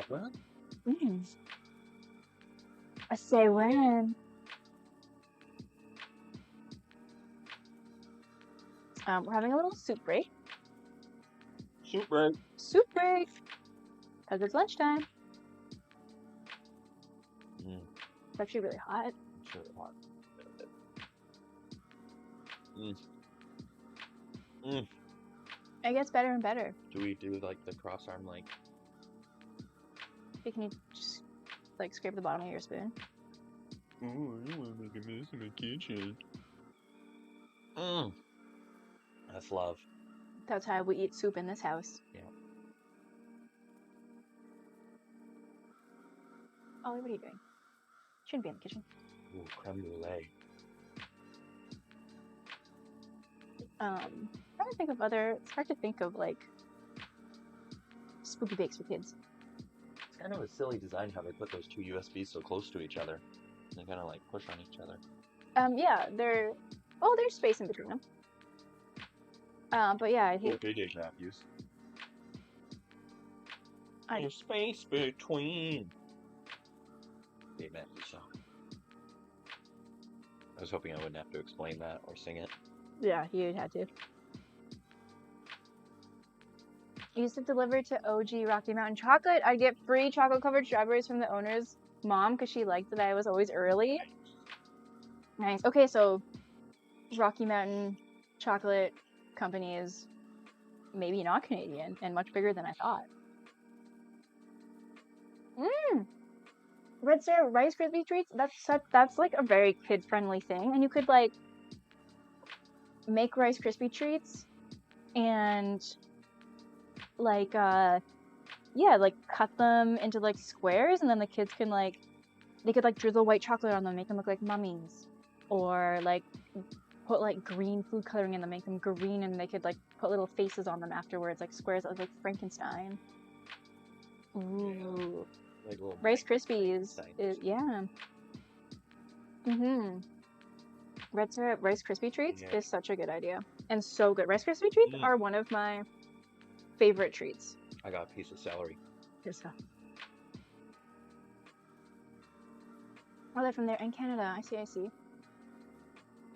What? Mm. I say when. We're having a little soup break. Soup break. Soup break! Because it's lunchtime. It's actually really hot. It's really hot. It gets better and better. Do we do like the cross arm like? Can you just like scrape the bottom of your spoon? Oh, I don't want to make a mess in the kitchen. That's love. That's how we eat soup in this house. Yeah. Ollie, what are you doing? Shouldn't be in the kitchen. Ooh, creme brulee. Trying to think of other. It's hard to think of like spooky bakes for kids. It's kind of a silly design how they put those two USBs so close to each other. They kind of like push on each other. Yeah, there's space in between them. But yeah, I think. Okay, Dave Matthews. There's space between. Dave Matthews song. I was hoping I wouldn't have to explain that or sing it. Yeah, you'd have to. Used to deliver to OG Rocky Mountain Chocolate. I'd get free chocolate-covered strawberries from the owner's mom because she liked that I was always early. Nice. Okay, so Rocky Mountain Chocolate Company is maybe not Canadian and much bigger than I thought. Red Star Rice Krispie treats. That's like a very kid-friendly thing, and you could like make Rice Krispie treats and like like cut them into like squares, and then the kids can like they could like drizzle white chocolate on them, make them look like mummies, or like put like green food coloring in them, make them green, and they could like put little faces on them afterwards, like squares that look like Frankenstein. Ooh. Like little Rice Krispies is Red Syrup Rice Krispie treats is such a good idea and so good. Rice Krispie treats are one of my favorite treats. I got a piece of celery. Good stuff. Oh, they're from there in Canada. I see.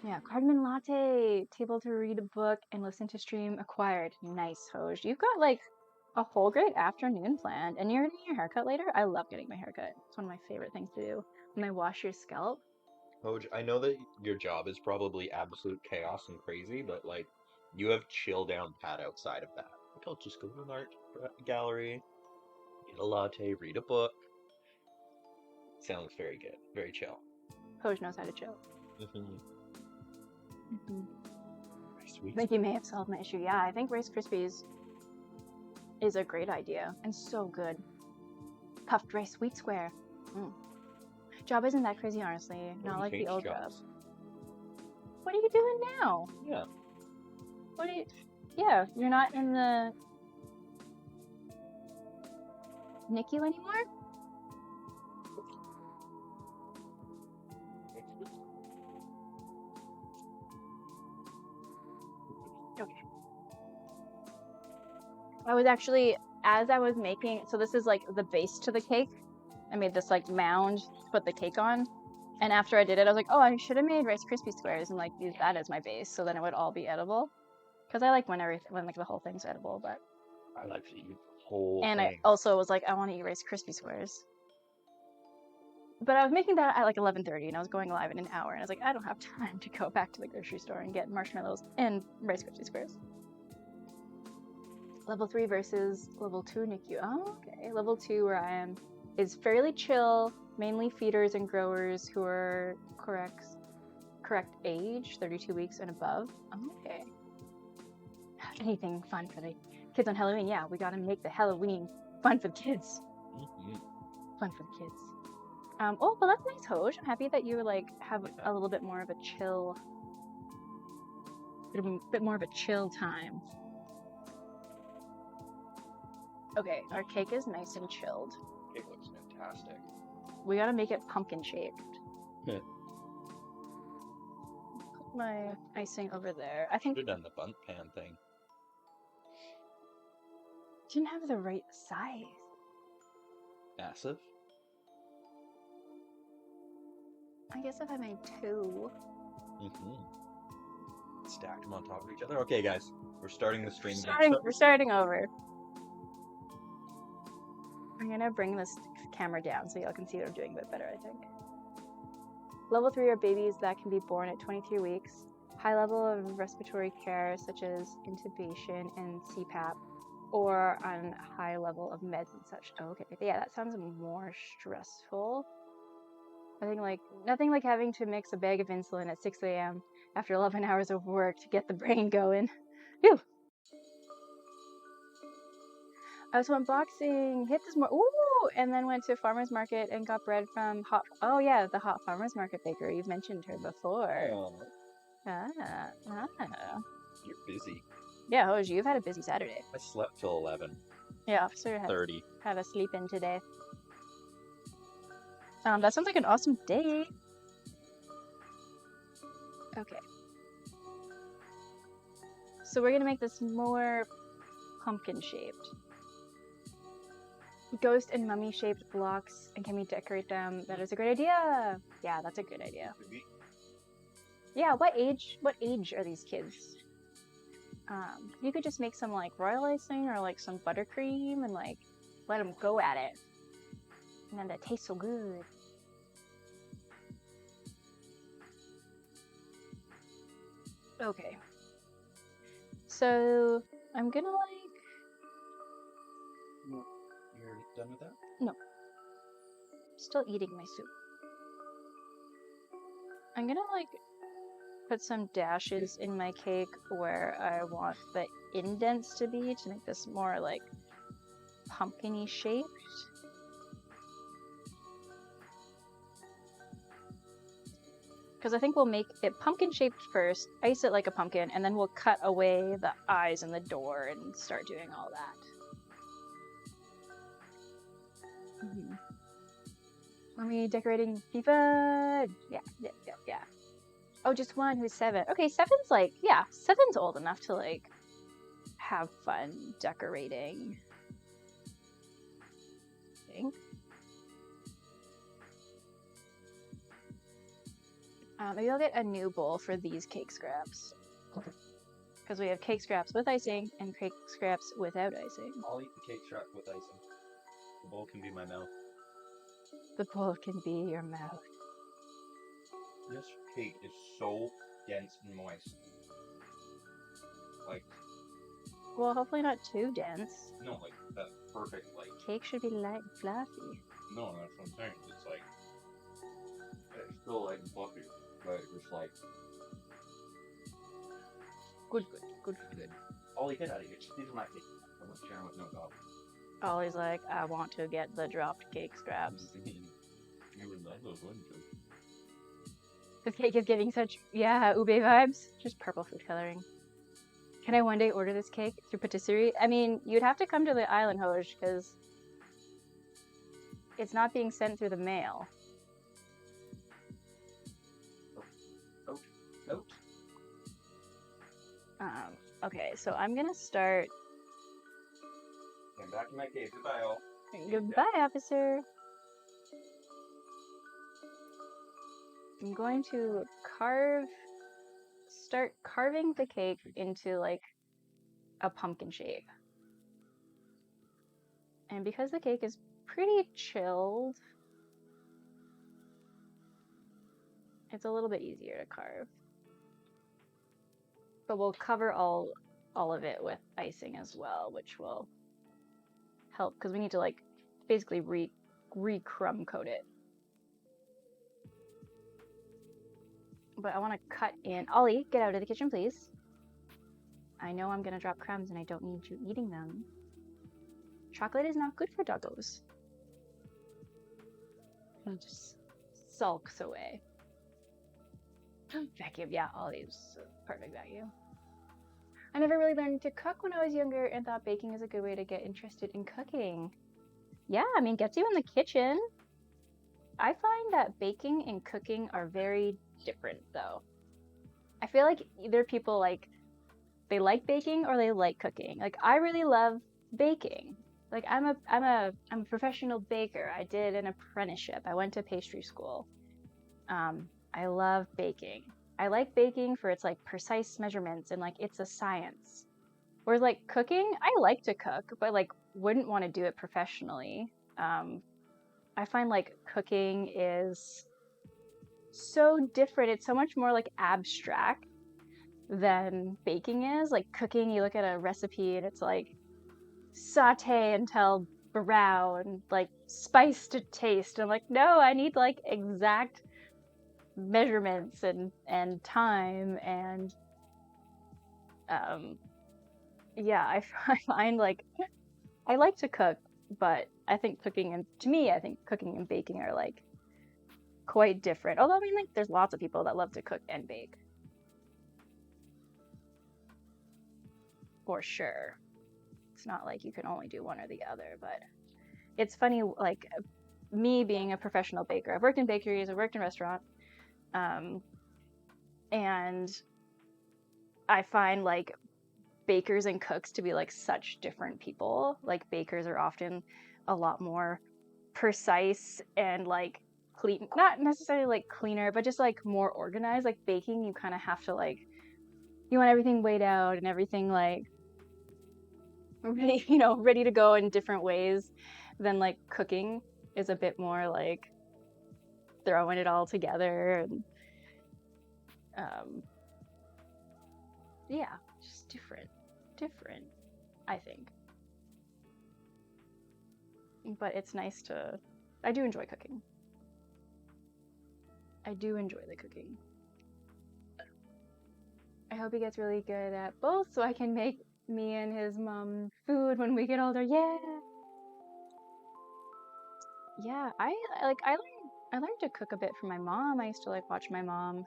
Yeah, cardamom latte, table to read a book and listen to stream acquired. Nice, Hoj. You've got like a whole great afternoon planned, and you're getting your haircut later. I love getting my haircut. It's one of my favorite things to do. When I wash your scalp. Hoj, I know that your job is probably absolute chaos and crazy, but like you have chill down pat outside of that. Like I'll just go to an art gallery, get a latte, read a book. Sounds very good, very chill. Hoj knows how to chill. Sweet. I think you may have solved my issue. Yeah, I think Rice Krispies is a great idea and so good. Puffed rice wheat square. Job isn't that crazy, honestly. Not like the old job. What are you doing now? Yeah. Yeah, you're not in the NICU anymore? Okay. I was actually, as I was making, so this is like the base to the cake. I made this like mound to put the cake on. And after I did it, I was like, oh, I should have made Rice Krispie squares and like use that as my base, so then it would all be edible. Because I like when like the whole thing's edible, but I like to eat the whole thing. And I also was like, I want to eat Rice Krispie squares. But I was making that at like 11:30, and I was going live in an hour, and I was like, I don't have time to go back to the grocery store and get marshmallows and Rice Krispie squares. Level 3 versus level 2 NICU. Oh, okay. Level 2, where I am, is fairly chill, mainly feeders and growers who are correct age, 32 weeks and above. Oh, okay. Anything fun for the kids on Halloween? Yeah, we gotta make the Halloween fun for the kids. Fun for the kids. Oh, well, that's nice, Hoj. I'm happy that you like have a little bit more of a chill, bit more of a chill time. Okay, our cake is nice and chilled. Cake looks fantastic. We gotta make it pumpkin shaped. Yeah. Put my icing over there. I think should have done the bundt pan thing. Didn't have the right size. Massive. I guess if I made 2. Stacked them on top of each other. Okay, guys, we're starting the stream again. We're starting over. I'm gonna bring this camera down so y'all can see what I'm doing a bit better, I think. Level 3 are babies that can be born at 23 weeks. High level of respiratory care such as intubation and CPAP, or on high level of meds and such. Oh, okay, yeah, that sounds more stressful. I think like nothing like having to mix a bag of insulin at 6 a.m. after 11 hours of work to get the brain going. Phew. I was unboxing hit this more. Ooh, and then went to farmer's market and got bread from Oh yeah, the Hot Farmer's Market bakery. You've mentioned her before. Oh, you're busy. Yeah, Hoj, you've had a busy Saturday. I slept till 11. Yeah, Officer 30. had a sleep in today. That sounds like an awesome day. Okay. So we're gonna make this more pumpkin shaped. Ghost and mummy shaped blocks, and can we decorate them? That is a great idea. Yeah, that's a good idea. Yeah, what age are these kids? You could just make some like royal icing or like some buttercream and like let them go at it. And then that tastes so good. Okay. So I'm gonna like. You're done with that? No. Still eating my soup. I'm gonna like put some dashes in my cake where I want the indents to be to make this more like pumpkin-y shaped. Because I think we'll make it pumpkin shaped first, ice it like a pumpkin, and then we'll cut away the eyes and the door and start doing all that. Are we decorating FIFA? Yeah. Oh, just one who's 7. Okay, 7's like, yeah, 7's old enough to like have fun decorating. I think. Maybe I'll get a new bowl for these cake scraps. Because we have cake scraps with icing and cake scraps without icing. I'll eat the cake scrap with icing. The bowl can be my mouth. The bowl can be your mouth. This cake is so dense and moist. Like. Well, hopefully not too dense. No, like that perfect like. Cake should be light and fluffy. No, that's what I'm saying. It's like. It's still like fluffy, but it's like. Good. Ollie, get out of here. These are my cake. I want sharing with no dog. Ollie's like, I want to get the dropped cake scraps. You would love those, wouldn't you? This cake is giving such, ube vibes. Just purple food coloring. Can I one day order this cake through patisserie? I mean, you'd have to come to the island, Hoj, because it's not being sent through the mail. Out. Okay, so I'm gonna start. Came back to my cave. Goodbye, all. Goodbye, officer. I'm going to start carving the cake into like a pumpkin shape. And because the cake is pretty chilled, it's a little bit easier to carve. But we'll cover all of it with icing as well, which will help because we need to like basically re-crumb coat it. But I want to cut in. Ollie, get out of the kitchen, please. I know I'm gonna drop crumbs and I don't need you eating them. Chocolate is not good for doggos. And just sulks away. Vacuum, yeah, Ollie's a perfect vacuum. I never really learned to cook when I was younger and thought baking is a good way to get interested in cooking. Yeah, I mean, gets you in the kitchen. I find that baking and cooking are very different, though. I feel like either people they like baking or they like cooking. Like, I really love baking. Like I'm a professional baker. I did an apprenticeship. I went to pastry school. I love baking. I like baking for its like precise measurements and like it's a science. Whereas like cooking, I like to cook, but like wouldn't want to do it professionally. Um, I find like cooking is so different. It's so much more like abstract than baking is. Like cooking, you look at a recipe and it's like saute until brown, like spice to taste. And I'm like, no, I need like exact measurements and time and um yeah, I find like I like to cook, but I think cooking and to me, I think cooking and baking are like quite different. Although I mean, like, there's lots of people that love to cook and bake for sure. It's not like you can only do one or the other, but it's funny, like me being a professional baker. I've worked in bakeries, I've worked in restaurants, um, and I find like bakers and cooks to be like such different people. Like bakers are often a lot more precise and like clean, not necessarily like cleaner, but just like more organized. Like baking, you kind of have to like you want everything weighed out and everything like ready, ready to go in different ways than like cooking is a bit more like throwing it all together and um yeah, just different, I think. But it's nice to I do enjoy cooking. I do enjoy the cooking. I hope he gets really good at both so I can make me and his mom food when we get older. Yeah. Yeah, I learned to cook a bit from my mom. I used to like watch my mom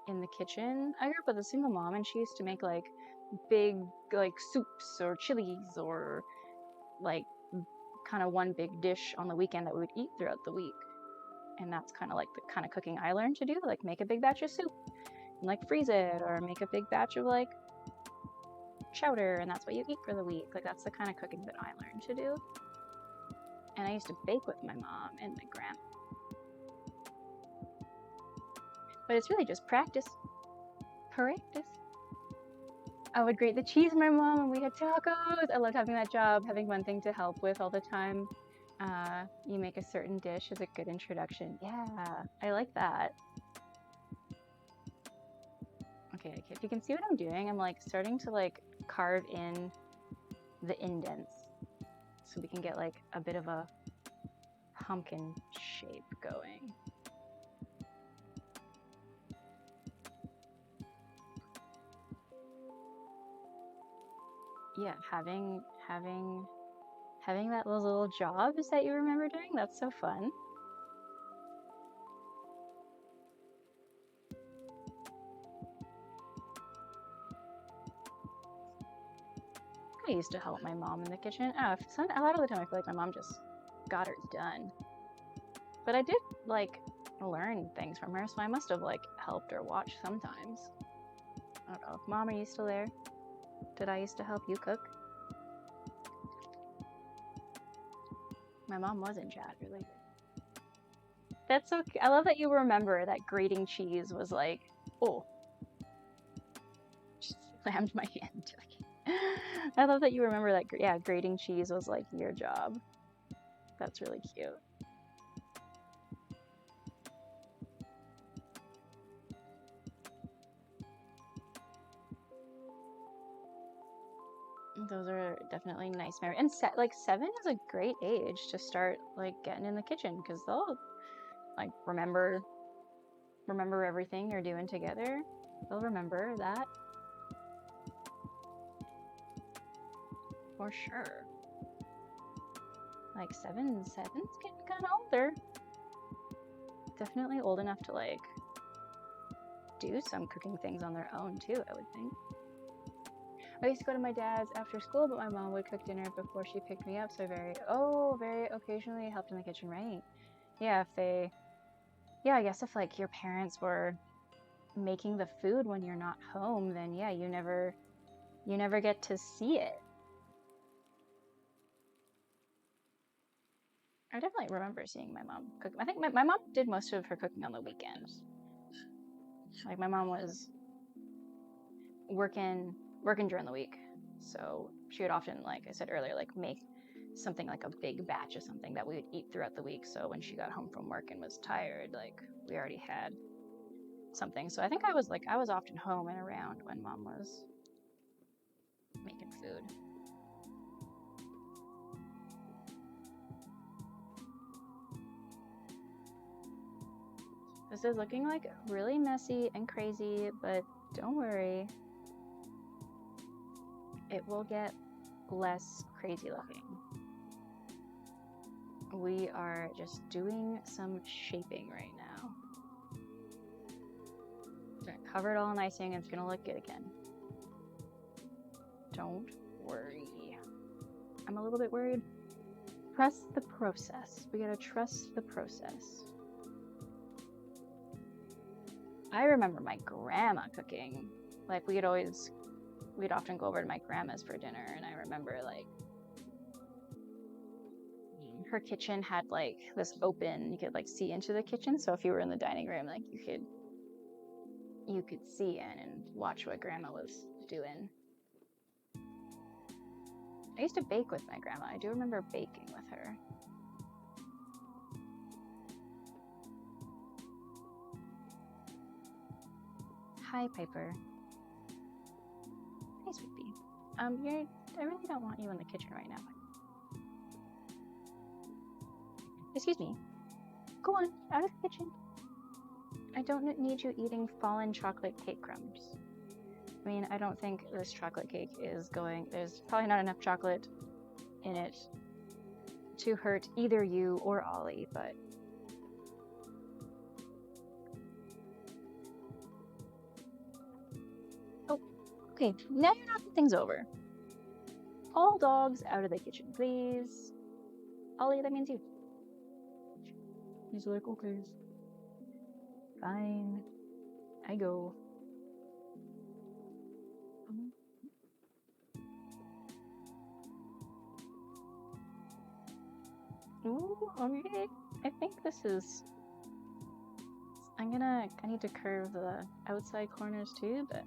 in the kitchen. I grew up with a single mom and she used to make like big like soups or chilies or like kind of one big dish on the weekend that we would eat throughout the week. And that's kind of like the kind of cooking I learned to do, like make a big batch of soup and like freeze it or make a big batch of like chowder and that's what you eat for the week. Like that's the kind of cooking that I learned to do. And I used to bake with my mom and my grandma. But it's really just practice. Practice. I would grate the cheese with my mom and we had tacos. I loved having that job, having one thing to help with all the time. You make a certain dish as a good introduction. Yeah, I like that. Okay, if you can see what I'm doing, I'm like starting to like carve in the indents so we can get like a bit of a pumpkin shape going. Yeah, having that those little jobs that you remember doing, that's so fun. I used to help my mom in the kitchen. A lot of the time I feel like my mom just got her done. But I did like learn things from her, so I must have like helped her watch sometimes. I don't know. Mom, are you still there? Did I used to help you cook? My mom was in chat earlier. That's so I love that you remember that grating cheese was like, oh. Just slammed my hand. I love that you remember that, yeah, grating cheese was like your job. That's really cute. Those are definitely nice memories. And like 7 is a great age to start like getting in the kitchen because they'll like remember everything you're doing together. They'll remember that for sure. Like seven's getting kind of older. Definitely old enough to like do some cooking things on their own too, I would think. I used to go to my dad's after school, but my mom would cook dinner before she picked me up, so very occasionally helped in the kitchen, right? Yeah, I guess if like your parents were making the food when you're not home, then yeah, you never get to see it. I definitely remember seeing my mom cook. I think my mom did most of her cooking on the weekends. Like my mom was working during the week, so she would often, like I said earlier, like make something like a big batch of something that we would eat throughout the week. So when she got home from work and was tired, like we already had something. So I think I was often home and around when mom was making food. This is looking like really messy and crazy, but don't worry. It will get less crazy looking. We are just doing some shaping right now. We're gonna cover it all in icing and it's gonna look good again. Don't worry. I'm a little bit worried. Trust the process. We gotta trust the process. I remember my grandma cooking. Like we'd often go over to my grandma's for dinner, and I remember like her kitchen had like this open, you could like see into the kitchen. So if you were in the dining room, like you could see in and watch what grandma was doing. I used to bake with my grandma. I do remember baking with her. Hi, Piper. Hi, sweet pea. I really don't want you in the kitchen right now. Excuse me. Go on, out of the kitchen. I don't need you eating fallen chocolate cake crumbs. I mean, I don't think this chocolate cake is there's probably not enough chocolate in it to hurt either you or Ollie, but oh, okay, now you're knocking things over. All dogs out of the kitchen, please. Ollie, that means you. He's like, okay. Fine. I go. Ooh, okay. I think this is... I need to curve the outside corners too, but...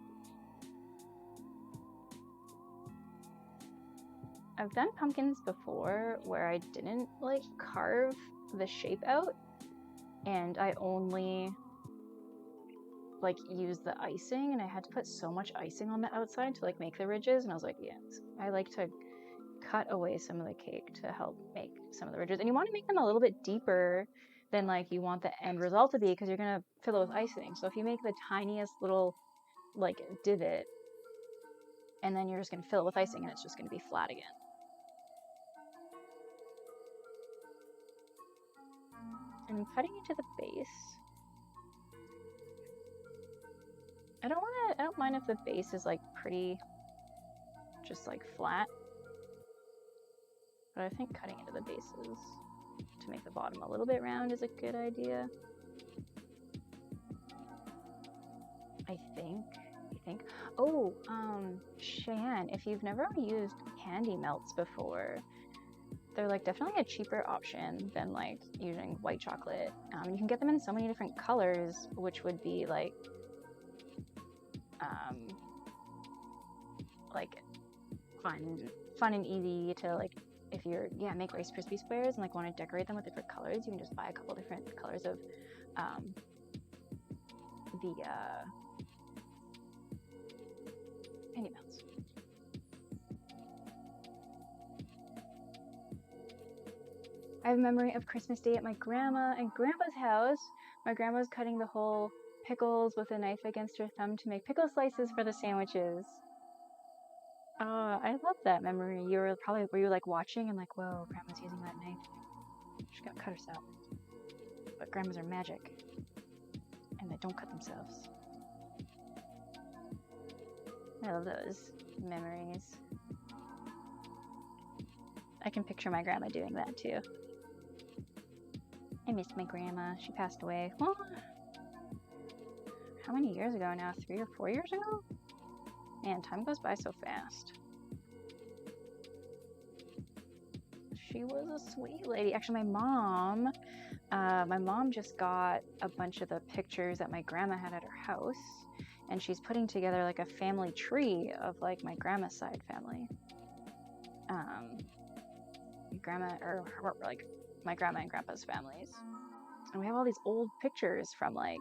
I've done pumpkins before where I didn't, like, carve the shape out, and I only, like, used the icing, and I had to put so much icing on the outside to, like, make the ridges, and I was like, yes, I like to cut away some of the cake to help make some of the ridges. And you want to make them a little bit deeper than, like, you want the end result to be, because you're going to fill it with icing. So if you make the tiniest little, like, divot, and then you're just going to fill it with icing, and it's just going to be flat again. And I'm cutting into the base. I don't mind if the base is like pretty, just like flat. But I think cutting into the bases to make the bottom a little bit round is a good idea. I think. Oh, Cheyenne, if you've never used candy melts before, they're like definitely a cheaper option than like using white chocolate. You can get them in so many different colors, which would be like fun and easy to, like, if you're make Rice Krispie squares and like want to decorate them with different colors, you can just buy a couple different colors of the candy melts. I have a memory of Christmas Day at my grandma and grandpa's house. My grandma was cutting the whole pickles with a knife against her thumb to make pickle slices for the sandwiches. I love that memory. Were you like watching and like, whoa, grandma's using that knife. She's gonna cut herself. But grandmas are magic. And they don't cut themselves. I love those memories. I can picture my grandma doing that too. I miss my grandma. She passed away. Well, how many years ago now? 3 or 4 years ago? Man, time goes by so fast. She was a sweet lady. Actually, my mom just got a bunch of the pictures that my grandma had at her house, and she's putting together like a family tree of like my grandma's side family. My grandma and grandpa's families. And we have all these old pictures from my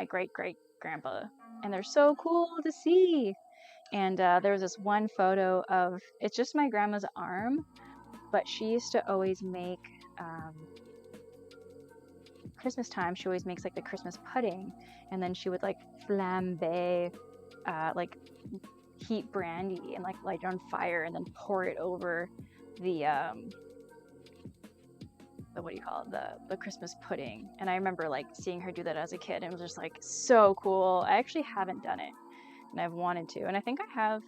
great great grandpa, and they're so cool to see. And there was this one photo of, it's just my grandma's arm, but she used to always make Christmas time, she always makes like the Christmas pudding, and then she would like flambe like heat brandy and like light it on fire and then pour it over the what do you call it, the Christmas pudding. And I remember like seeing her do that as a kid, and it was just like so cool. I actually haven't done it, and I've wanted to, and I think I have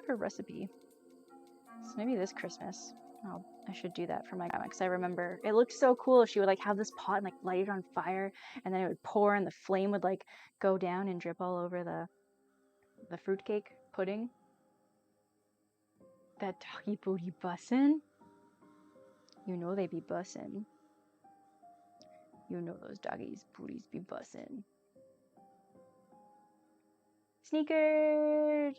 her recipe. So maybe this Christmas I should do that for my grandma, because I remember it looked so cool. She would like have this pot and like light it on fire, and then it would pour, and the flame would like go down and drip all over the fruitcake pudding. That doggy booty bussin'. You know they be bussin'. You know those doggies booties be bussin'. Sneakers!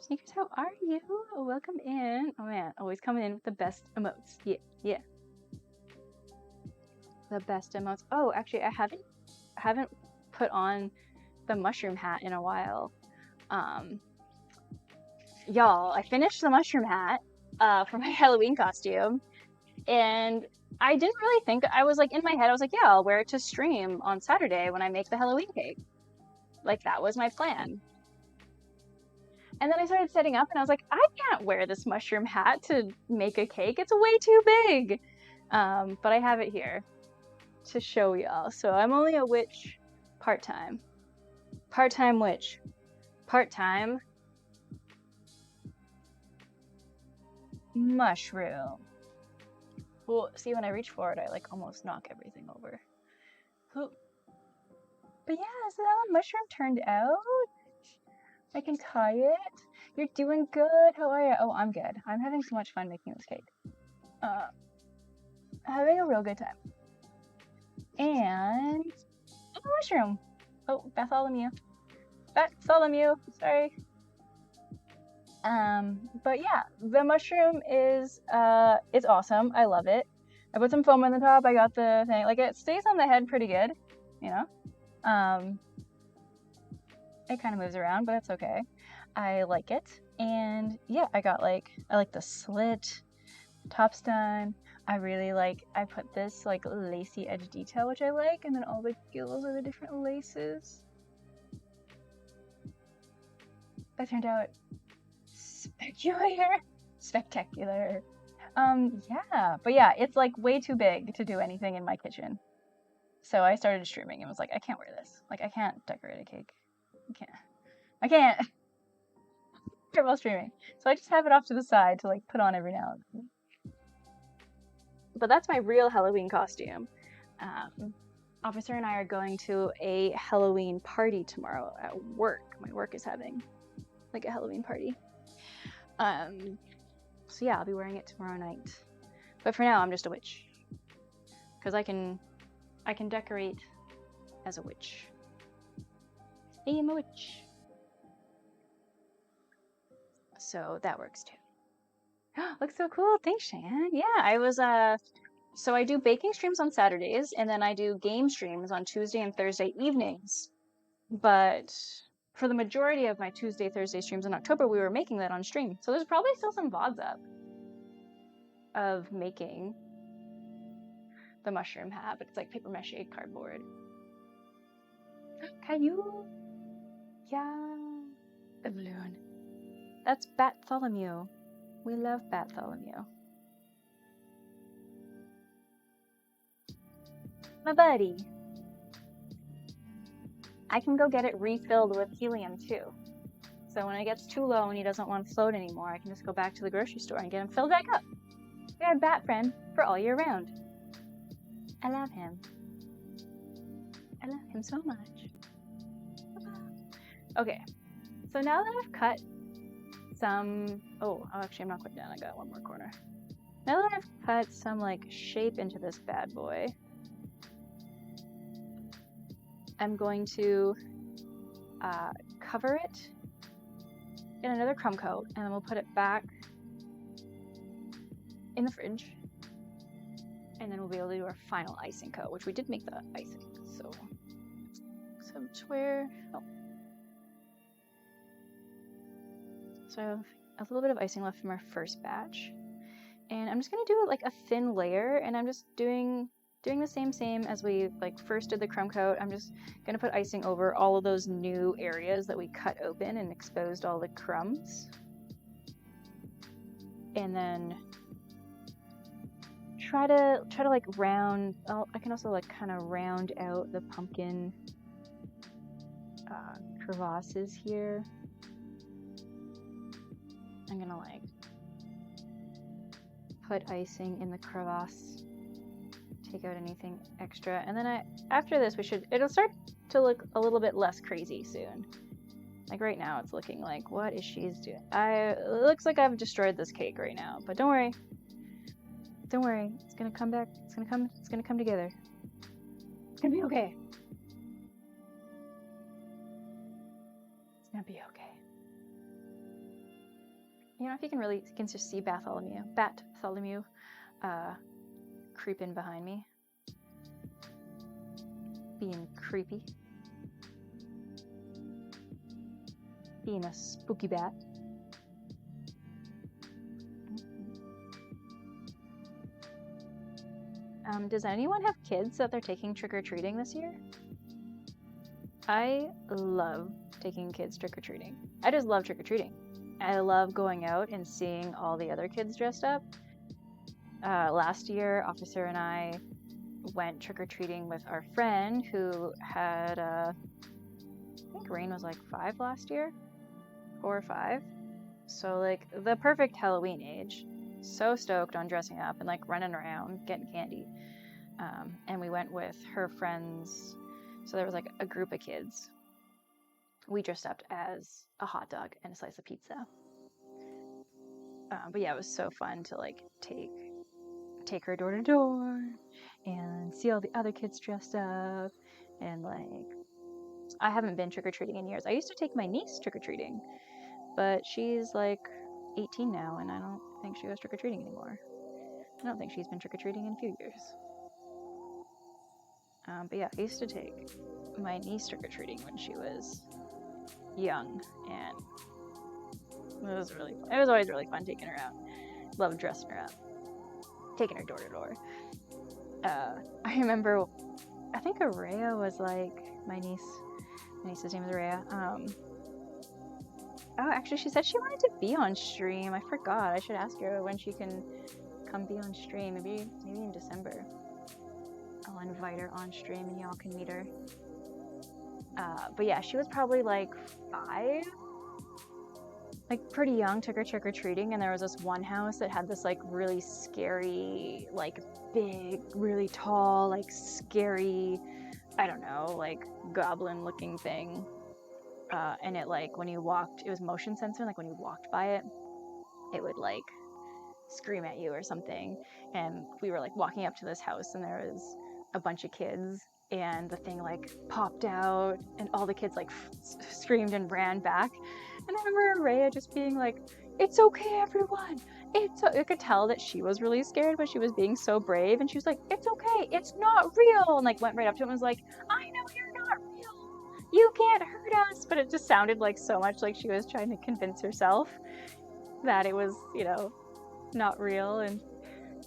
Sneakers, how are you? Welcome in. Oh man, always coming in with the best emotes. Yeah. The best emotes. Oh, actually, I haven't put on the mushroom hat in a while. Y'all, I finished the mushroom hat for my Halloween costume, and I didn't really think, I was like, in my head, I was like, yeah, I'll wear it to stream on Saturday when I make the Halloween cake. Like, that was my plan. And then I started setting up, and I was like, I can't wear this mushroom hat to make a cake. It's way too big. But I have it here to show y'all. So I'm only a witch part-time. Part-time witch. Part-time mushroom. Well, see, when I reach for it, I like almost knock everything over. But yeah, so how a mushroom turned out. I can tie it. You're doing good. How are you? Oh, I'm good. I'm having so much fun making this cake. Having a real good time. And a mushroom. Oh, Bartholomew. Sorry. But yeah, the mushroom is it's awesome. I love it. I put some foam on the top. I got the thing. Like, it stays on the head pretty good, you know. It kind of moves around, but it's okay. I like it. And yeah, I like the slit, top's done. I put this like lacy edge detail, which I like, and then all the gills are the different laces. That turned out spectacular. Yeah, but yeah, it's like way too big to do anything in my kitchen. So I started streaming and was like, I can't wear this. Like, I can't decorate a cake. I can't. While streaming. So I just have it off to the side to like put on every now and then. But that's my real Halloween costume. Officer and I are going to a Halloween party tomorrow at work. My work is having like a Halloween party. So yeah, I'll be wearing it tomorrow night. But for now, I'm just a witch. Because I can decorate as a witch. I am a witch. So that works too. Looks so cool. Thanks, Cheyenne. Yeah, I was so I do baking streams on Saturdays, and then I do game streams on Tuesday and Thursday evenings. But for the majority of my Tuesday, Thursday streams in October, we were making that on stream. So there's probably still some VODs up of making the mushroom hat, but it's like paper mache cardboard. Caillou? Yeah. The balloon. That's Bartholomew. We love Bartholomew. My buddy. I can go get it refilled with helium too. So when it gets too low and he doesn't want to float anymore, I can just go back to the grocery store and get him filled back up. We have a bat friend for all year round. I love him. I love him so much. Okay, so now that I've cut some... Oh, actually, I'm not quite done. I got one more corner. Now that I've cut some, like, shape into this bad boy, I'm going to cover it in another crumb coat, and then we'll put it back in the fridge, and then we'll be able to do our final icing coat, which we did make the icing, so where... Oh. So I have a little bit of icing left from our first batch, and I'm just gonna do like a thin layer, and I'm just doing the same as we like first did the crumb coat. I'm just gonna put icing over all of those new areas that we cut open and exposed all the crumbs, and then try to like round. I can also like kind of round out the pumpkin crevasses here. I'm gonna like put icing in the crevasse, take out anything extra, and then after this it'll start to look a little bit less crazy soon. Like right now it's looking like, what is she doing? It looks like I've destroyed this cake right now, but don't worry, it's gonna come back, it's gonna come together, it's gonna be okay, it's gonna be okay. You know, if you can just see Bartholomew creeping behind me, being creepy, being a spooky bat. Does anyone have kids that they're taking trick-or-treating this year? I love taking kids trick-or-treating. I just love trick-or-treating. I love going out and seeing all the other kids dressed up. Last year, Officer and I went trick-or-treating with our friend who had, I think Rain was like 5 last year, 4 or 5. So like the perfect Halloween age. So stoked on dressing up and like running around, getting candy. And we went with her friends. So there was like a group of kids. We dressed up as a hot dog and a slice of pizza. But yeah, it was so fun to like take her door to door and see all the other kids dressed up. And like, I haven't been trick-or-treating in years. I used to take my niece trick-or-treating, but she's like 18 now, and I don't think she goes trick-or-treating anymore. I don't think she's been trick-or-treating in a few years. But yeah, I used to take my niece trick-or-treating when she was young, and it was always really fun taking her out. Loved dressing her up, taking her door to door. I remember, I think Araya was like my niece's name is Araya. Oh, actually, she said she wanted to be on stream. I forgot. I should ask her when she can come be on stream. Maybe in December. I'll invite her on stream and y'all can meet her. But yeah, she was probably like 5. Like pretty young, took her trick-or-treating, and there was this one house that had this like really scary, like big, really tall, like scary, I don't know, like goblin looking thing. And it like, when you walked, it was motion sensor, like when you walked by it, it would like scream at you or something. And we were like walking up to this house, and there was a bunch of kids, and the thing like popped out, and all the kids like screamed and ran back. And I remember Rhea just being like, "It's okay, everyone. I could tell that she was really scared, but she was being so brave. And she was like, "It's okay. It's not real." And like went right up to him and was like, "I know you're not real. You can't hurt us." But it just sounded like so much like she was trying to convince herself that it was, you know, not real, and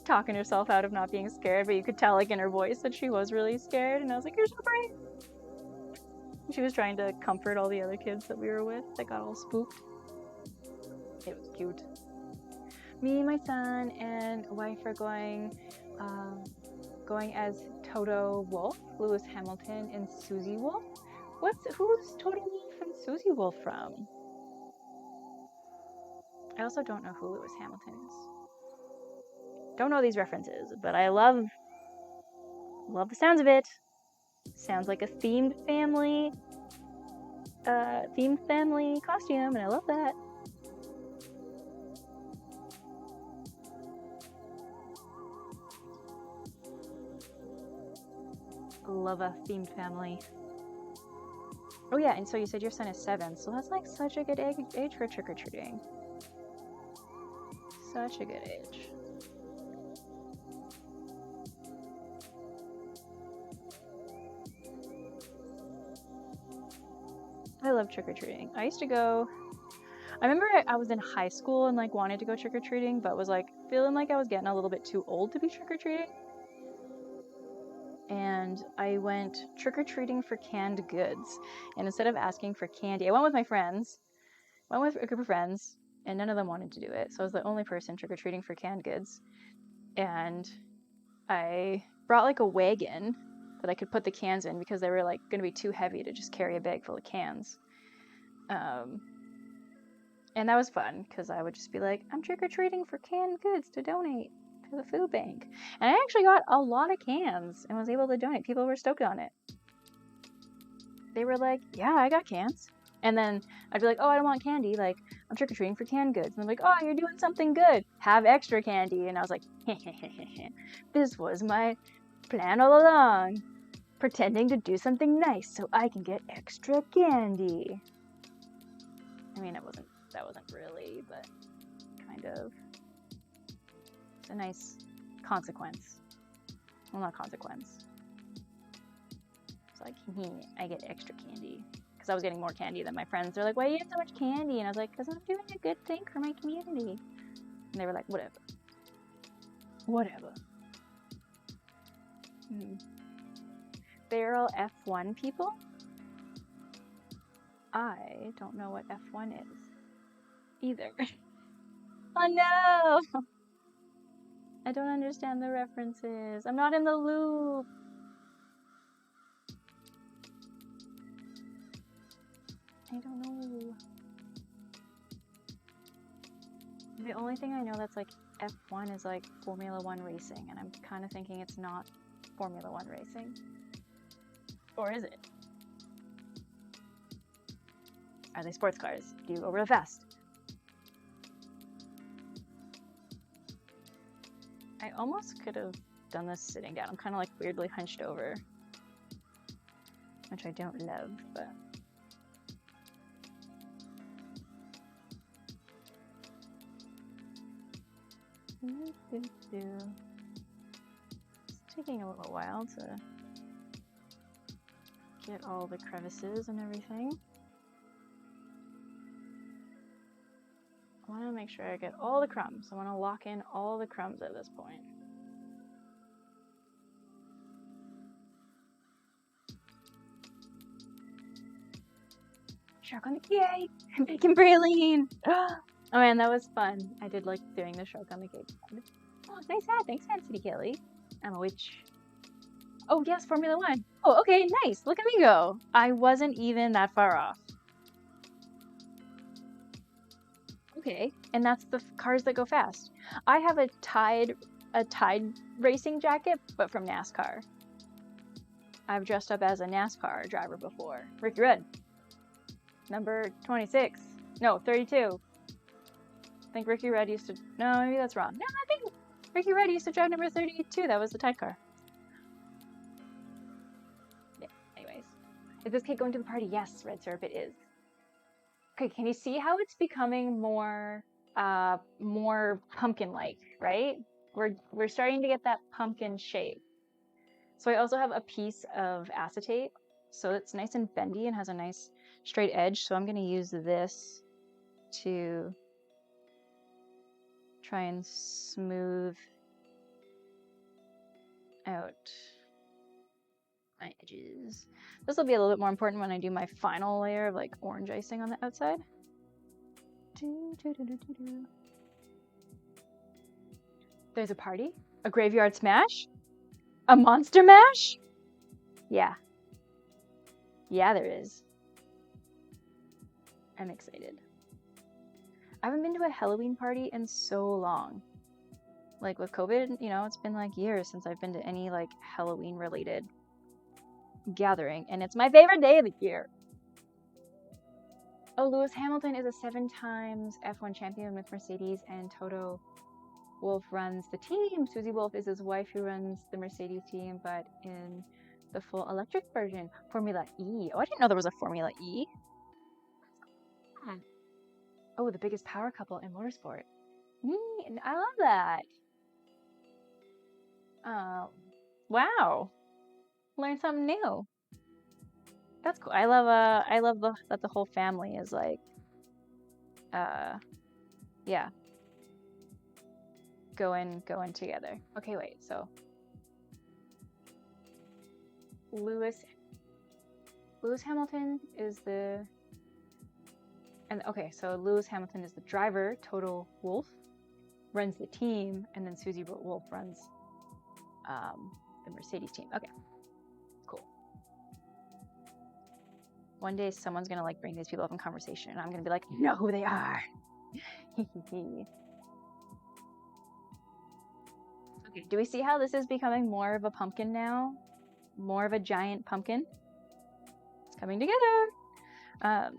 talking herself out of not being scared. But you could tell like in her voice that she was really scared. And I was like, "You're so brave." She was trying to comfort all the other kids that we were with that got all spooked. It was cute. Me, my son, and wife are going as Toto Wolff, Lewis Hamilton, and Susie Wolff. Who's Toto Wolff and Susie Wolff from? I also don't know who Lewis Hamilton is. Don't know these references, but I love the sounds of it. Sounds like a themed family costume, and I love that. Love a themed family. Oh yeah, and so you said your son is 7, so that's like such a good age for trick-or-treating. Such a good age. I love trick-or-treating. I used to go, I remember I was in high school and like wanted to go trick-or-treating, but was like feeling like I was getting a little bit too old to be trick-or-treating. And I went trick-or-treating for canned goods. And instead of asking for candy, I went with my friends, went with a group of friends, and none of them wanted to do it. So I was the only person trick-or-treating for canned goods. And I brought like a wagon that I could put the cans in because they were like going to be too heavy to just carry a bag full of cans. And that was fun because I would just be like, I'm trick-or-treating for canned goods to donate to the food bank. And I actually got a lot of cans and was able to donate. People were stoked on it. They were like, yeah, I got cans. And then I'd be like, oh, I don't want candy. Like, I'm trick-or-treating for canned goods. And they're like, oh, you're doing something good. Have extra candy. And I was like, this was my plan all along. Pretending to do something nice so I can get extra candy. I mean, that wasn't really, but kind of. It's a nice consequence. Well, not consequence. It's like, I get extra candy. Because I was getting more candy than my friends. They're like, why do you get so much candy? And I was like, because I'm doing a good thing for my community. And they were like, whatever. Whatever. Barrel F1 people? I don't know what F1 is. Either. Oh no! I don't understand the references. I'm not in the loop. I don't know. The only thing I know that's like F1 is like Formula 1 racing, and I'm kind of thinking it's not Formula 1 racing. Or is it? Are they sports cars? Do you go real fast? I almost could have done this sitting down. I'm kind of like weirdly hunched over, which I don't love, but. It's taking a little while to get all the crevices and everything. I want to make sure I get all the crumbs. I want to lock in all the crumbs at this point. Shark on the cake! Bacon praline! Oh man, that was fun. I did like doing the shark on the cake. Oh, nice hat. Thanks, Fancy Kelly. I'm a witch. Oh yes, Formula 1. Oh, okay, nice. Look at me go. I wasn't even that far off. Okay, and that's the cars that go fast. I have a Tide racing jacket, but from NASCAR. I've dressed up as a NASCAR driver before. Ricky Red. Number 26. No, 32. I think Ricky Red used to... No, maybe that's wrong. No, I think Ricky Red used to drive number 32. That was the Tide car. Yeah, anyways. Is this cake going to the party? Yes, Red Syrup, it is. Okay, can you see how it's becoming more pumpkin-like, right? We're starting to get that pumpkin shape. So I also have a piece of acetate, so it's nice and bendy and has a nice straight edge. So I'm going to use this to try and smooth out my edges. This will be a little bit more important when I do my final layer of like orange icing on the outside. There's a party? A graveyard smash? A monster mash? Yeah. Yeah, there is. I'm excited. I haven't been to a Halloween party in so long. Like with COVID, you know, it's been like years since I've been to any like Halloween related gathering, and it's my favorite day of the year. Oh, Lewis Hamilton is a 7 times F1 champion with Mercedes, and Toto Wolff runs the team. Susie Wolff is his wife who runs the Mercedes team, but in The full electric version. Formula E. Oh, I didn't know there was a Formula E. Oh, the biggest power couple in motorsport. I love that. Wow. Learn something new. That's cool. I love that the whole family is like, yeah, going together. Okay, wait. So Lewis Hamilton is the, and okay, so Lewis Hamilton is the driver. Toto Wolff runs the team, and then Susie Wolff runs the Mercedes team. Okay, cool. One day someone's gonna like bring these people up in conversation, and I'm gonna be like, know who they are. Okay, do we see how this is becoming more of a pumpkin now? More of a giant pumpkin? It's coming together.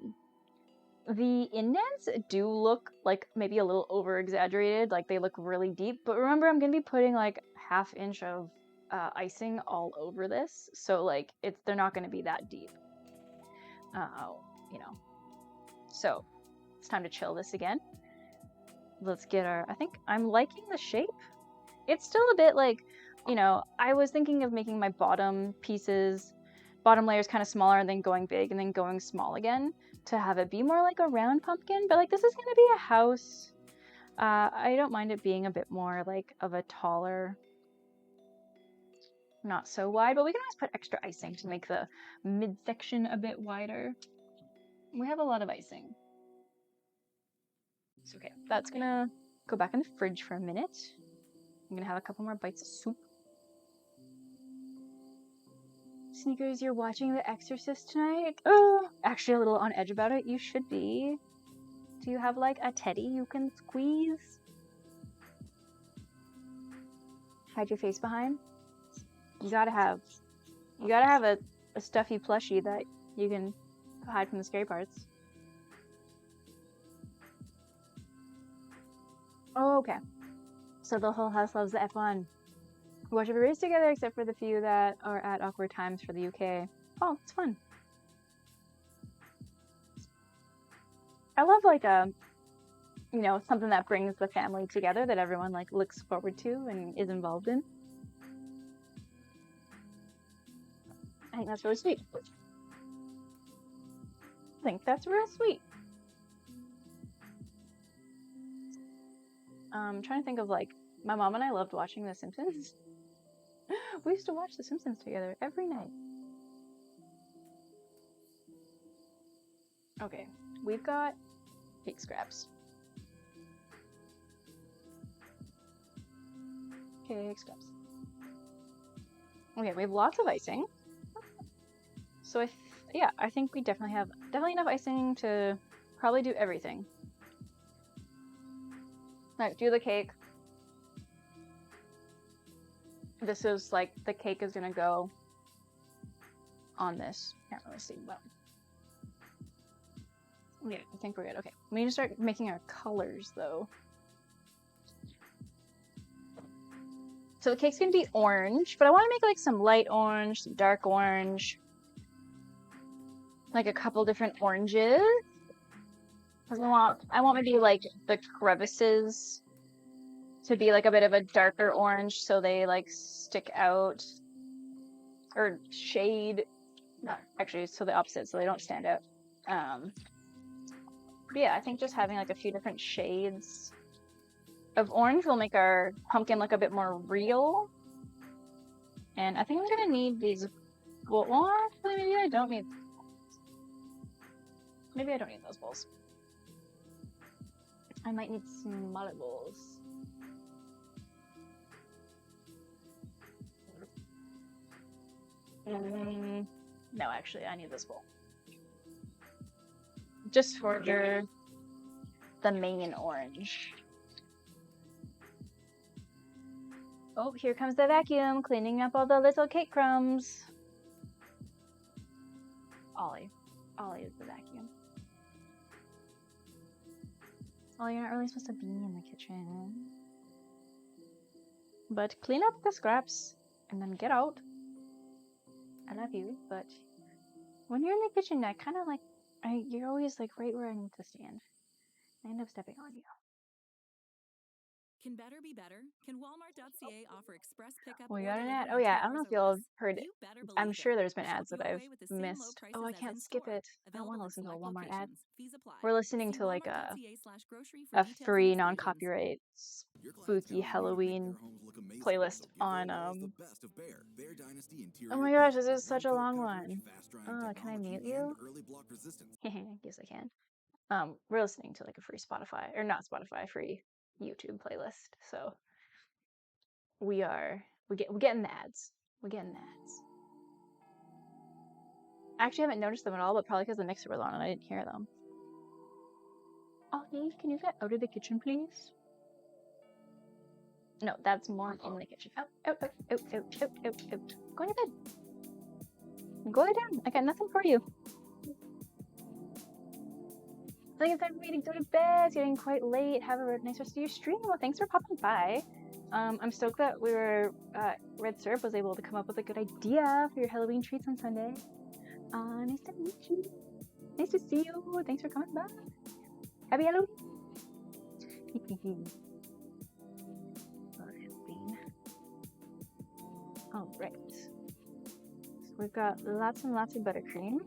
The indents do look like maybe a little over exaggerated, like they look really deep, but remember I'm gonna be putting like 1/2 inch of icing all over this, so like they're not gonna be that deep. You know. So it's time to chill this again. Let's get I think I'm liking the shape. It's still a bit like, you know, I was thinking of making my bottom layers kind of smaller and then going big and then going small again to have it be more like a round pumpkin, but like this is gonna be a house. I don't mind it being a bit more like of a taller, not so wide, but we can always put extra icing to make the midsection a bit wider. We have a lot of icing. It's okay. That's gonna go back in the fridge for a minute. I'm gonna have a couple more bites of soup. Sneakers, you're watching The Exorcist tonight? Oh, actually a little on edge about it. You should be. Do you have like a teddy you can squeeze? Hide your face behind? You gotta have a stuffy plushie that you can hide from the scary parts. Oh, okay. So the whole house loves the F1. We watch every race together except for the few that are at awkward times for the UK. Oh, it's fun. I love like you know, something that brings the family together that everyone like looks forward to and is involved in. I think that's really sweet. I think that's real sweet. I'm trying to think of like, my mom and I loved watching The Simpsons. We used to watch The Simpsons together every night. Okay, we've got cake scraps. Cake scraps. Okay, we have lots of icing. So yeah, I think we definitely have enough icing to probably do everything. Like, do the cake. This is like, the cake is gonna go on this. Can't really see, but yeah, I think we're good. Okay, we need to start making our colors though. So the cake's gonna be orange, but I want to make like some light orange, some dark orange, like a couple different oranges. Because I want maybe like the crevices to be like a bit of a darker orange, so they like stick out, or shade. Not actually, so the opposite, so they don't stand out. But yeah, I think just having like a few different shades of orange will make our pumpkin look a bit more real. And I think I'm gonna need these. Well, actually, maybe I don't need. Maybe I don't need those bowls. I might need smaller bowls. No, actually, I need this bowl. Just for the main orange. Oh, here comes the vacuum, cleaning up all the little cake crumbs. Ollie is the vacuum. Oh, you're not really supposed to be in the kitchen. But clean up the scraps and then get out. I love you, but when you're in the kitchen, I kind of like, you're always like right where I need to stand. I end up stepping on you. Can better be better? Can Walmart.ca offer express pickup We or got an ad. delivery Oh in 2 yeah, I don't know hours if or y'all less? have heard it. You better I'm believe sure it. there's been Shop ads that your I've way with the same low missed. Oh, prices I as can't skip in-store. it. I don't want Available to in listen to a select Walmart ad. locations. Fees apply. We're listening See to like walmart.ca/grocery for a details and free exclusions. non-copyright spooky Halloween playlist on Oh my gosh, this is such a long one. Oh, can I mute you? Yes, I can. We're listening to like a free Spotify, or not Spotify, free YouTube playlist. So we're getting the ads. We're getting the ads. I actually haven't noticed them at all, but probably because the mixer was on and I didn't hear them. Oh, Neve, can you get out of the kitchen, please? No, that's more in the kitchen. Out. Go on your bed. Go lay down. I got nothing for you. I think it's time for me to go to bed. It's getting quite late. Have a nice rest of your stream. Well, thanks for popping by. I'm stoked that Red Syrup was able to come up with a good idea for your Halloween treats on Sunday. Nice to meet you. Nice to see you. Thanks for coming by. Happy Halloween. All right. So we've got lots and lots of buttercream.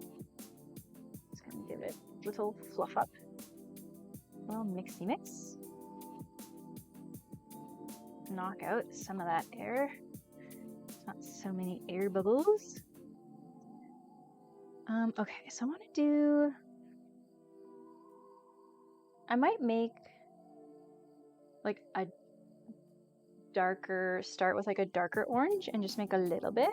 Just gonna give it a little fluff up. A little mixy mix. Knock out some of that air. Not so many air bubbles. Okay, so I want to do. I might make like a start with like a darker orange and just make a little bit.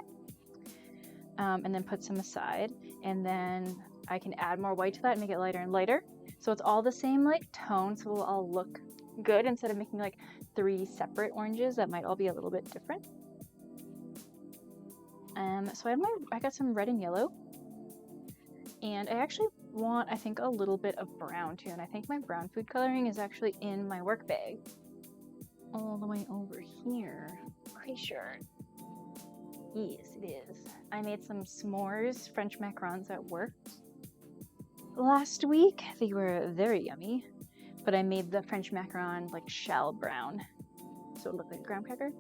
And then put some aside, and then I can add more white to that and make it lighter and lighter. So it's all the same like tone, so it'll all look good instead of making like 3 separate oranges that might all be a little bit different. So I got some red and yellow, and I actually want, I think, a little bit of brown too, and I think my brown food coloring is actually in my work bag all the way over here. Pretty sure. Yes, it is. I made some s'mores French macarons at work last week. They were very yummy, but I made the French macaron like shell brown, so it looked like a graham cracker.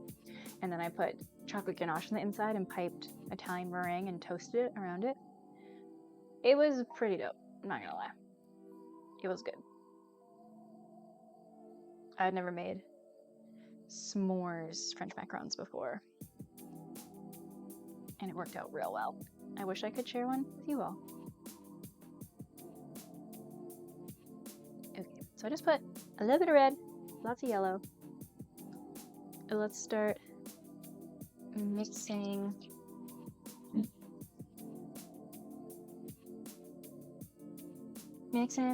And then I put chocolate ganache on the inside and piped Italian meringue and toasted it around it. It was pretty dope, I'm not gonna lie. It was good. I'd never made s'mores French macarons before, and it worked out real well. I wish I could share one with you all. Okay, so I just put a little bit of red, lots of yellow. Let's start mixing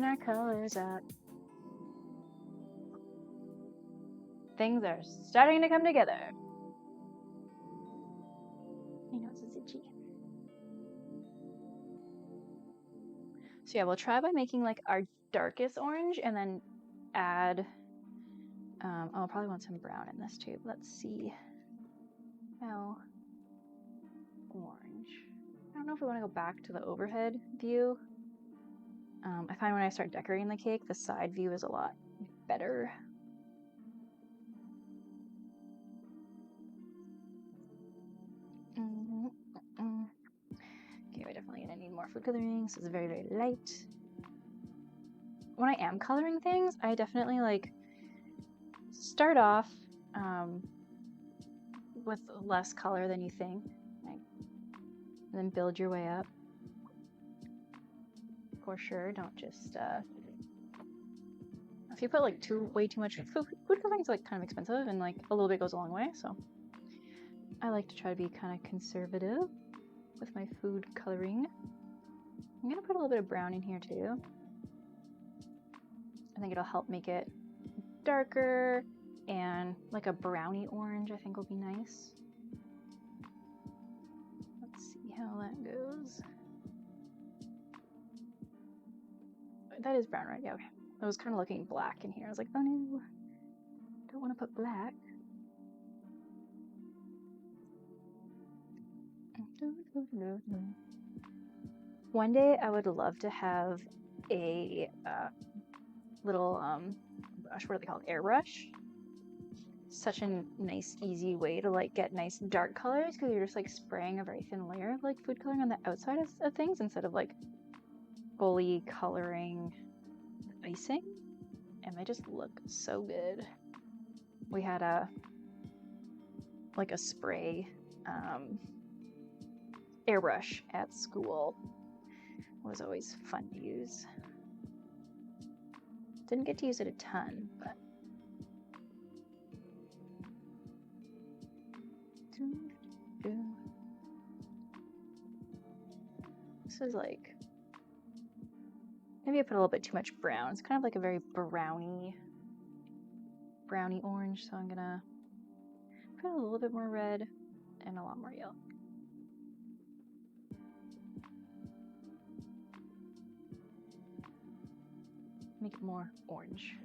our colors up. Things are starting to come together. I know it's itchy. So yeah, we'll try by making like our darkest orange and then add, I'll probably want some brown in this too. Let's see how orange. I don't know if we want to go back to the overhead view. I find when I start decorating the cake, the side view is a lot better. Okay, we're definitely gonna need more food coloring, so it's very, very light. When I am coloring things, I definitely like start off with less color than you think, like, and then build your way up. For sure, don't just if you put like way too much food coloring is like kind of expensive, and like a little bit goes a long way. So I like to try to be kind of conservative with my food coloring. I'm gonna put a little bit of brown in here too. I think it'll help make it darker, and like a brownie orange I think will be nice. Let's see how that goes. That is brown, right? Yeah, okay. I was kind of looking black in here. I was like, oh no, don't want to put black. One day I would love to have a little, gosh, what are they called? Airbrush. Such a nice, easy way to like get nice dark colors because you're just like spraying a very thin layer of like food coloring on the outside of things instead of like fully coloring the icing. And they just look so good. We had a spray airbrush at school. It was always fun to use. Didn't get to use it a ton, but this is like, maybe I put a little bit too much brown. It's kind of like a very browny orange, so I'm gonna put a little bit more red and a lot more yellow. Make it more orange.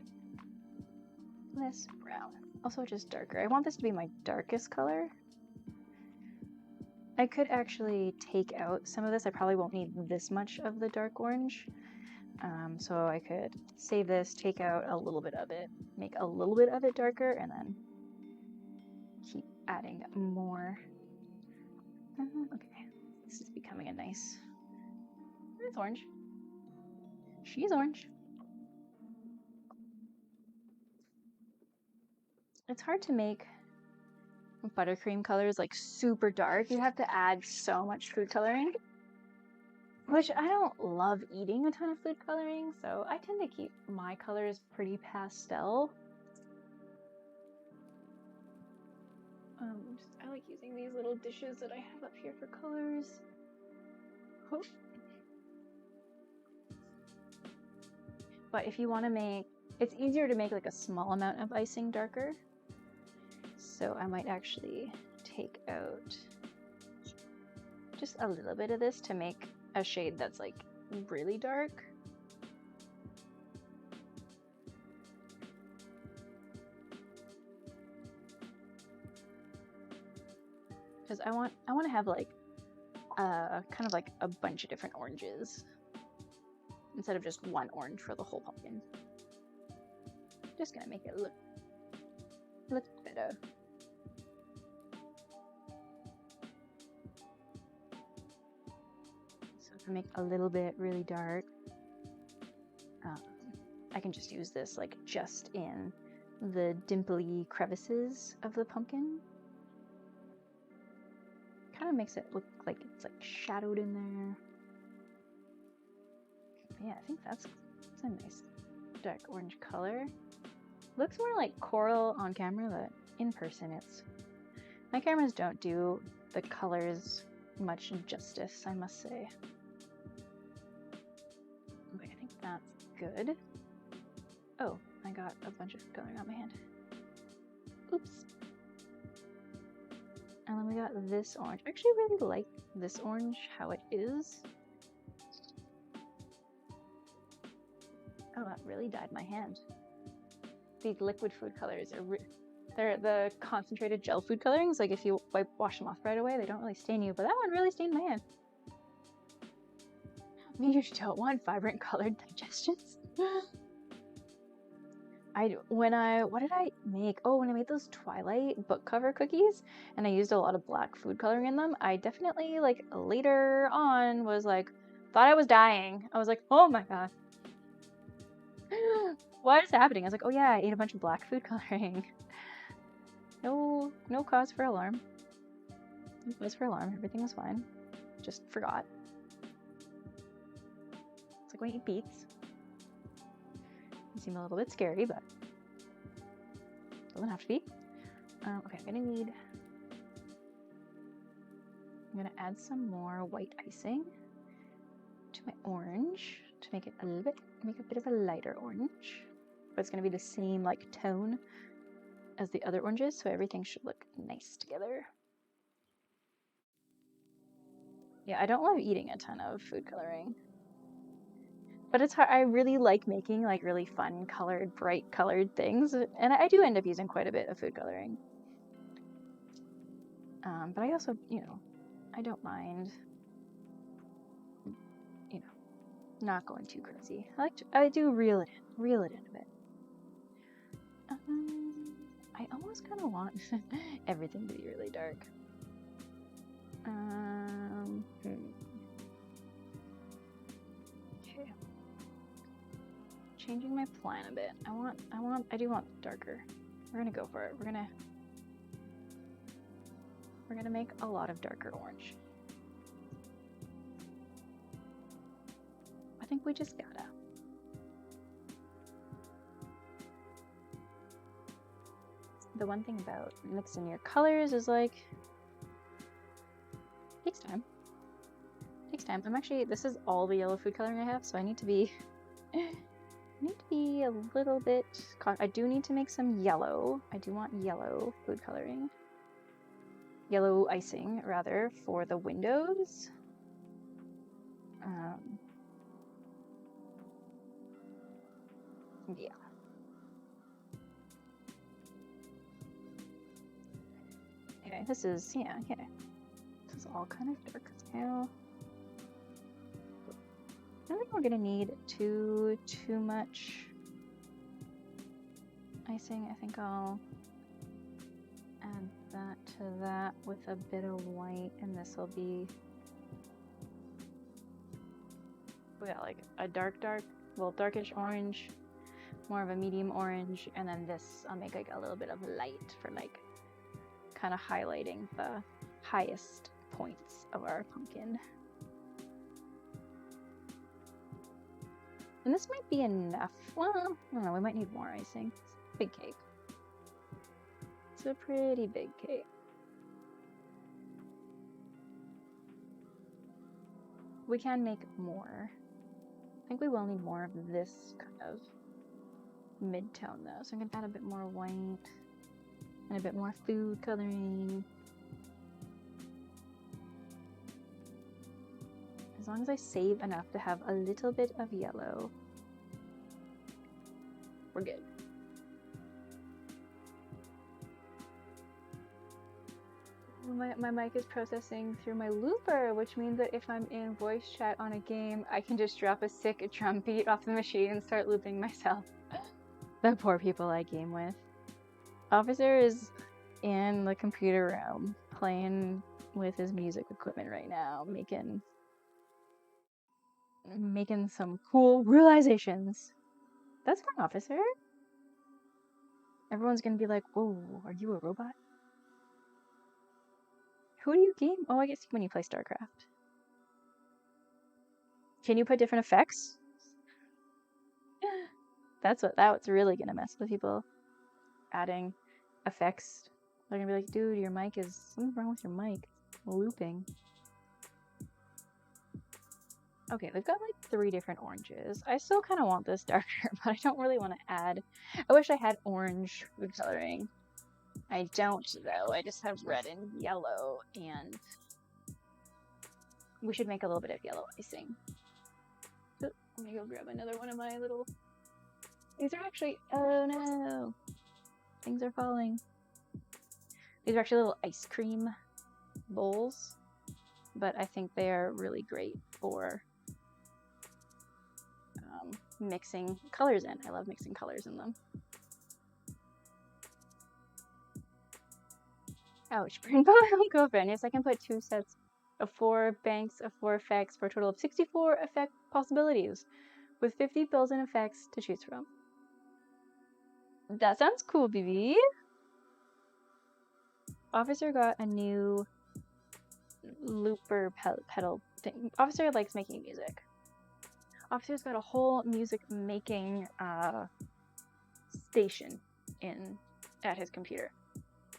Less brown. Also just darker. I want this to be my darkest color. I could actually take out some of this. I probably won't need this much of the dark orange. So I could save this, take out a little bit of it, make a little bit of it darker, and then keep adding more. Okay, this is becoming a nice... It's orange. She's orange. It's hard to make buttercream colors like super dark. You have to add so much food coloring, which I don't love eating a ton of food coloring, so I tend to keep my colors pretty pastel. I like using these little dishes that I have up here for colors. Oh. But if you want to make, it's easier to make like a small amount of icing darker. So I might actually take out just a little bit of this to make a shade that's like really dark. Because I want to have like kind of like a bunch of different oranges instead of just one orange for the whole pumpkin. Just gonna make it look better. So if I make a little bit really dark, I can just use this like just in the dimply crevices of the pumpkin. Kind of makes it look like it's like shadowed in there. But yeah, I think that's a nice dark orange color. Looks more like coral on camera, but in person my cameras don't do the colors much justice, I must say. Okay, I think that's good. Oh, I got a bunch of coloring on my hand. Oops. And then we got this orange. I actually really like this orange, how it is. Oh, that really dyed my hand. These liquid food colors are they're the concentrated gel food colorings. Like if you wash them off right away, they don't really stain you, but that one really stained my hand. Maybe you don't want vibrant colored digestions. What did I make? Oh, when I made those Twilight book cover cookies and I used a lot of black food coloring in them, I definitely like later on was like, thought I was dying. I was like, oh my god. What is happening? I was like, oh yeah, I ate a bunch of black food coloring. No cause for alarm. No cause for alarm. Everything was fine. Just forgot. It's like when you eat beets. They seem a little bit scary, but doesn't have to be. Okay, I'm gonna add some more white icing to my orange to make it make a bit of a lighter orange. But it's gonna be the same like tone as the other oranges, so everything should look nice together. Yeah, I don't love eating a ton of food coloring. But it's hard. I really like making like really fun colored, bright colored things, and I do end up using quite a bit of food coloring. But I also, I don't mind, you know, not going too crazy. I do reel it in a bit. I almost kind of want everything to be really dark. Okay. Changing my plan a bit. I do want darker. We're gonna go for it. We're gonna make a lot of darker orange. I think we just gotta. The one thing about mixing your colors is like, takes time. I'm actually, this is all the yellow food coloring I have, so I need to be a little bit, I do need to make some yellow. I do want yellow food coloring. Yellow icing, rather, for the windows. Yeah. Okay, this is, yeah. This is all kind of dark scale. I don't think we're gonna need too much icing. I think I'll add that to that with a bit of white, and this will be, we got like a darkish orange, more of a medium orange, and then this I'll make like a little bit of light for like kind of highlighting the highest points of our pumpkin. And this might be enough. Well, I don't know, we might need more icing. It's a big cake. It's a pretty big cake. We can make more. I think we will need more of this kind of mid-tone though. So I'm gonna add a bit more white and a bit more food coloring. As long as I save enough to have a little bit of yellow, we're good. My mic is processing through my looper, which means that if I'm in voice chat on a game, I can just drop a sick drum beat off the machine and start looping myself. The poor people I game with. Officer is in the computer room playing with his music equipment right now, making some cool realizations. That's fine, Officer. Everyone's gonna be like, whoa, are you a robot? Who do you game? Oh, I guess when you play StarCraft. Can you put different effects? That's what's really gonna mess with people. Adding effects. They're gonna be like, dude, your mic is, something's wrong with your mic. Looping. Okay, we've got like 3 different oranges. I still kind of want this darker, but I don't really want to add. I wish I had orange food coloring. I don't though. I just have red and yellow, and we should make a little bit of yellow icing. Let me go grab another one of my little. These are actually. Oh no! Things are falling. These are actually little ice cream bowls, but I think they are really great for mixing colors in. I love mixing colors in them. Ouch, brain girlfriend. Yes, I can put 2 sets of 4 banks of 4 effects for a total of 64 effect possibilities, with 50 built-in effects to choose from. That sounds cool, BB. Officer got a new looper pedal thing. Officer likes making music. Officer's got a whole music making station at his computer.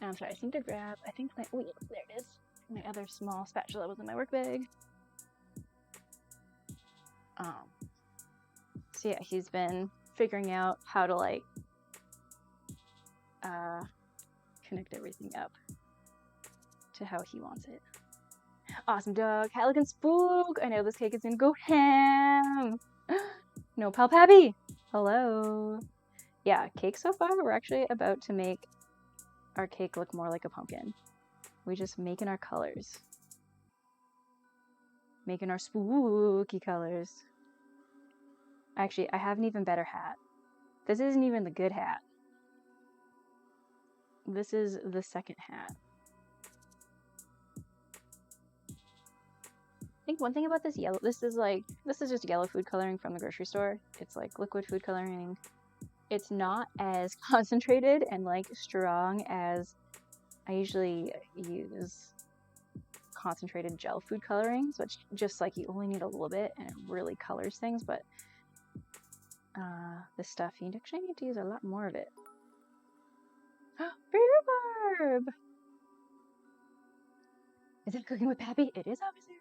I'm sorry, I need to grab, oh yeah, there it is. My other small spatula was in my work bag. So yeah, he's been figuring out how to like connect everything up to how he wants it. Awesome dog, Halligan Spook! I know this cake is gonna go ham! No pal Pappy! Hello! Yeah, cake so far, we're actually about to make our cake look more like a pumpkin. We're just making our colors. making our spooky colors. Actually, I have an even better hat. This isn't even the good hat. This is the second hat. I think one thing about this yellow, this is just yellow food coloring from the grocery store. It's like liquid food coloring. It's not as concentrated and like strong as I usually use concentrated gel food coloring. So it's just like you only need a little bit and it really colors things, but this stuff, you actually need to use a lot more of it. Rhubarb! Is it cooking with Pappy? It is, officer.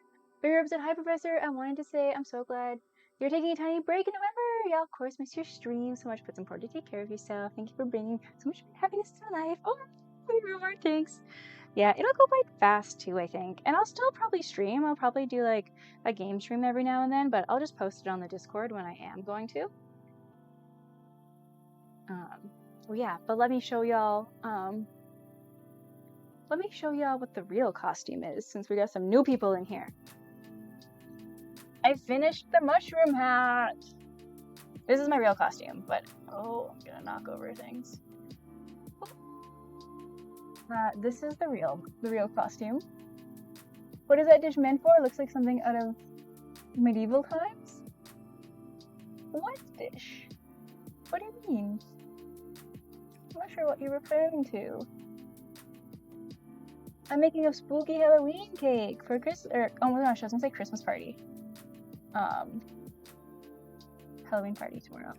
Rhubarb said, hi, Professor. I wanted to say I'm so glad you're taking a tiny break in November. Yeah, of course, miss your stream so much, but it's important to take care of yourself. Thank you for bringing so much happiness to my life. Oh, Rhubarb, thanks. Yeah, it'll go by fast too, I think. And I'll still probably stream. I'll probably do like a game stream every now and then, but I'll just post it on the Discord when I am going to. Well, yeah, but let me show y'all what the real costume is, since we got some new people in here. I finished the mushroom hat. This is my real costume, but oh, I'm gonna knock over things. This is the real costume. What is that dish meant for? It looks like something out of medieval times. What dish? What do you mean? I'm not sure what you're referring to. I'm making a spooky Halloween cake for oh my gosh, I was gonna say Christmas party. Halloween party tomorrow.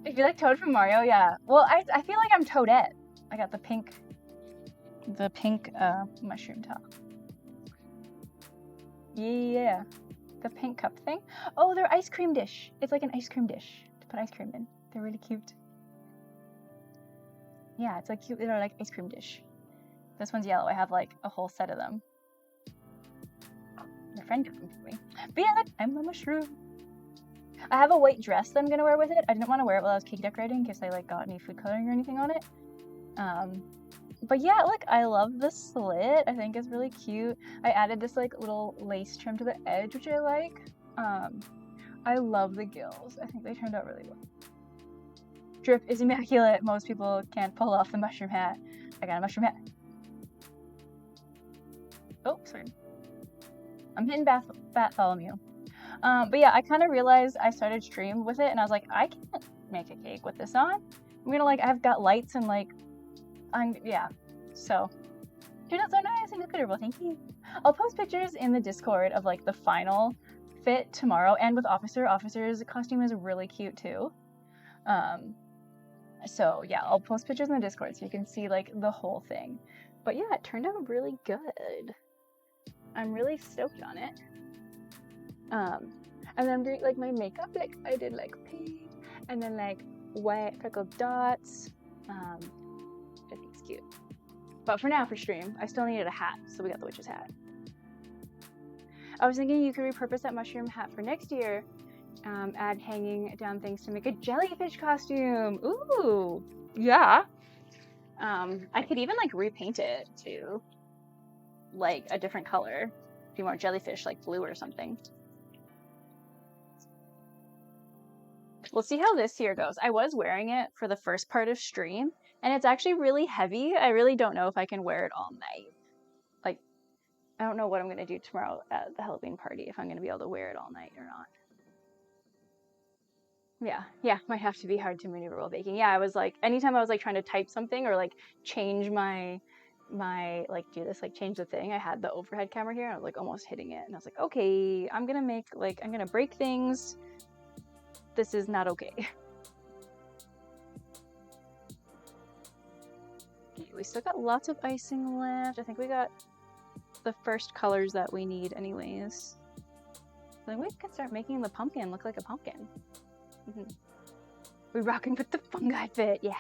If you like Toad from Mario, yeah. Well, I feel like I'm Toadette. I got the pink mushroom top. Yeah, the pink cup thing. Oh, they're ice cream dish. It's like an ice cream dish to put ice cream in. They're really cute. Yeah, it's like cute. They're like ice cream dish. This one's yellow. I have like a whole set of them. My friend got them for me. But yeah, look, I'm a mushroom. I have a white dress that I'm gonna wear with it. I didn't want to wear it while I was cake decorating in case I like got any food coloring or anything on it. But yeah, look, I love the slit. I think it's really cute. I added this like little lace trim to the edge, which I like. I love the gills. I think they turned out really well. Drip is immaculate. Most people can't pull off the mushroom hat. I got a mushroom hat. Oh, sorry. I'm hitting Bartholomew. But yeah, I kind of realized I started stream with it, and I was like, I can't make a cake with this on. I'm gonna I've got lights and yeah. So, turned out so nice and comfortable. Thank you. I'll post pictures in the Discord of like the final fit tomorrow, and with Officer's costume is really cute too. So yeah, I'll post pictures in the Discord so you can see like the whole thing. But yeah, it turned out really good. I'm really stoked on it. And then I'm doing like my makeup, like I did like pink and then like white freckled dots. I think it's cute. But for now, for stream, I still needed a hat, so we got the witch's hat. I was thinking you could repurpose that mushroom hat for next year. Add hanging down things to make a jellyfish costume. Ooh, yeah. I could even like repaint it to like a different color. If you want jellyfish, like blue or something. We'll see how this year goes. I was wearing it for the first part of stream, and it's actually really heavy. I really don't know if I can wear it all night. Like, I don't know what I'm going to do tomorrow at the Halloween party, if I'm going to be able to wear it all night or not. Yeah, might have to be hard to maneuver while baking. Yeah, I was like, anytime I was like trying to type something or like change my like do this, like change the thing, I had the overhead camera here and I was like almost hitting it. And I was like, okay, I'm going to break things. This is not okay. Okay, we still got lots of icing left. I think we got the first colors that we need anyways. Then we can start making the pumpkin look like a pumpkin. We're rocking with the fungi fit, yeah.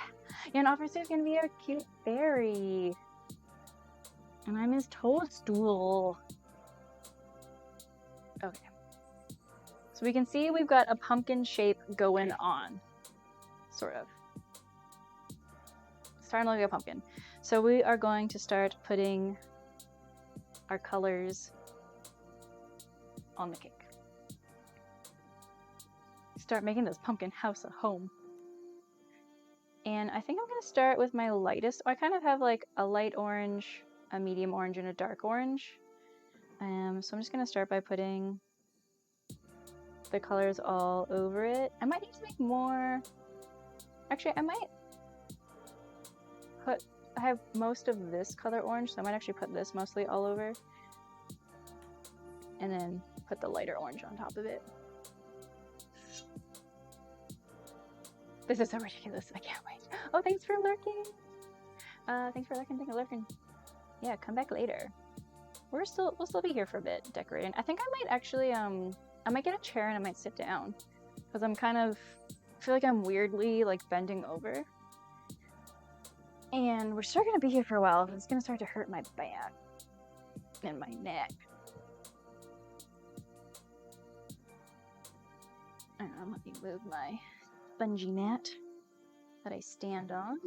And Officer's gonna be our cute fairy. And I'm his toadstool. Okay. So we can see we've got a pumpkin shape going on. Sort of. Starting to look like a pumpkin. So we are going to start putting our colors on the cake. Start making this pumpkin house a home. And I think I'm going to start with my lightest. I kind of have like a light orange, a medium orange, and a dark orange. So I'm just going to start by putting the colors all over it. I might need to make more. Actually, I might put, I have most of this color orange, so I might actually put this mostly all over. And then put the lighter orange on top of it. This is so ridiculous. I can't wait. Oh, thanks for lurking. Thanks for lurking. Thanks for lurking. Yeah, come back later. We'll still be here for a bit decorating. I think I might actually I might get a chair and I might sit down because I'm kind of feel like I'm weirdly like bending over. And we're still gonna be here for a while. It's gonna start to hurt my back and my neck. Let me move my spongy mat that I stand on.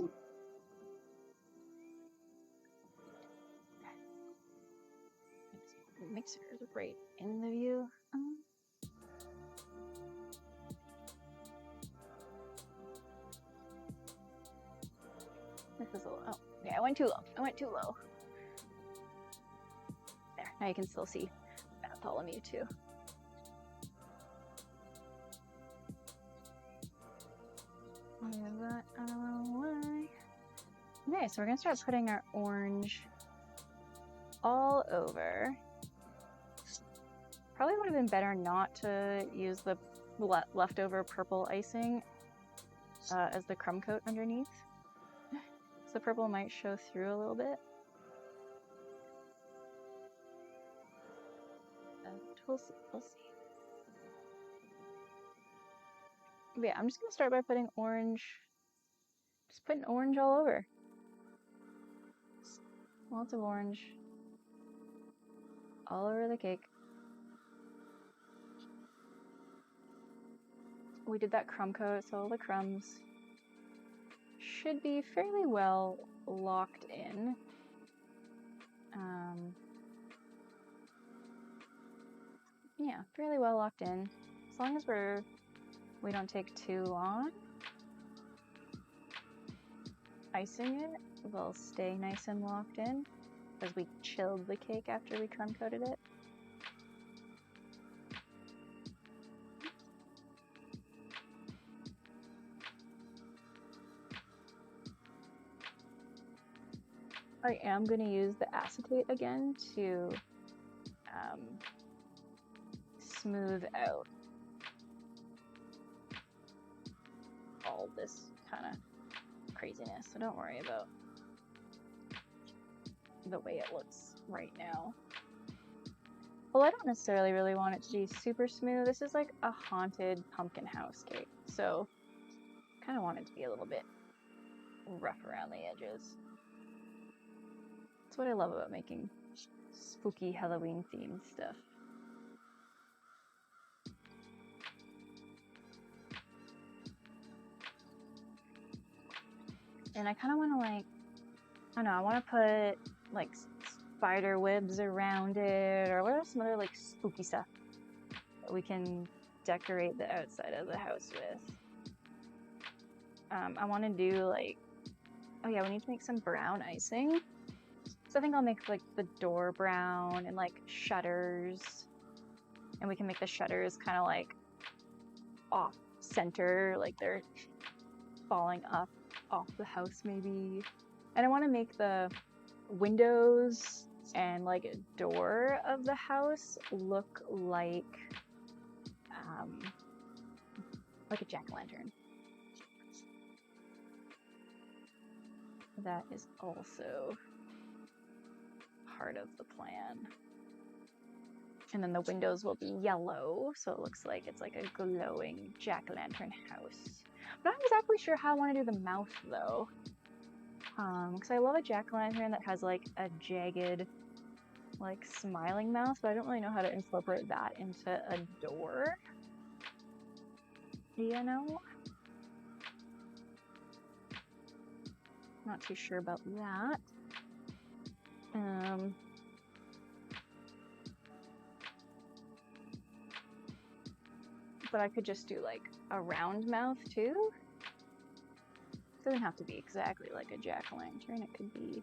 The mixer is right in the view. This is a little, oh, yeah, I went too low. I went too low. There, now you can still see Bartholomew too. Move that out of the way. Okay, so we're gonna start putting our orange all over. Probably would have been better not to use the leftover purple icing as the crumb coat underneath. So the purple might show through a little bit. We'll see. We'll see. But yeah, I'm just gonna start by putting orange. Just putting orange all over. Lots of orange all over the cake. We did that crumb coat, so all the crumbs should be fairly well locked in. Yeah, fairly well locked in. As long as we don't take too long icing it, we'll stay nice and locked in as we chilled the cake after we crumb coated it. I am going to use the acetate again to smooth out all this kind of craziness, so don't worry about the way it looks right now. Well, I don't necessarily really want it to be super smooth. This is like a haunted pumpkin house cake, so kind of want it to be a little bit rough around the edges. That's what I love about making spooky Halloween themed stuff. And I kind of want to like, I don't know, I want to put like spider webs around it, or what are some other like spooky stuff that we can decorate the outside of the house with. I want to do like, oh yeah, we need to make some brown icing. So I think I'll make like the door brown and like shutters, and we can make the shutters kind of like off center, like they're falling up off the house maybe. And I want to make the windows and like a door of the house look like a jack-o'-lantern. That is also part of the plan. And then the windows will be yellow, so it looks like it's like a glowing jack-o'-lantern house. I'm not exactly sure how I want to do the mouth though, because I love a jack-o'-lantern that has like a jagged, like smiling mouth, but I don't really know how to incorporate that into a door. You know? Not too sure about that. but I could just do like a round mouth too. Doesn't have to be exactly like a jack-o'-lantern. It could be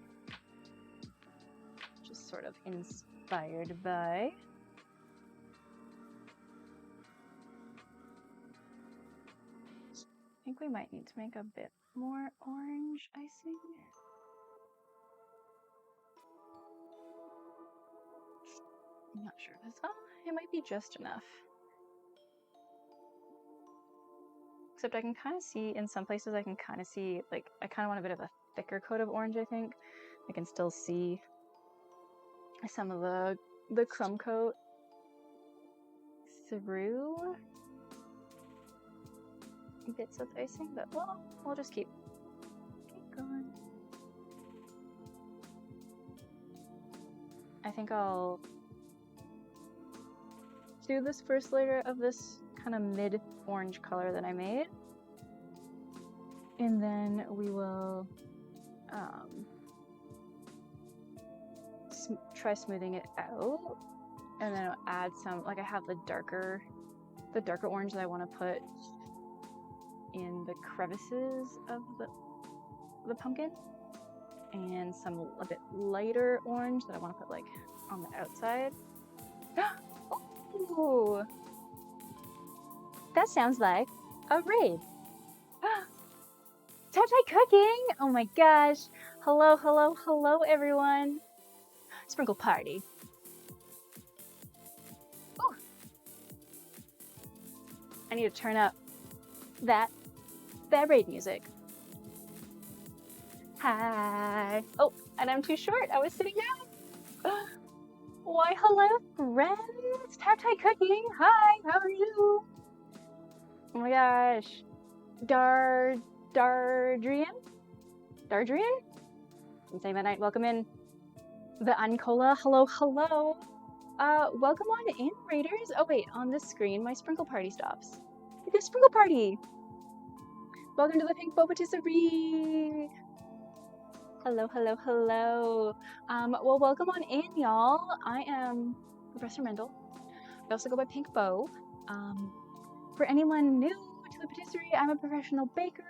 just sort of inspired by. I think we might need to make a bit more orange icing. I'm not sure if it's, it might be just enough. Except I can kind of see, in some places I can kind of see, like, I kind of want a bit of a thicker coat of orange, I think. I can still see some of the crumb coat through bits of icing, but we'll just keep going. I think I'll do this first layer of this kind of mid orange color that I made, and then we will try smoothing it out, and then I'll add some, like I have the darker orange that I want to put in the crevices of the pumpkin, and some a bit lighter orange that I want to put like on the outside. Ooh, that sounds like a raid. Tap cooking! Oh my gosh! Hello, hello, hello, everyone! Sprinkle party. Ooh. I need to turn up that raid music. Hi. Oh, and I'm too short. I was sitting down. Why, hello, friends. Tap cooking. Hi, how are you? Oh my gosh. Dardrian? I'm saying that night. Welcome in. The Ancola. Hello, hello. Welcome on in, Raiders. Oh wait, on this screen, my sprinkle party stops. It's a sprinkle party. Welcome to the Pink Bow Patisserie. Hello, hello, hello. Well, welcome on in, y'all. I am Professor Mendel. I also go by Pink Bow. For anyone new to the patisserie, I'm a professional baker,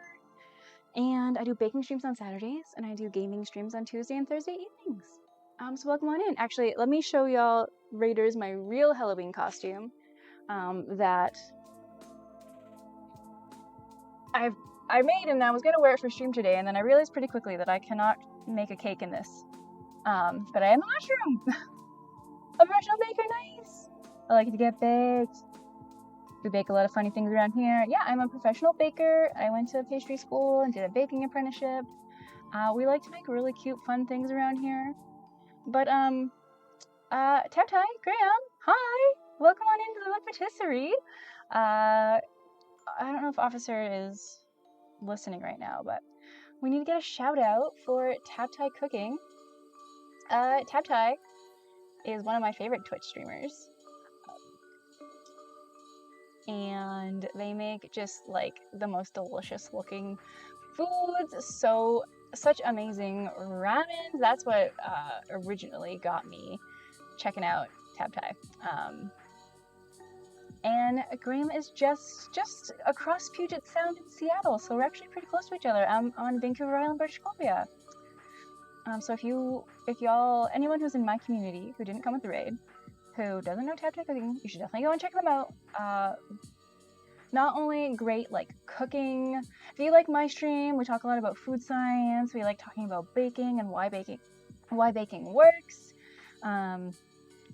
and I do baking streams on Saturdays, and I do gaming streams on Tuesday and Thursday evenings. So welcome on in. Actually, let me show y'all, Raiders, my real Halloween costume that I made, and I was gonna wear it for stream today, and then I realized pretty quickly that I cannot make a cake in this. But I am a mushroom. A professional baker, nice. I like to get baked. We bake a lot of funny things around here. Yeah, I'm a professional baker. I went to pastry school and did a baking apprenticeship. We like to make really cute, fun things around here. But Tap Graham, hi, welcome on into the patisserie. I don't know if Officer is listening right now, but we need to get a shout out for Tap Cooking. Tap is one of my favorite Twitch streamers, and they make just like the most delicious looking foods. Such amazing ramen. That's what originally got me checking out Tap and Graham is just across Puget Sound in Seattle, so we're actually pretty close to each other. I'm on Vancouver Island, British Columbia. So if y'all, anyone who's in my community who didn't come with the raid, who doesn't know Tap Cooking, you should definitely go and check them out. Not only great like cooking. If you like my stream, we talk a lot about food science. We like talking about baking and why baking works.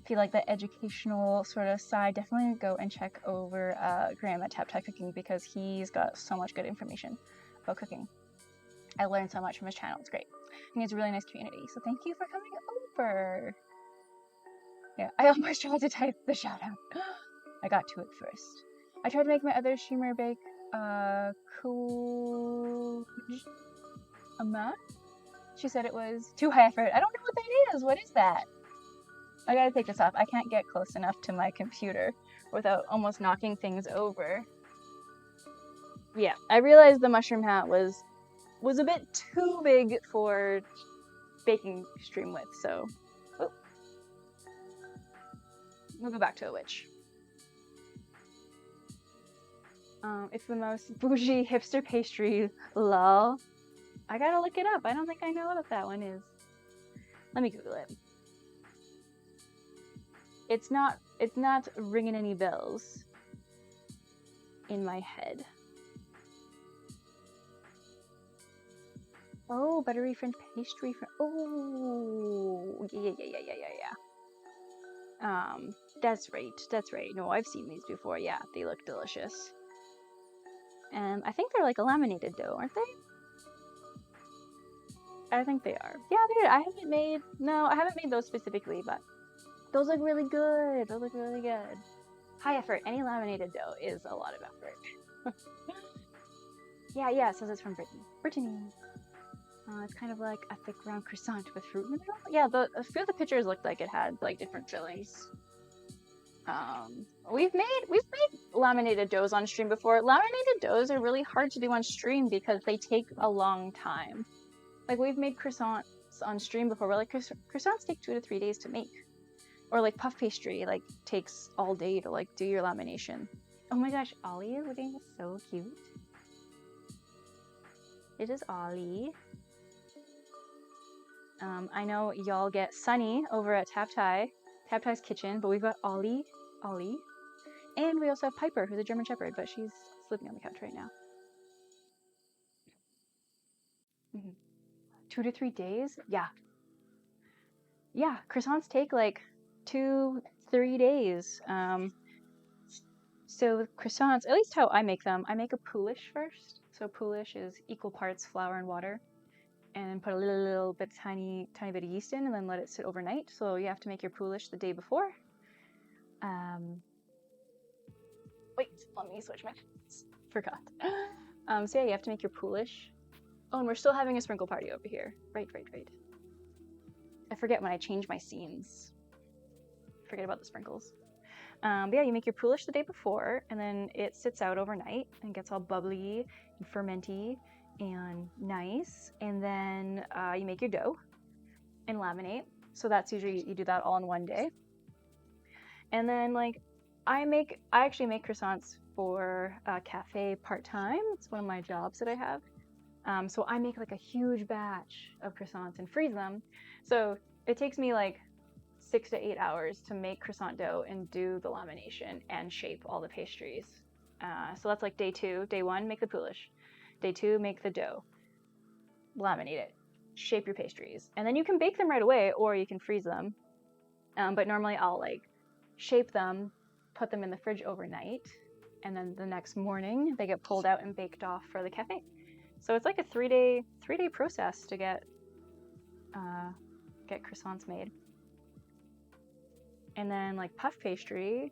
If you like the educational sort of side, definitely go and check over Graham at Tap Cooking, because he's got so much good information about cooking. I learned so much from his channel. It's great. And he has a really nice community. So thank you for coming over. Yeah, I almost tried to type the shout out. I got to it first. I tried to make my other streamer bake cool amount. She said it was too high effort. I don't know what that is. What is that? I gotta take this off. I can't get close enough to my computer without almost knocking things over. Yeah, I realized the mushroom hat was a bit too big for baking stream with, so we'll go back to a witch. It's the most bougie hipster pastry. Lol. I gotta look it up. I don't think I know what that one is. Let me Google it. It's not ringing any bells in my head. Oh, buttery French pastry. Oh, yeah. That's right. No, I've seen these before. Yeah, they look delicious. I think they're like a laminated dough, aren't they? I think they are. Yeah, they're. I haven't made those specifically, but those look really good. High effort. Any laminated dough is a lot of effort. Yeah, it says it's from Brittany. It's kind of like a thick round croissant with fruit in the middle. Yeah, a few of the pictures looked like it had like different fillings. We've made laminated doughs on stream before. Laminated doughs are really hard to do on stream because they take a long time. Like we've made croissants on stream before. We're like croissants take 2 to 3 days to make, or like puff pastry like takes all day to like do your lamination. Oh my gosh, Ollie is looking so cute. It is Ollie. I know y'all get Sunny over at Tap Tai's kitchen, but we've got Ollie, and we also have Piper, who's a German Shepherd, but she's sleeping on the couch right now. 2 to 3 days? Yeah, croissants take like 2-3 days. So with croissants, at least how I make them, I make a poolish first. So poolish is equal parts flour and water, and put a little bit, tiny bit of yeast in, and then let it sit overnight. So you have to make your poolish the day before. Wait, let me switch my pants. Forgot. So yeah, you have to make your poolish. Oh, and we're still having a sprinkle party over here. Right. I forget when I change my scenes. Forget about the sprinkles. But yeah, you make your poolish the day before, and then it sits out overnight and gets all bubbly and fermenty and nice. And then you make your dough and laminate. So that's usually, you do that all in one day. And then like I actually make croissants for a cafe part-time. It's one of my jobs that I have. So I make like a huge batch of croissants and freeze them. So it takes me like 6 to 8 hours to make croissant dough and do the lamination and shape all the pastries. So that's like day 2. Day 1, make the poolish. Day 2, make the dough. Laminate it. Shape your pastries. And then you can bake them right away, or you can freeze them. But normally I'll like shape them, put them in the fridge overnight, and then the next morning they get pulled out and baked off for the cafe. So it's like a 3-day process to get croissants made. And then like puff pastry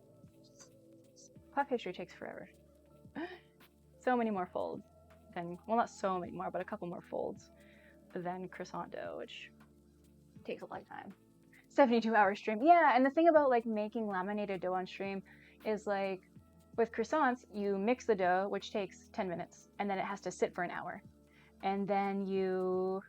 takes forever. So many more folds than, well, not so many more, but a couple more folds than croissant dough, which takes a lifetime. 72-hour stream. Yeah, and the thing about like making laminated dough on stream is like with croissants, you mix the dough, which takes 10 minutes, and then it has to sit for an hour. And then you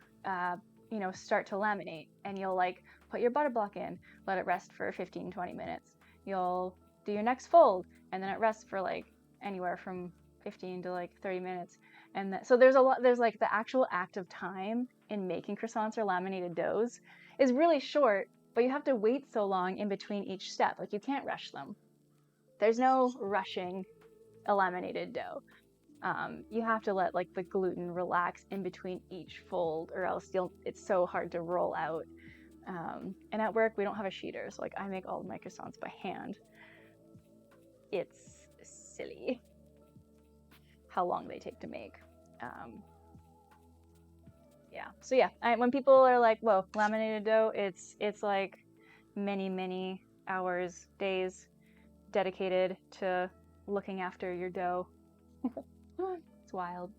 start to laminate, and you'll like put your butter block in, let it rest for 15-20 minutes. You'll do your next fold, and then it rests for like anywhere from 15 to like 30 minutes. And so there's like the actual act of time in making croissants or laminated doughs is really short, but you have to wait so long in between each step. Like you can't rush them. There's no rushing a laminated dough. You have to let like the gluten relax in between each fold, or else it's so hard to roll out. And at work we don't have a sheeter, so like I make all of my croissants by hand. It's silly how long they take to make. So when people are like, whoa, laminated dough, it's like many hours, days dedicated to looking after your dough. It's wild.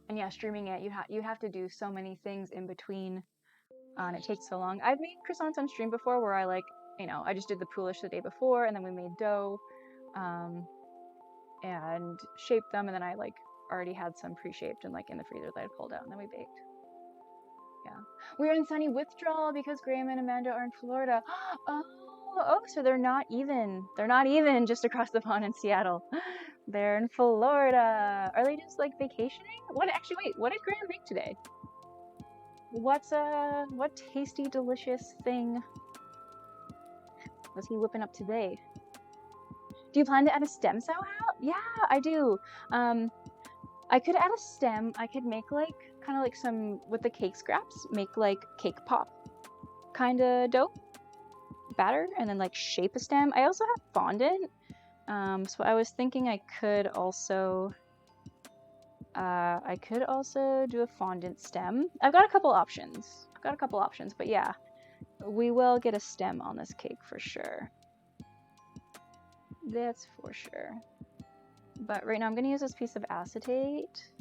And yeah, streaming it, you have to do so many things in between, and it takes so long. I've made croissants on stream before where I I just did the poolish the day before, and then we made dough and shaped them, and then I like already had some pre-shaped and like in the freezer that I pulled out, and then we baked. Yeah, we're in sunny withdrawal because Graham and Amanda are in Florida. Oh, so they're not even just across the pond in Seattle. They're in Florida. Are they just like vacationing? What actually? Wait, what did Graham make today? What tasty, delicious thing was he whipping up today? Do you plan to add a stem somehow? Yeah, I do. I could add a stem. I could make like kind of like some with the cake scraps. Make like cake pop kind of dough batter, and then like shape a stem. I also have fondant. So I was thinking I could also do a fondant stem. I've got a couple options. But yeah, we will get a stem on this cake for sure. That's for sure. But right now I'm gonna use this piece of acetate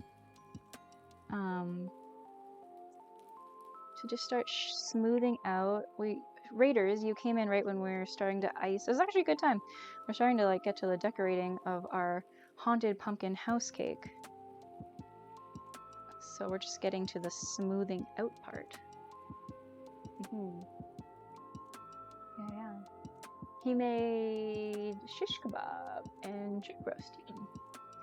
to just start smoothing out. Raiders, you came in right when we were starting to ice. It was actually a good time. We're starting to like get to the decorating of our haunted pumpkin house cake. So we're just getting to the smoothing out part. Yeah. He made shish kebab and jig roasting.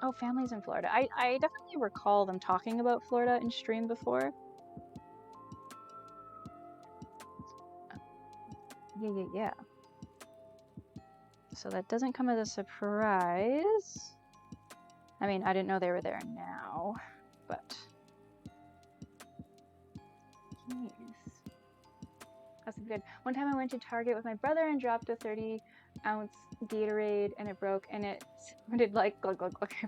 Oh, families in Florida. I definitely recall them talking about Florida in stream before. Yeah. So that doesn't come as a surprise. I mean, I didn't know they were there now, but yes. That's good. One time I went to Target with my brother and dropped a 30-ounce Gatorade and it broke and it sounded like glug glug glug. I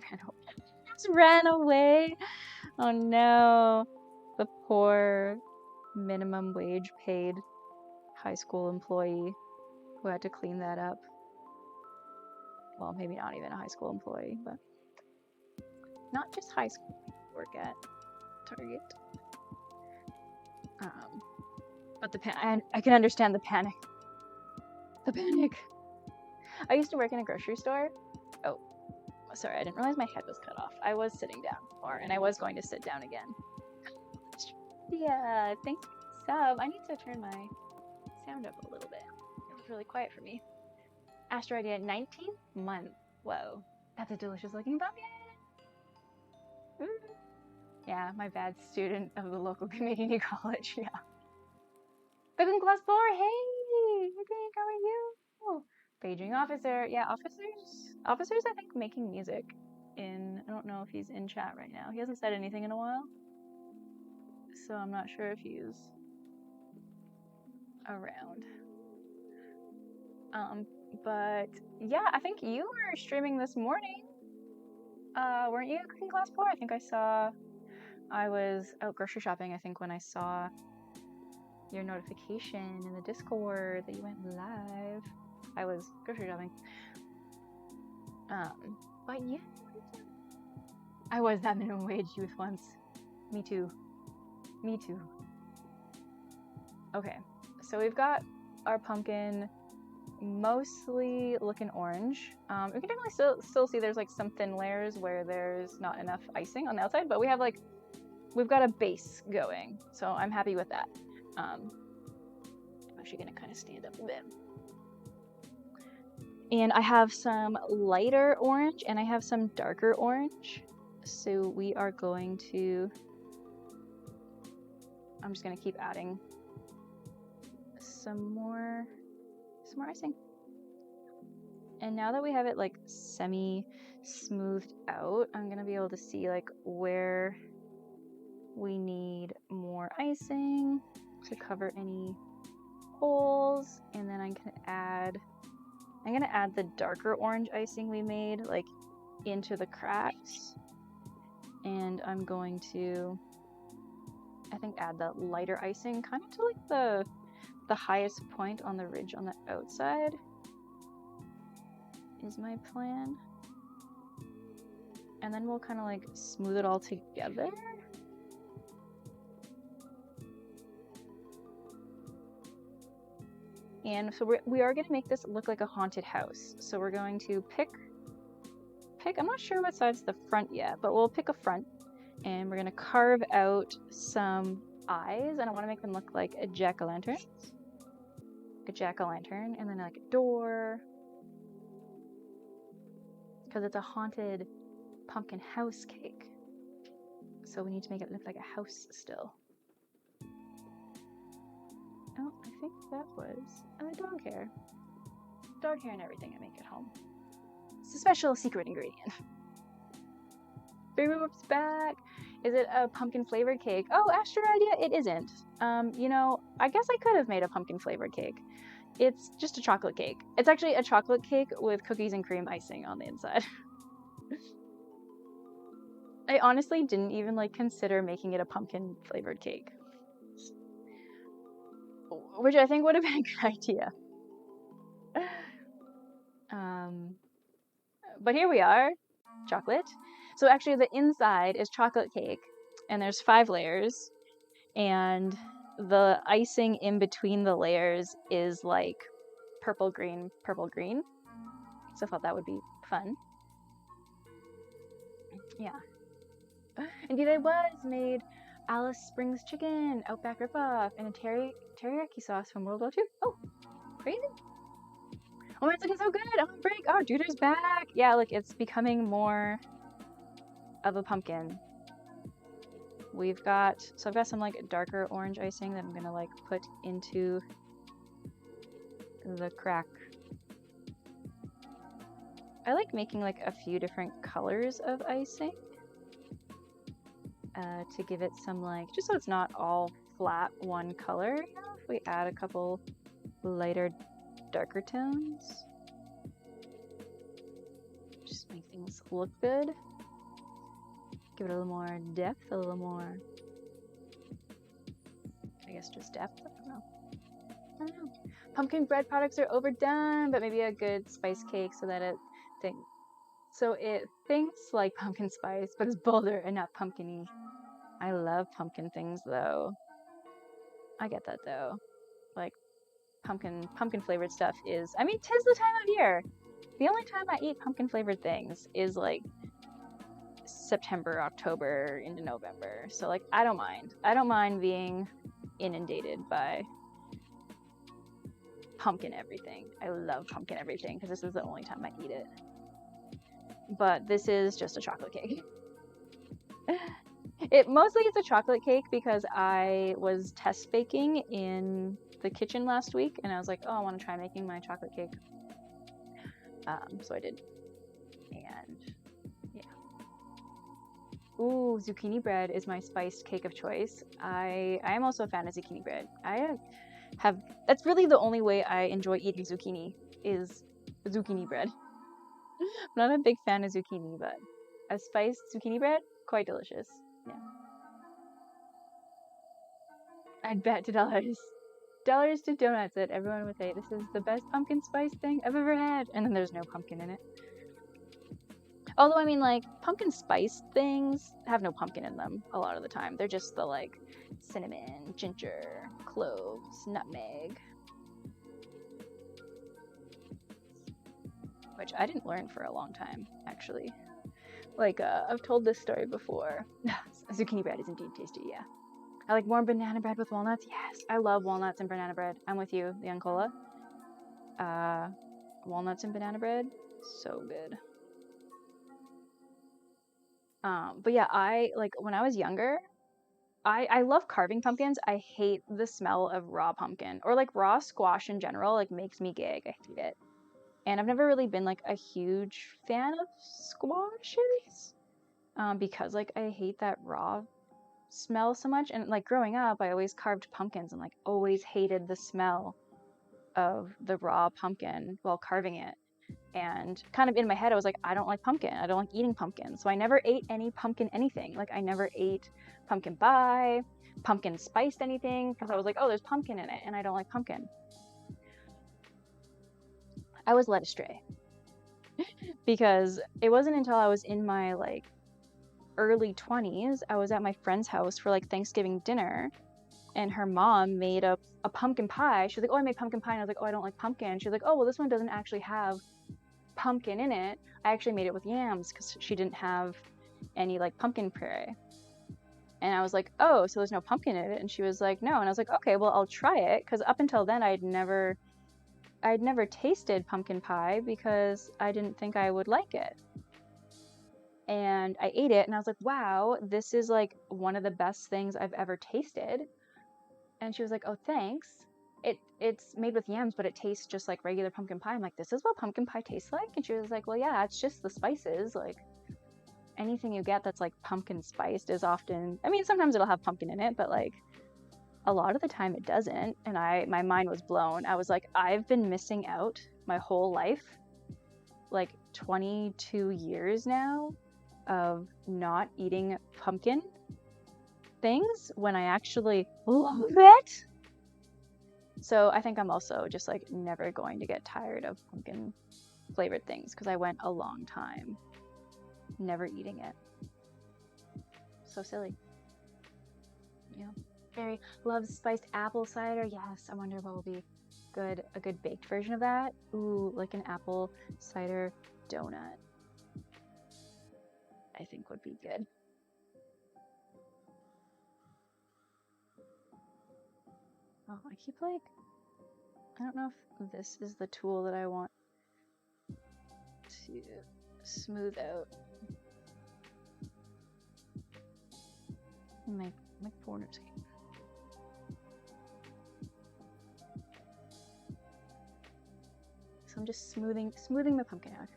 ran away. Oh no. The poor minimum wage paid high school employee who had to clean that up. Well, maybe not even a high school employee, but not just high school people work at Target. But I can understand the panic. The panic. I used to work in a grocery store. Oh, sorry, I didn't realize my head was cut off. I was sitting down before, and I was going to sit down again. Yeah, thanks for the sub. I need to turn my sound up a little bit. It was really quiet for me. Astro idea, 19th month. Whoa, that's a delicious looking pumpkin. Yeah, my bad, student of the local community college. Yeah. Cooking class 4. Hey, how are you? Paging officer. Yeah, officers I think making music in, I don't know if he's in chat right now. He hasn't said anything in a while, so I'm not sure if he's around. But yeah, I think you were streaming this morning. Weren't you, Cooking Class 4? I think I was out grocery shopping, I think, when I saw your notification in the Discord that you went live. I was grocery shopping. But yeah, I was that minimum wage youth once. Me too. Okay, so we've got our pumpkin mostly looking orange. We can definitely still see there's like some thin layers where there's not enough icing on the outside, but we've got a base going, so I'm happy with that. I'm actually gonna kind of stand up a bit. And I have some lighter orange and I have some darker orange. So we are going to, I'm just gonna keep adding some more icing. And now that we have it like semi smoothed out, I'm gonna be able to see like where we need more icing to cover any holes, and then I'm gonna add the darker orange icing we made like into the cracks, and I'm going to, I think, add the lighter icing kind of to like the highest point on the ridge on the outside is my plan. And then we'll kind of like smooth it all together. And so we are going to make this look like a haunted house. So we're going to pick, I'm not sure what side's the front yet, but we'll pick a front and we're going to carve out some eyes, and I want to make them look like a jack-o'-lantern. And then like a door. because it's a haunted pumpkin house cake. So we need to make it look like a house still. Oh, I think that was dog hair. Dog hair and everything I make at home. It's a special secret ingredient. Baby Whoop's back. Is it a pumpkin flavored cake? Oh, Astro idea, it isn't. You know, I guess I could have made a pumpkin flavored cake. It's just a chocolate cake. It's actually a chocolate cake with cookies and cream icing on the inside. I honestly didn't even like consider making it a pumpkin flavored cake. Which I think would have been a good idea. But here we are, chocolate. So actually the inside is chocolate cake, and there's 5 layers, and the icing in between the layers is like purple, green, purple, green. So I thought that would be fun. Yeah. Indeed I was made Alice Springs chicken, Outback ripoff, and a teriyaki sauce from World War II. Oh, crazy. Oh man, it's looking so good. I'm on break. Oh, Juder's back. Yeah, look, it's becoming more of a pumpkin. We've got, so I've got some like darker orange icing that I'm gonna like put into the crack. I like making like a few different colors of icing to give it some like, just so it's not all flat one color. You know, if we add a couple lighter, darker tones, just make things look good. Give it a little more depth, a little more, I guess just depth, I don't know. Pumpkin bread products are overdone, but maybe a good spice cake so that it thinks like pumpkin spice, but it's bolder and not pumpkin-y. I love pumpkin things though. I get that though. Like pumpkin flavored stuff is, I mean, 'tis the time of year. The only time I eat pumpkin flavored things is like September, October into November. So like I don't mind. I don't mind being inundated by pumpkin everything. I love pumpkin everything because this is the only time I eat it. But this is just a chocolate cake. Mostly it's a chocolate cake because I was test baking in the kitchen last week and I was like, oh, I want to try making my chocolate cake. So I did. And yeah. Ooh, zucchini bread is my spiced cake of choice. I am also a fan of zucchini bread. That's really the only way I enjoy eating zucchini is zucchini bread. I'm not a big fan of zucchini, but a spiced zucchini bread, quite delicious. Yeah. I'd bet $2. $2 to donuts that everyone would say, this is the best pumpkin spice thing I've ever had. And then there's no pumpkin in it. Although, I mean, like, pumpkin spice things have no pumpkin in them a lot of the time. They're just the, like, cinnamon, ginger, cloves, nutmeg. Which I didn't learn for a long time, actually. Like, I've told this story before. Zucchini bread is indeed tasty, yeah. I like warm banana bread with walnuts. Yes, I love walnuts and banana bread. I'm with you, the Uncola. Walnuts and banana bread, so good. But yeah, when I was younger, I love carving pumpkins. I hate the smell of raw pumpkin, or like raw squash in general, like makes me gag. I hate it. And I've never really been like a huge fan of squashes, because like I hate that raw smell so much. And like growing up, I always carved pumpkins and like always hated the smell of the raw pumpkin while carving it. And kind of in my head, I was like, I don't like pumpkin. I don't like eating pumpkin. So I never ate any pumpkin anything. Like I never ate pumpkin pie, pumpkin spiced anything, because I was like, oh, there's pumpkin in it, and I don't like pumpkin. I was led astray because it wasn't until I was in my like early 20s, I was at my friend's house for like Thanksgiving dinner, and her mom made a pumpkin pie. She was like, oh, I made pumpkin pie. And I was like, oh, I don't like pumpkin. She was like, oh, well, this one doesn't actually have pumpkin in it. I actually made it with yams because she didn't have any like pumpkin puree. And I was like, oh, so there's no pumpkin in it? And she was like, no. And I was like, okay, well, I'll try it, because up until then I'd never tasted pumpkin pie because I didn't think I would like it. and I ate it and I was like, wow, this is like one of the best things I've ever tasted. And she was like, oh, thanks. It's made with yams, but it tastes just like regular pumpkin pie. I'm like, this is what pumpkin pie tastes like? And she was like, well, yeah, it's just the spices. Like, anything you get that's like pumpkin spiced is often, I mean, sometimes it'll have pumpkin in it, but like a lot of the time it doesn't. And my mind was blown. I was like, I've been missing out my whole life, like 22 years now, of not eating pumpkin things when I actually love it. So I think I'm also just like never going to get tired of pumpkin flavored things because I went a long time never eating it. So silly. Yeah. Barry loves spiced apple cider. Yes, I wonder what will be good. A good baked version of that. Ooh, like an apple cider donut. I think would be good. Oh, I keep like, I don't know if this is the tool that I want to smooth out my corners. So I'm just smoothing the pumpkin out.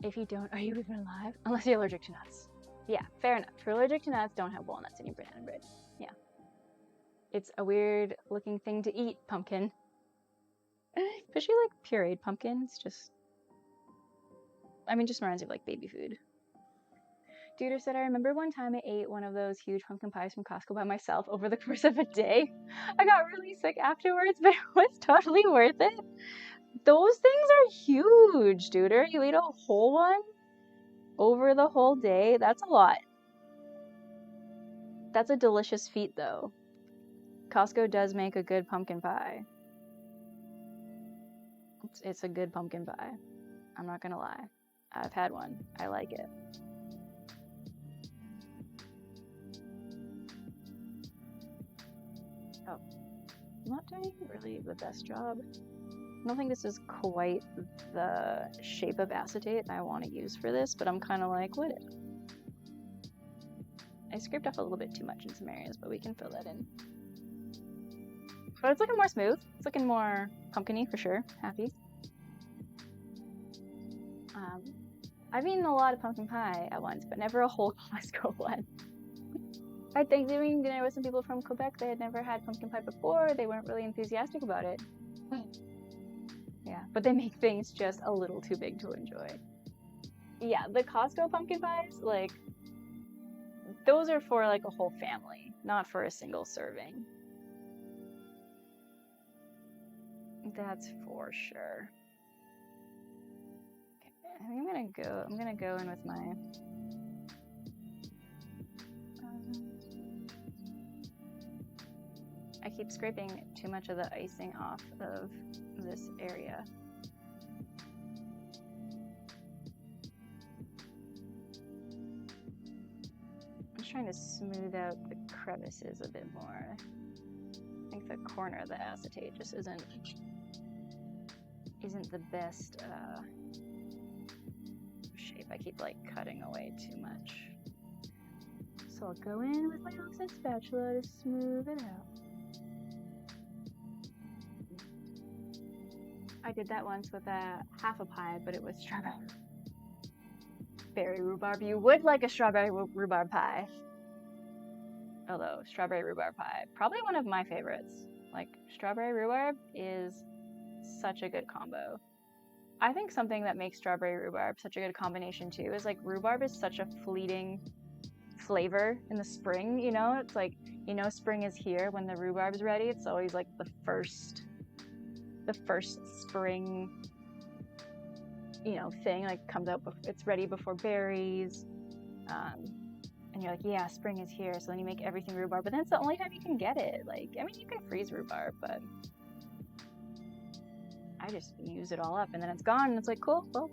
If you don't, are you even alive? Unless you're allergic to nuts. Yeah, fair enough. If you're allergic to nuts, don't have walnuts in your banana bread. Yeah. It's a weird looking thing to eat, pumpkin. Especially like pureed pumpkins, just reminds me of like baby food. Duder said, I remember one time I ate one of those huge pumpkin pies from Costco by myself over the course of a day. I got really sick afterwards, but it was totally worth it. Those things are huge, Duder. You eat a whole one over the whole day. That's a lot. That's a delicious feat, though. Costco does make a good pumpkin pie. It's a good pumpkin pie. I'm not gonna lie. I've had one. I like it. Oh, I'm not doing really the best job. I don't think this is quite the shape of acetate I want to use for this, but I'm kind of like, would it? I scraped off a little bit too much in some areas, but we can fill that in. But it's looking more smooth. It's looking more pumpkin-y for sure. Happy. I've eaten a lot of pumpkin pie at once, but never a whole Costco one. I had Thanksgiving dinner with some people from Quebec. They had never had pumpkin pie before. They weren't really enthusiastic about it. Yeah, but they make things just a little too big to enjoy. Yeah, the Costco pumpkin pies, like, those are for like a whole family, not for a single serving. That's for sure. Okay, I think I'm gonna go in with my I keep scraping too much of the icing off of this area. I'm just trying to smooth out the crevices a bit more. I think the corner of the acetate just isn't the best shape. I keep like cutting away too much. So I'll go in with my offset spatula to smooth it out. I did that once with half a pie, but it was strawberry rhubarb. You would like a strawberry rhubarb pie. Although strawberry rhubarb pie, probably one of my favorites. Like, strawberry rhubarb is such a good combo. I think something that makes strawberry rhubarb such a good combination too is like rhubarb is such a fleeting flavor in the spring, you know? It's like, you know, spring is here when the rhubarb is ready. It's always like the first spring, you know, thing like comes out. It's ready before berries, and you're like, yeah, spring is here. So then you make everything rhubarb, but then it's the only time you can get it. Like, I mean, you can freeze rhubarb, but I just use it all up, and then it's gone. And it's like, cool. Well,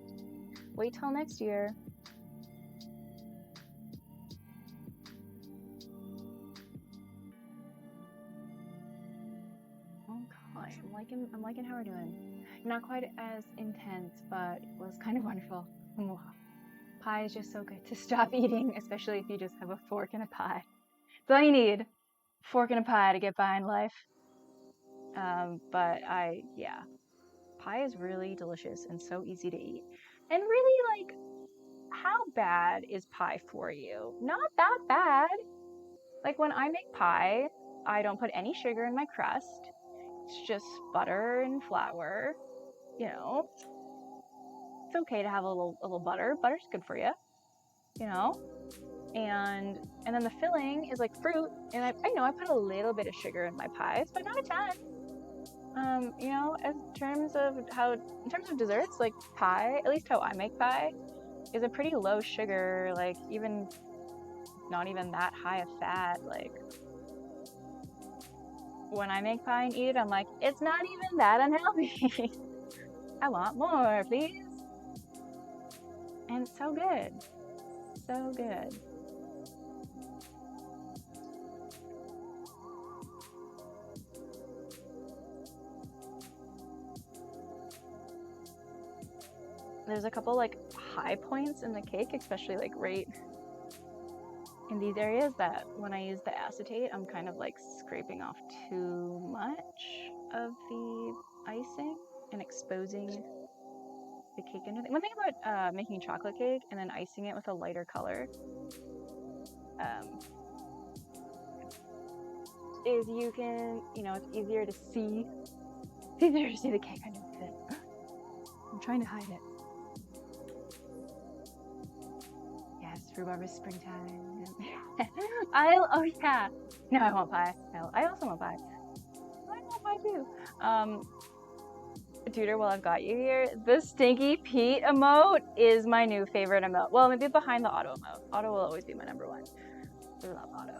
wait till next year. I'm liking how we're doing. Not quite as intense, but it was kind of wonderful. Pie is just so good to stop eating, especially if you just have a fork and a pie. That's all you need. Fork and a pie to get by in life. But yeah. Pie is really delicious and so easy to eat. And really, like, how bad is pie for you? Not that bad. Like, when I make pie, I don't put any sugar in my crust. It's just butter and flour. You know, it's okay to have a little butter. Butter's good for you. You know, and then the filling is like fruit, and I put a little bit of sugar in my pies, but not a ton. You know, in terms of desserts, like pie, at least how I make pie, is a pretty low sugar, like even not even that high of fat. Like when I make pie and eat it, I'm like, it's not even that unhealthy. I want more, please. And it's so good. So good. There's a couple like high points in the cake, especially like right in these areas, that when I use the acetate, I'm kind of like scraping off too much of the icing and exposing the cake into it. One thing about making chocolate cake and then icing it with a lighter color is you can, it's easier to see. It's easier to see the cake underneath it. I'm trying to hide it. Yes, rhubarb is springtime. Oh yeah. No, I want pie. I also want pie. I want pie too. Duder, while I've got you here, the Stinky Pete emote is my new favorite emote. Well, maybe behind the Otto emote. Otto will always be my number one. I love Otto.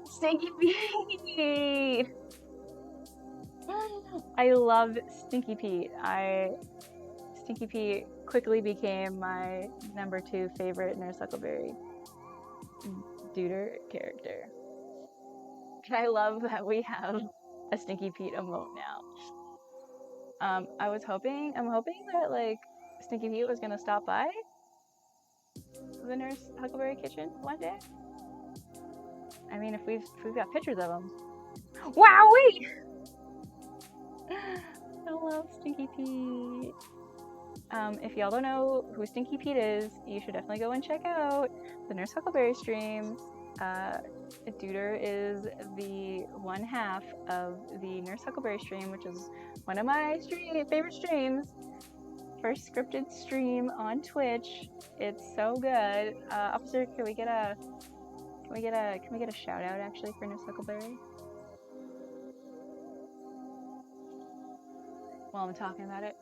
Stinky Pete! I love Stinky Pete. Stinky Pete quickly became my number 2 favorite Nurse Huckleberry Duder character. And I love that we have a Stinky Pete emote now. I'm hoping that like Stinky Pete was gonna stop by the Nurse Huckleberry kitchen one day. I mean, if we've got pictures of him. Wowee! I love Stinky Pete. If y'all don't know who Stinky Pete is, you should definitely go and check out the Nurse Huckleberry streams. Duder is the one half of the Nurse Huckleberry stream, which is one of my favorite streams. First scripted stream on Twitch. It's so good. Officer, can we get a shout out actually for Nurse Huckleberry? While I'm talking about it.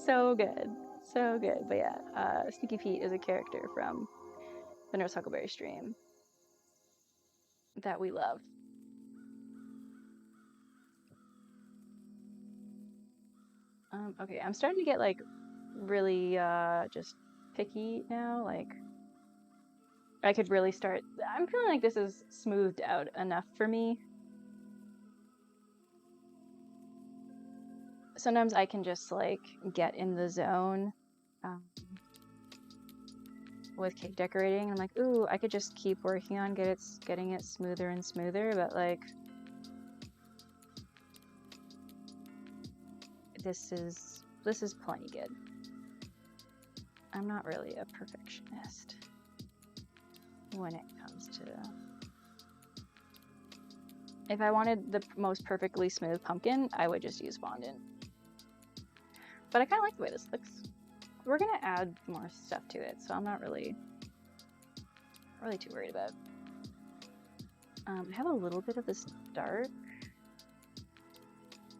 So good. So good. But yeah, Stinky Pete is a character from the Nurse Huckleberry stream that we love. Okay, I'm starting to get like really just picky now. Like I could really start. I'm feeling like this is smoothed out enough for me. Sometimes I can just like get in the zone with cake decorating. I'm like, ooh, I could just keep working on getting it smoother and smoother, but like this is plenty good. I'm not really a perfectionist when it comes to. If I wanted the most perfectly smooth pumpkin, I would just use fondant. But I kind of like the way this looks. We're gonna add more stuff to it, so I'm not really too worried about it. I have a little bit of this dark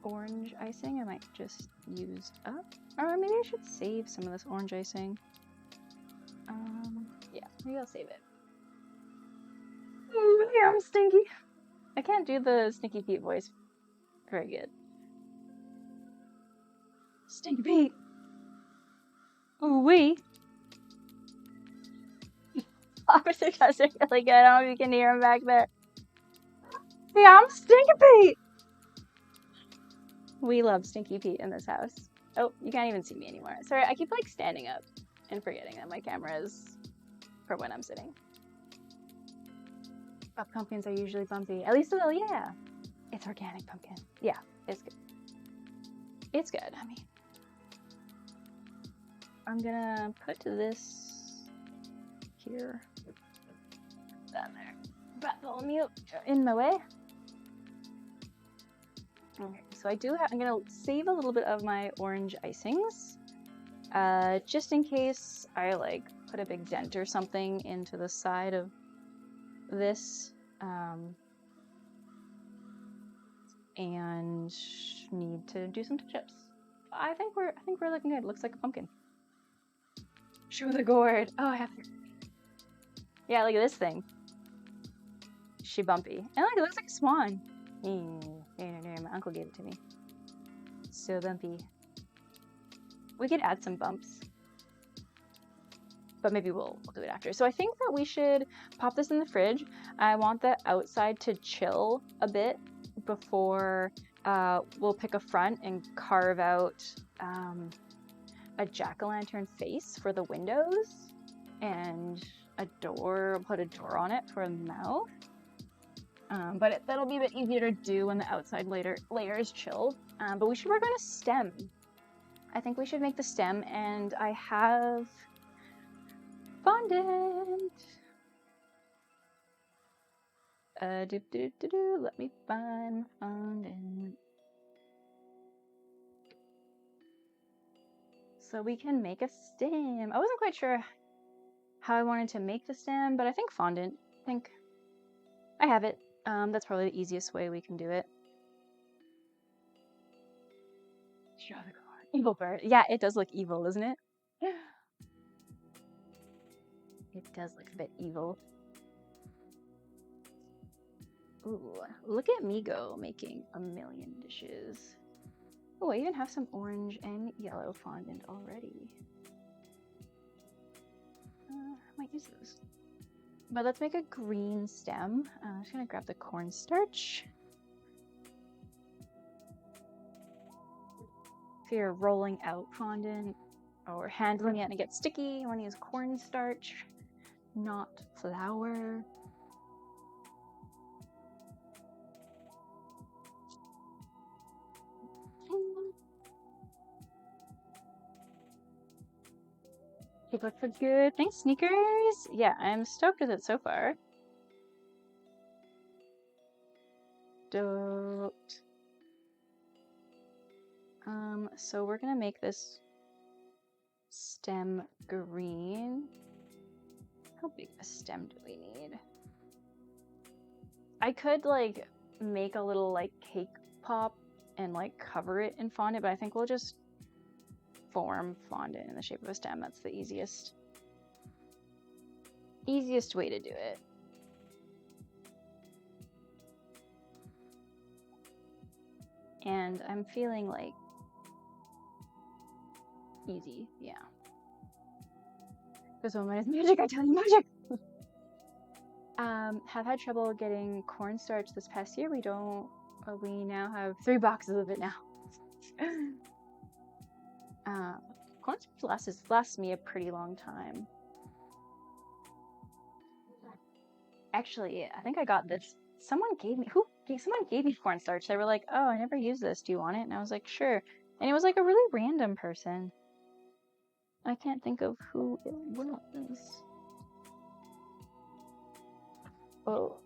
orange icing I might just use up. Or maybe I should save some of this orange icing. Yeah, maybe I'll save it. Ooh, yeah, I'm stinky. I can't do the Stinky Pete voice very good. Stinky Pete! Ooh-wee! Officer does it really good. I don't know if you can hear him back there. Yeah, I'm Stinky Pete! We love Stinky Pete in this house. Oh, you can't even see me anymore. Sorry, I keep like standing up and forgetting that my camera is for when I'm sitting. But pumpkins are usually bumpy. At least, well, yeah. It's organic pumpkin. Yeah, it's good. It's good, I mean. I'm gonna put this here. Down there. Bartholomew in my way. Okay, so I do have, I'm gonna save a little bit of my orange icings. Just in case I like put a big dent or something into the side of this. And need to do some touch-ups. I think we're looking good. Looks like a pumpkin. Show the gourd. Oh, I have to. Yeah, look at this thing. She bumpy. And look, it looks like a swan. My uncle gave it to me. So bumpy. We could add some bumps. But maybe we'll do it after. So I think that we should pop this in the fridge. I want the outside to chill a bit before we'll pick a front and carve out a jack-o'-lantern face for the windows and a door, put a door on it for a mouth. But that'll be a bit easier to do when the outside layer is chilled. But we should work on a stem. I think we should make the stem, and I have fondant. Let me find fondant. So we can make a stem. I wasn't quite sure how I wanted to make the stem, but I think fondant. I think I have it. That's probably the easiest way we can do it. Show the card. Evil bird. Yeah, it does look evil, doesn't it? It does look a bit evil. Ooh, look at me go making a million dishes. Oh, I even have some orange and yellow fondant already. I might use those. But let's make a green stem. I'm just gonna grab the cornstarch. If you're rolling out fondant or handling it and it gets sticky, you want to use cornstarch, not flour. Keep look for good. Thanks, sneakers. Yeah, I'm stoked with it so far. Stoked. So we're gonna make this stem green. How big a stem do we need? I could like make a little like cake pop and like cover it in fondant, but I think we'll just form fondant in the shape of a stem. That's the easiest way to do it. And I'm feeling like easy, yeah. This one is magic, I tell you, magic! Have had trouble getting cornstarch this past year. We now have 3 boxes of it now. Cornstarch lasts me a pretty long time. Actually, I think I got this. Someone gave me cornstarch. They were like, "Oh, I never used this. Do you want it?" And I was like, "Sure." And it was like a really random person. I can't think of who it was. Oh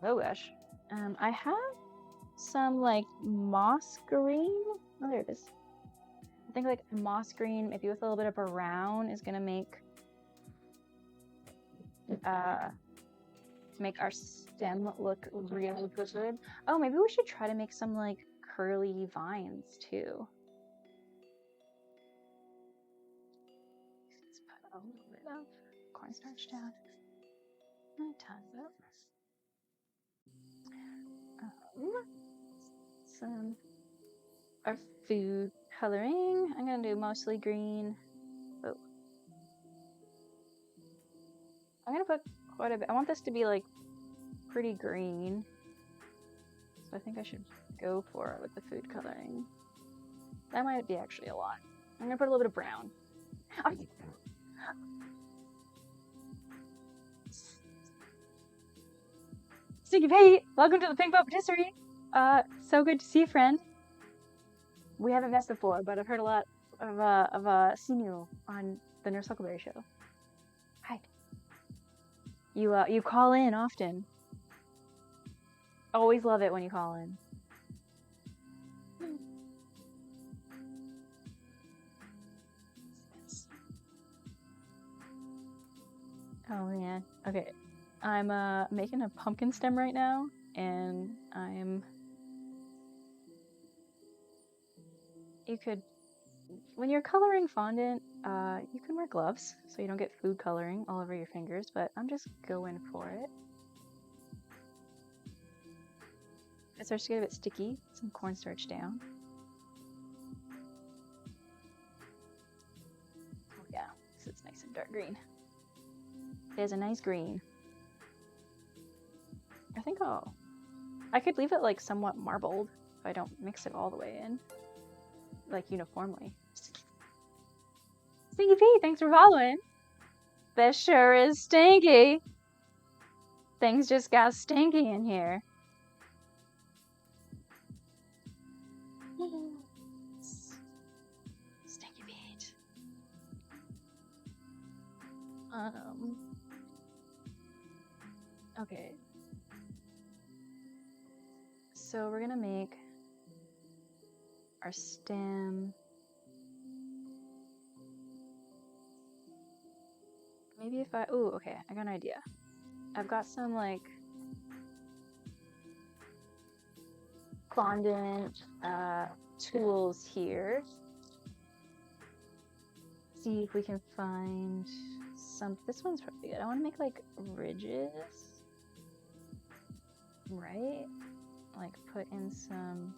gosh. I have some like moss green. Oh, there it is. I think like moss green, maybe with a little bit of brown, is gonna make our stem look really good. Oh, maybe we should try to make some like curly vines too. Let's put a little bit of cornstarch down. Tons up. Some our food coloring. I'm gonna do mostly green. Oh. I'm gonna put quite a bit. I want this to be like pretty green. So I think I should go for it with the food coloring. That might be actually a lot. I'm gonna put a little bit of brown. Oh. Stinky Pete, welcome to the Pink Boat Patisserie. So good to see you, friend. We haven't met before, but I've heard a lot of seen you on the Nurse Huckleberry show. Hi. You call in often. Always love it when you call in. Oh man. Okay. I'm making a pumpkin stem right now, and you could, when you're coloring fondant, you can wear gloves so you don't get food coloring all over your fingers, but I'm just going for it. It starts to get a bit sticky, some cornstarch down. Oh yeah, so it's nice and dark green. It has a nice green. I think I could leave it like somewhat marbled if I don't mix it all the way in, like uniformly. Stinky Pete, thanks for following. This sure is stinky. Things just got stinky in here. Stinky Pete. Okay. So we're gonna make our stem. Maybe if ooh, okay, I got an idea. I've got some like fondant tools here. See if we can find some. This one's probably good. I want to make like ridges, right? Like put in some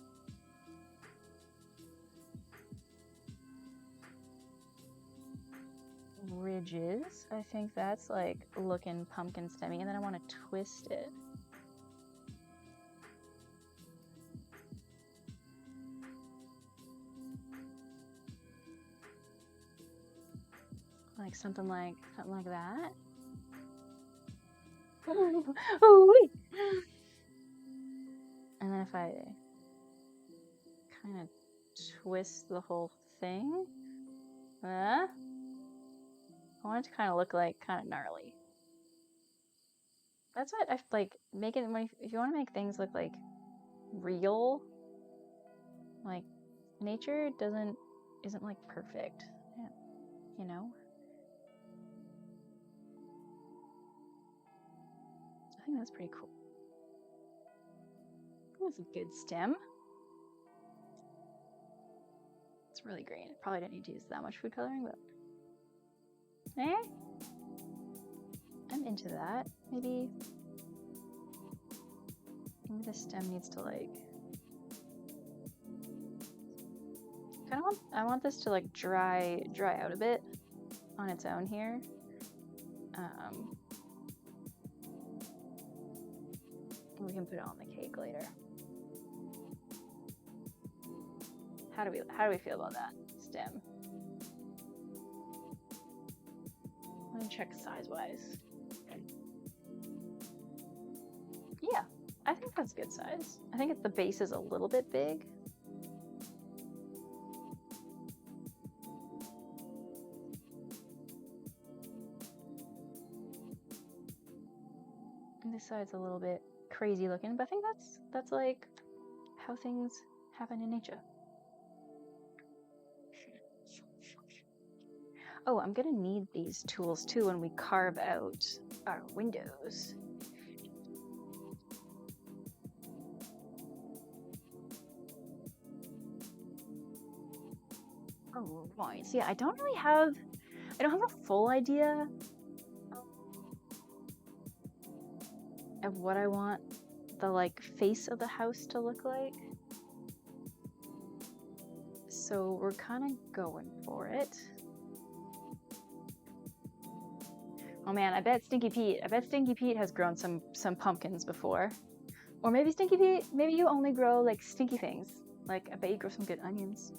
ridges. I think that's like looking pumpkin stemmy, and then I want to twist it. Like something like that. Ooh-wee. And then if I kind of twist the whole thing, I want it to kind of look like kind of gnarly. That's what I like. Make it if you want to make things look like real, like nature isn't like perfect, you know. I think that's pretty cool. That's a good stem. It's really green. Probably didn't need to use that much food coloring, but I'm into that. Maybe the stem needs to like I want this to like dry out a bit on its own here. We can put it on the cake later. How do we feel about that stem? Let me check size-wise. Yeah, I think that's good size. I think the base is a little bit big. And this side's a little bit crazy looking, but I think that's like how things happen in nature. Oh, I'm gonna need these tools too when we carve out our windows. Oh, right. So yeah, I don't have a full idea of what I want the like face of the house to look like. So we're kind of going for it. Oh man, I bet Stinky Pete has grown some pumpkins before. Or maybe Stinky Pete, maybe you only grow like stinky things. Like I bet you grow some good onions.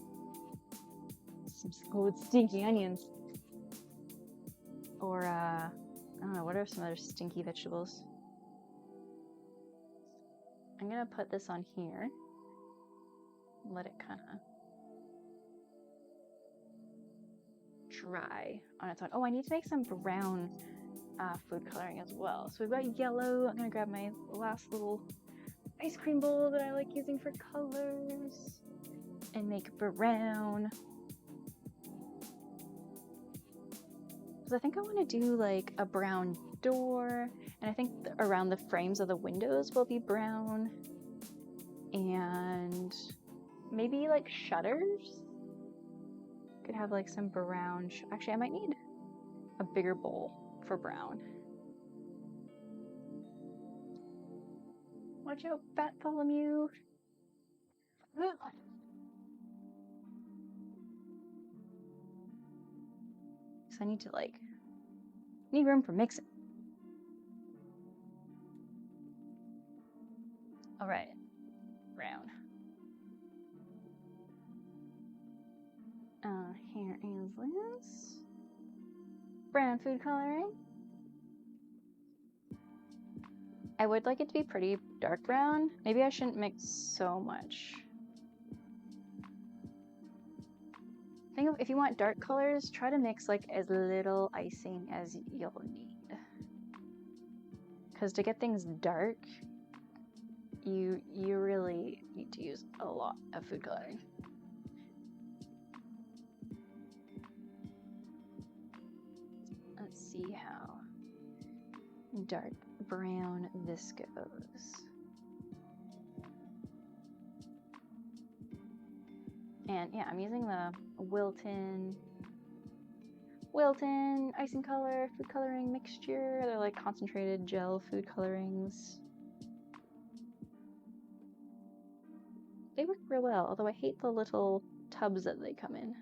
Some good stinky onions. Or, I don't know, what are some other stinky vegetables? I'm gonna put this on here. Let it kind of dry on its own. Oh, I need to make some brown food coloring as well. So we've got yellow. I'm gonna grab my last little ice cream bowl that I like using for colors and make brown. Because I think I want to do like a brown door, and I think around the frames of the windows will be brown, and maybe like shutters could have like some brown. Actually, I might need a bigger bowl for brown. Watch out, Bartholomew. So I need to need room for mixing. All right, brown. Here is this brown food coloring. I would like it to be pretty dark brown. Maybe I shouldn't mix so much. I think if you want dark colors, try to mix like as little icing as you'll need. Because to get things dark, you really need to use a lot of food coloring. Let's see how dark brown this goes. And yeah, I'm using the Wilton icing color food coloring mixture. They're like concentrated gel food colorings. They work real well, although I hate the little tubs that they come in.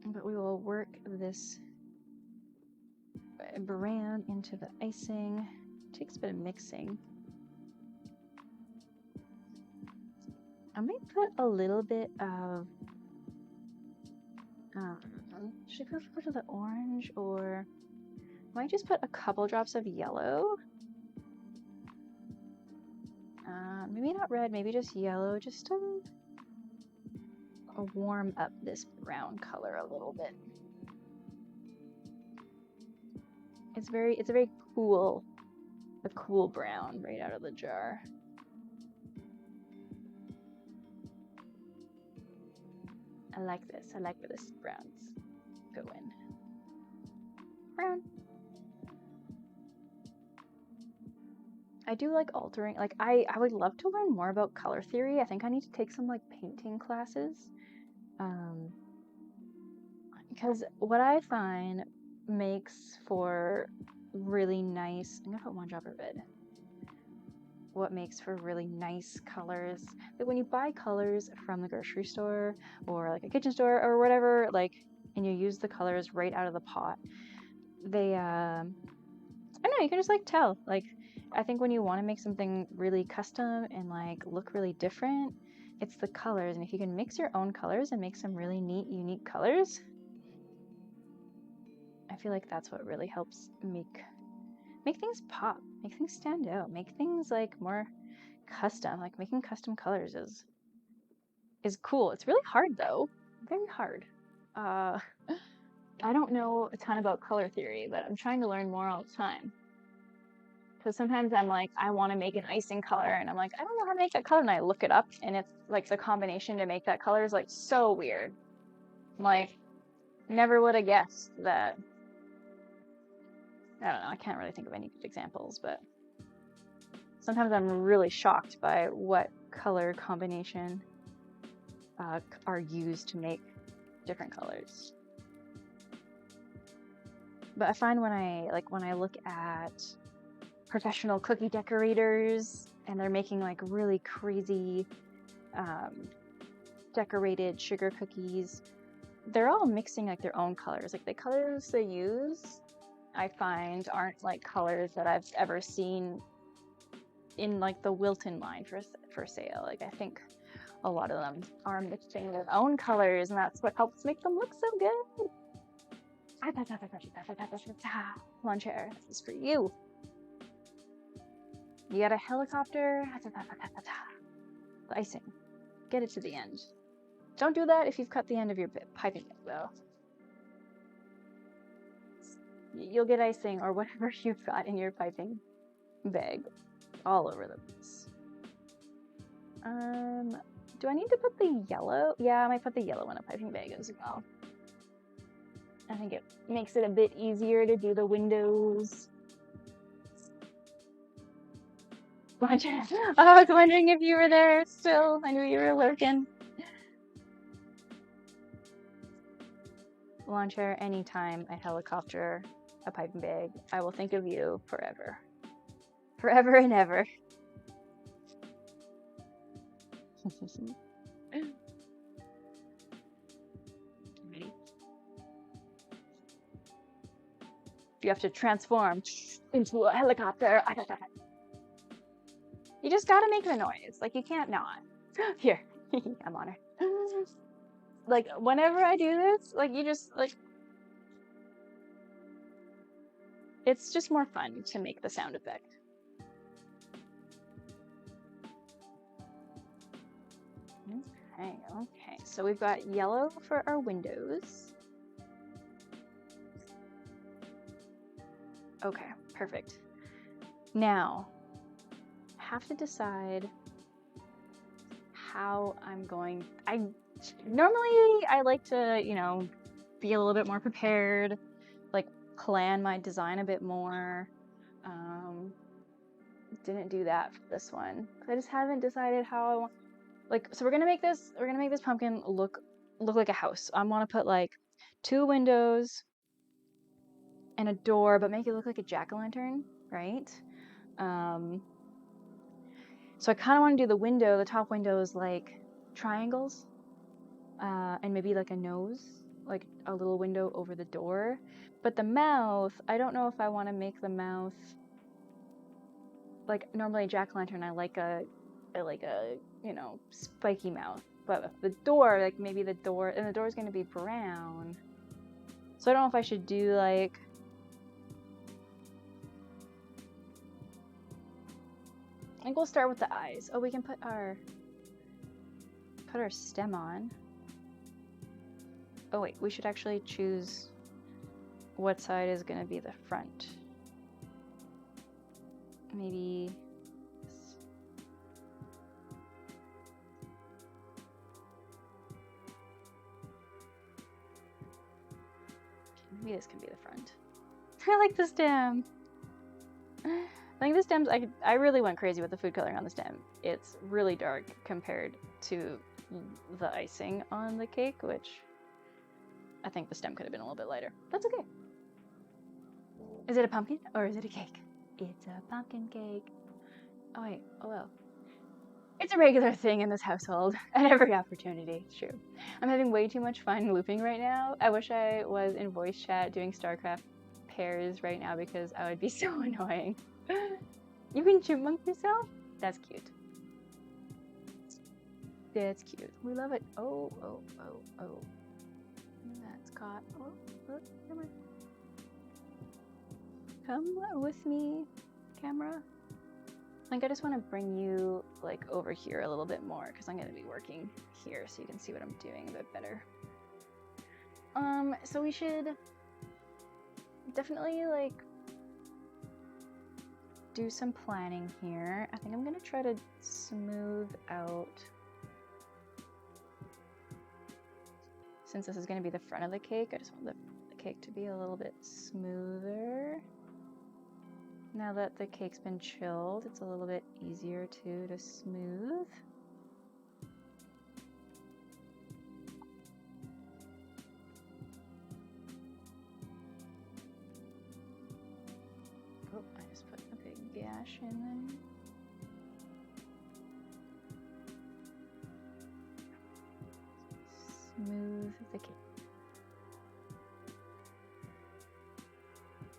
But we will work this brown into the icing. It takes a bit of mixing. I might put a little bit of, should I go for the orange, or I might just put a couple drops of yellow. Maybe not red, maybe just yellow, just to warm up this brown color a little bit. It's a very cool, a cool brown right out of the jar. I like this. I like where this brown's going. Brown. I do like altering, like I would love to learn more about color theory. I think I need to take some like painting classes. Because what I find makes for really nice, I'm gonna put one drop of red. What makes for really nice colors, like when you buy colors from the grocery store or like a kitchen store or whatever, like, and you use the colors right out of the pot, they I don't know, you can just like tell. Like, I think when you want to make something really custom and like look really different, it's the colors. And if you can mix your own colors and make some really neat, unique colors, I feel like that's what really helps make things pop, make things stand out, make things like more custom. Like making custom colors is cool. It's really hard though, very hard. I don't know a ton about color theory, but I'm trying to learn more all the time. Because sometimes I'm like, I want to make an icing color, and I'm like, I don't know how to make that color, and I look it up, and it's like the combination to make that color is like so weird. Like, never would have guessed that. I don't know, I can't really think of any good examples, but sometimes I'm really shocked by what color combination are used to make different colors. But I find when I look at professional cookie decorators and they're making like really crazy decorated sugar cookies, they're all mixing like their own colors. Like the colors they use, I find aren't like colors that I've ever seen in like the Wilton line for sale. Like I think a lot of them are mixing their own colors, and that's what helps make them look so good. Lawn chair, this is for you. You got a helicopter. The icing. Get it to the end. Don't do that if you've cut the end of your piping bag, though. You'll get icing or whatever you've got in your piping bag all over the place. Do I need to put the yellow? Yeah, I might put the yellow in a piping bag as well. I think it makes it a bit easier to do the windows. I was wondering if you were there still. I knew you were lurking. Lawn chair, anytime, a helicopter, a piping bag. I will think of you forever. Forever and ever. Ready? You have to transform into a helicopter. You just gotta make the noise. Like, you can't not. Here. I'm on her. Like, whenever I do this, like, you just, like... It's just more fun to make the sound effect. Okay. So we've got yellow for our windows. Okay, perfect. Now, have to decide how I'm going. Normally I like to, you know, be a little bit more prepared, like plan my design a bit more. Didn't do that for this one. I just haven't decided how I want. Like, so we're gonna make this pumpkin look like a house. I want to put like 2 windows and a door, but make it look like a jack-o'-lantern, right? So I kind of want to do the top windows like triangles, and maybe like a nose, like a little window over the door. But the mouth, I don't know if I want to make the mouth like normally a jack-o'-lantern. I like a you know, spiky mouth. But the door, like maybe the door, and the door is going to be brown. So I don't know if I should do like. I think we'll start with the eyes. Oh, we can put our stem on. Oh wait, we should actually choose what side is going to be the front. Maybe this. Maybe this can be the front. I like the stem. I think the stems, I really went crazy with the food coloring on the stem. It's really dark compared to the icing on the cake, which I think the stem could have been a little bit lighter. That's okay. Is it a pumpkin or is it a cake? It's a pumpkin cake. Oh wait, oh well. It's a regular thing in this household at every opportunity. It's true. I'm having way too much fun looping right now. I wish I was in voice chat doing StarCraft pairs right now because I would be so annoying. You can chipmunk yourself? That's cute. That's cute. We love it. Oh. That's caught. Oh, come on. Come with me, camera. I think I just want to bring you like over here a little bit more because I'm going to be working here so you can see what I'm doing a bit better. So we should definitely like do some planning here. I think I'm going to try to smooth out, since this is going to be the front of the cake, I just want the cake to be a little bit smoother. Now that the cake's been chilled, it's a little bit easier too to smooth. Oh, I just put a big gash in there. Smooth the cake.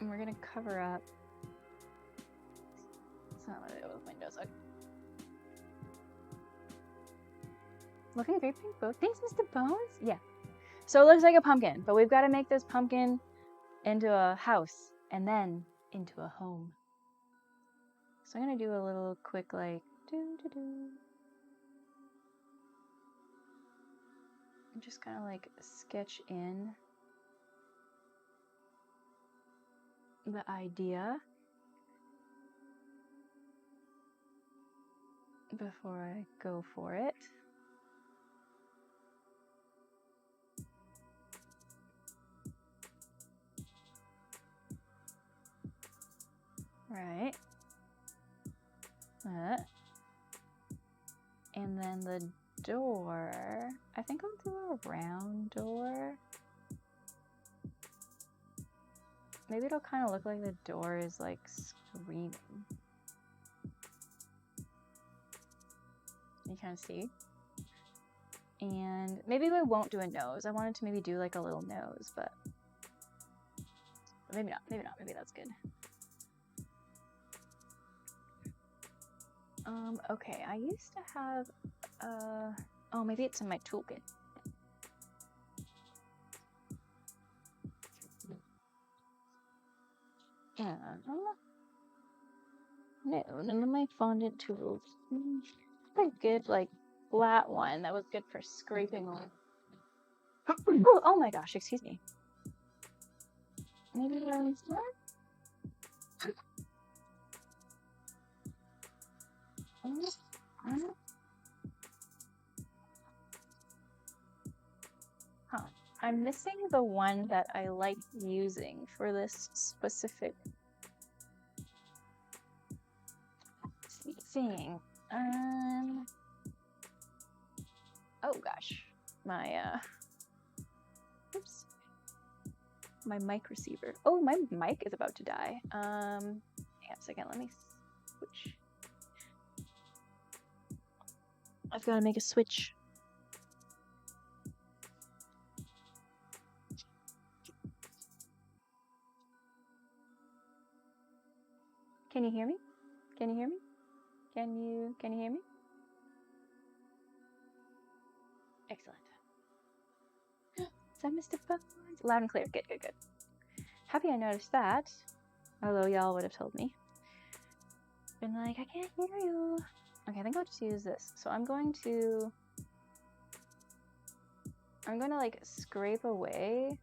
And we're gonna cover up. It's not what I do with windows. Okay. Looking great pink boat. Thanks, Mr. Bones. Yeah. So it looks like a pumpkin, but we've got to make this pumpkin into a house and then into a home. So I'm gonna do a little quick like and just kind of like sketch in the idea before I go for it. Right. And then the door, I think I'll do a round door. Maybe it'll kind of look like the door is like screaming. You kind of see? And maybe we won't do a nose. I wanted to maybe do like a little nose, but maybe not, maybe not, maybe that's good. Okay, I used to have, oh, maybe it's in my toolkit. No, none of my fondant tools. A good, like, flat one that was good for scraping on. Oh my gosh, excuse me. Maybe that Huh. I'm missing the one that I like using for this specific thing. Oh gosh. My oops. My mic receiver. Oh, my mic is about to die. Hang on a second, let me switch. I've got to make a switch. Can you hear me? Can you hear me? Can you hear me? Excellent. Is that Mr. Bones? Loud and clear. Good, good, good. Happy I noticed that. Although y'all would have told me. Been like, I can't hear you. Okay, I think I'll just use this. So I'm going to like scrape away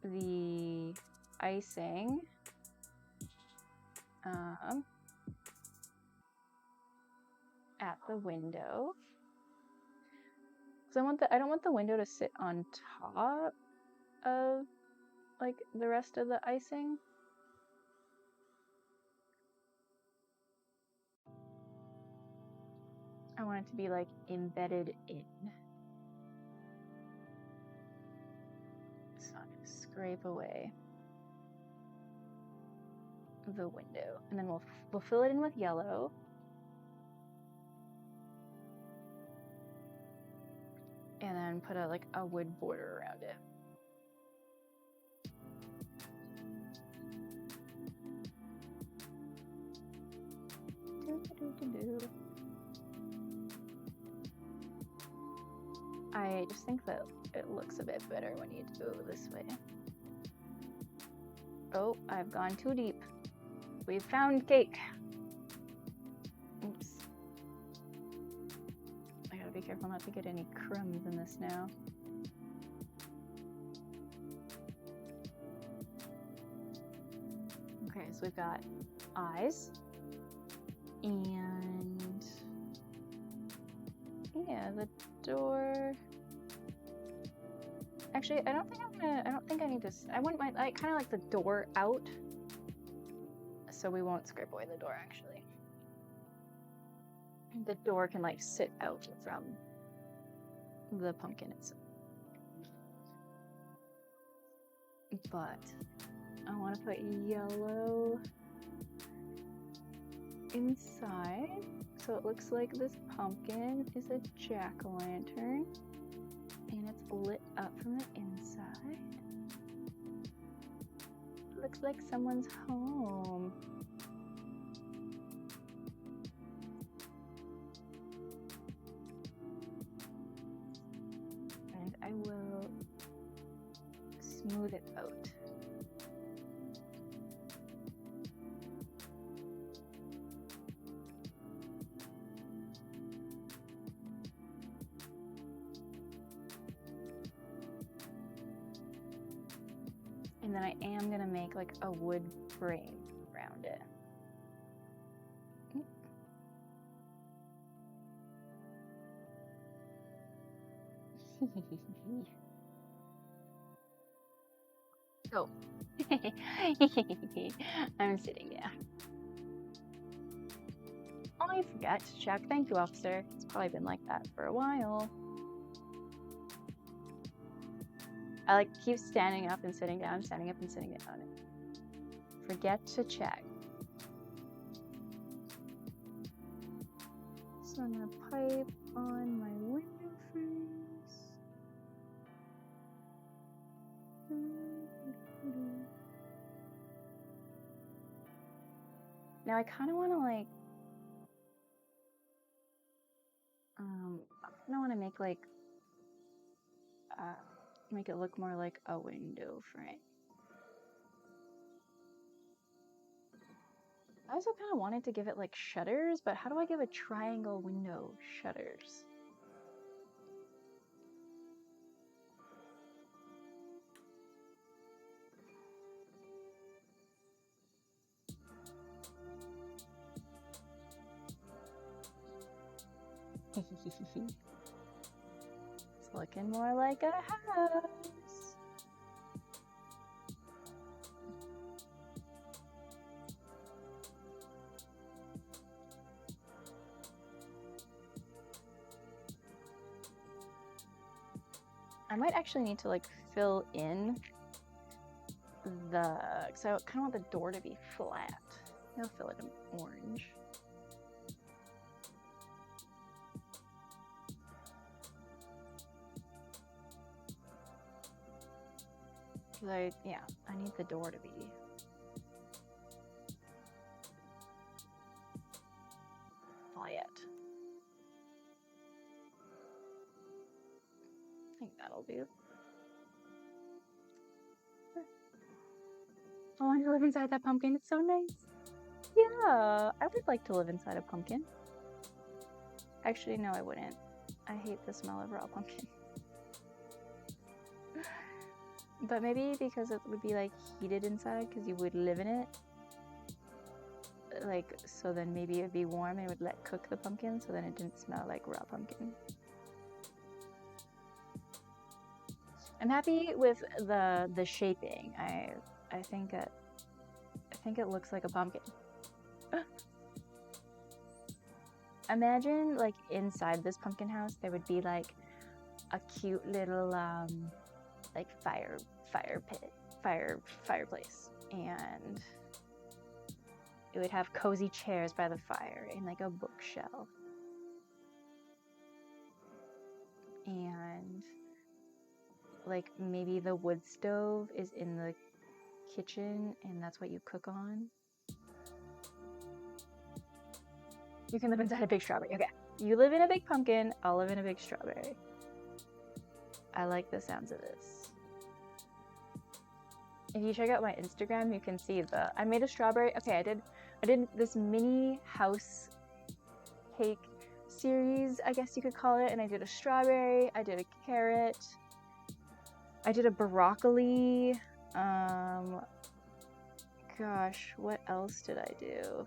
the icing. At the window. So I don't want the window to sit on top of like the rest of the icing. I want it to be like embedded in. So I'm gonna scrape away the window, and then we'll fill it in with yellow. And then put a wood border around it. I just think that it looks a bit better when you do it this way. Oh, I've gone too deep. We've found cake. Oops. I gotta be careful not to get any crumbs in this now. Okay, so we've got eyes. And yeah, the door. Actually, I don't think I need to. I wouldn't mind. I kind of like the door out, so we won't scrape away the door. Actually, the door can like sit out from the pumpkin itself. But I want to put yellow inside, so it looks like this pumpkin is a jack-o'-lantern, and it's lit up from the inside. It looks like someone's home. And then I am gonna make like a wood frame around it. So, I'm sitting down. Oh, I forgot to check. Thank you, officer. It's probably been like that for a while. I like keep standing up and sitting down, standing up and sitting down. Forget to check. So I'm gonna pipe on my window frames. Now I kind of want to like, I kind of want to make like, make it look more like a window frame. I also kind of wanted to give it like shutters, but how do I give a triangle window shutters? It's looking more like a house. I might actually need to like fill in the, so I kind of want the door to be flat. I'll fill it in orange. Cause yeah, I need the door to be flat. I think that'll do. I want to live inside that pumpkin. It's so nice. Yeah, I would like to live inside a pumpkin. Actually, no, I wouldn't. I hate the smell of raw pumpkin. But maybe because it would be like heated inside because you would live in it. Like, so then maybe it'd be warm and it would cook the pumpkin so then it didn't smell like raw pumpkin. I'm happy with the shaping. I think it looks like a pumpkin. Imagine like inside this pumpkin house there would be like a cute little like fireplace, and it would have cozy chairs by the fire and like a bookshelf, and like maybe the wood stove is in the kitchen and that's what you cook on. You can live inside a big strawberry. Okay, you live in a big pumpkin, I'll live in a big strawberry. I like the sounds of this. If you check out my Instagram, you can see I made a strawberry. Okay, I did this mini house cake series, I guess you could call it, and I did a strawberry, I did a carrot, I did a broccoli. Gosh, what else did I do?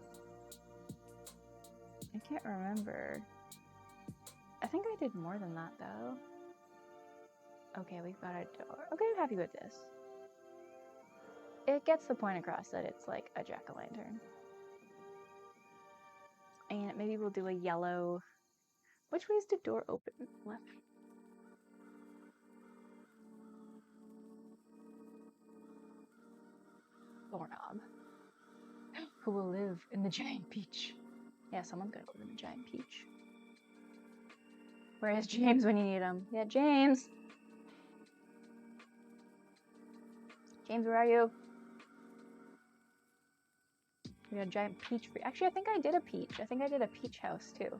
I can't remember. I think I did more than that though. Okay, we've got a door. Okay, I'm happy with this. It gets the point across that it's like a jack-o'-lantern. And maybe we'll do a yellow. Which way is the door open? Left. Doorknob. Who will live in the giant peach? Yeah, someone's gonna live in the giant peach. Where is James when you need him? Yeah, James! James, where are you? We got a giant peach tree. Actually, I think I did a peach. I think I did a peach house too.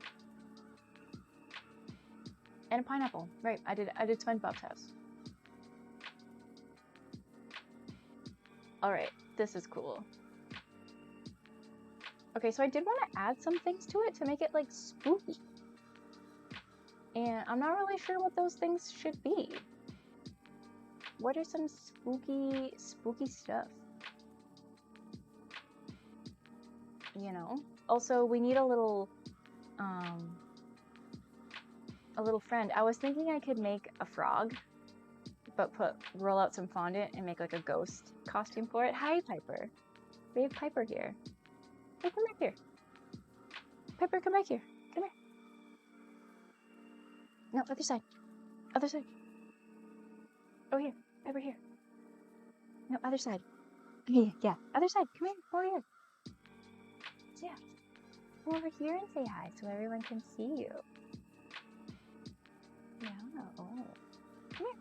And a pineapple. Right, I did SpongeBob's house. Alright, this is cool. Okay, so I did want to add some things to it to make it like spooky. And I'm not really sure what those things should be. what are some spooky stuff? You know? Also, we need a little friend. I was thinking I could make a frog, but roll out some fondant and make like a ghost costume for it. Hi, Piper. We have Piper here. Hey, come back here. Piper, come back here. Come here. No, other side. Other side. Oh, here. Piper, here. No, other side. Okay, yeah, other side. Come here. Over here. Yeah. Come over here and say hi so everyone can see you. Yeah. Oh. Come here.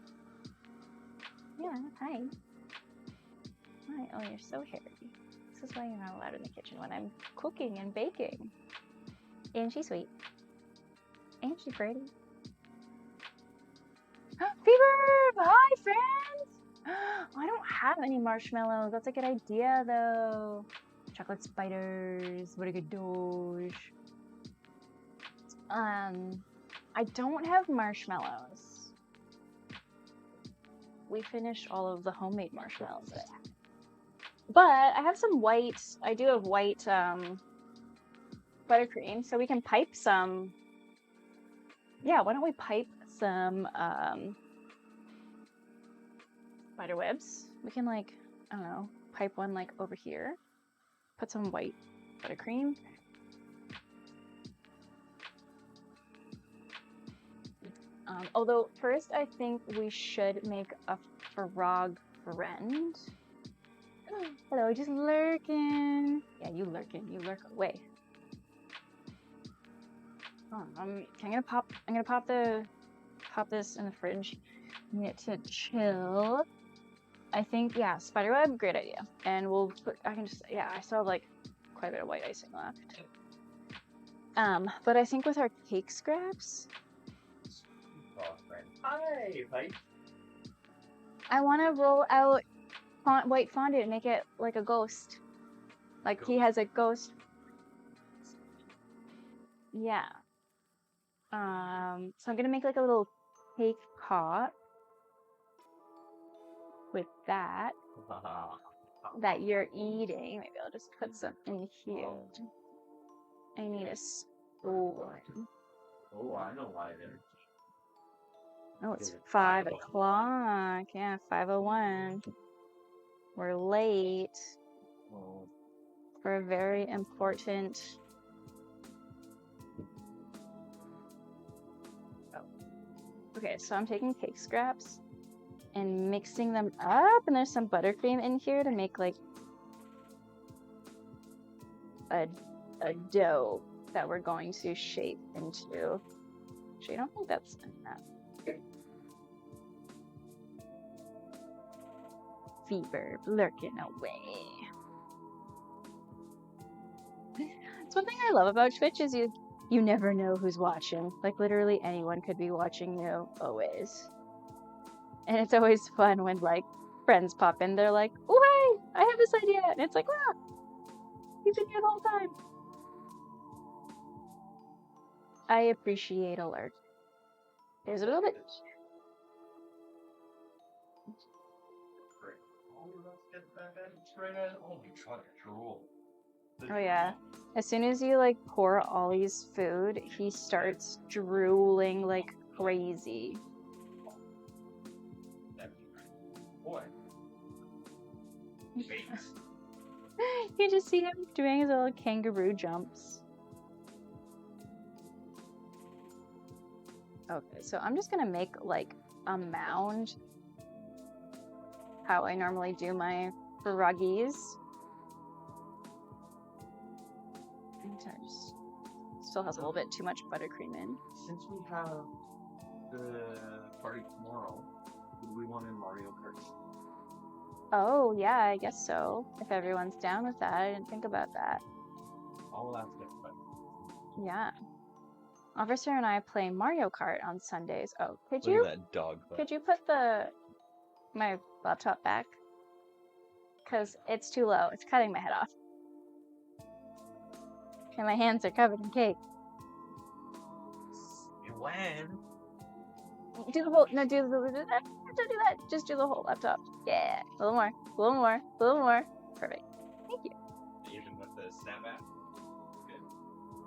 Yeah. Hi. Hi. Oh, you're so hairy. This is why you're not allowed in the kitchen when I'm cooking and baking. Ain't she sweet? Ain't she pretty? Fever! Hi, friends! I don't have any marshmallows. That's a good idea, though. Chocolate spiders. What a good doge. I don't have marshmallows. We finished all of the homemade marshmallows that I had. But I have some white. I do have white buttercream, so we can pipe some. Yeah, why don't we pipe some spider webs? We can, like, I don't know, pipe one like over here. Put some white buttercream. Although first I think we should make a frog friend. Hello, just lurking. Yeah, you lurking. You lurk away. I'm gonna pop this in the fridge. Need it to chill. I think, yeah, spiderweb, great idea. And we'll put, I still have like quite a bit of white icing left. But I think with our cake scraps, Hi, Pipe. I want to roll out white fondant and make it like a ghost. Like he has a ghost. Yeah. So I'm gonna make like a little cake pot with that you're eating. Maybe I'll just put some in here. I need a spoon. Oh, I know why they're. Oh, it's 5 o'clock. Yeah, 5:01. We're late for a very important. Oh. Okay, so I'm taking cake scraps and mixing them up, and there's some buttercream in here to make like a dough that we're going to shape into. Actually, I don't think that's enough. Fever lurking away. It's one thing I love about Twitch is you never know who's watching. Like literally anyone could be watching you always. And it's always fun when like friends pop in. They're like, "Oh hey, I have this idea," and it's like, "Wow, you've been here the whole time." I appreciate alert. There's a little bit. Oh yeah. As soon as you like pour Ollie's food, he starts drooling like crazy. You just see him doing his little kangaroo jumps. Okay, so I'm just gonna make like a mound. How I normally do my froggies. Still has a little bit too much buttercream in. Since we have the party tomorrow, would we want a Mario Kart? Oh, yeah, I guess so. If everyone's down with that, I didn't think about that. I'll ask everybody. Yeah. Officer and I play Mario Kart on Sundays. Oh, Look at that dog butt. could you put my laptop back? Because it's too low. It's cutting my head off. And my hands are covered in cake. When? Do the whole, no, do the don't do that. Just do the whole laptop. Yeah, a little more, a little more, a little more. Perfect. Thank you. Even with the snapback.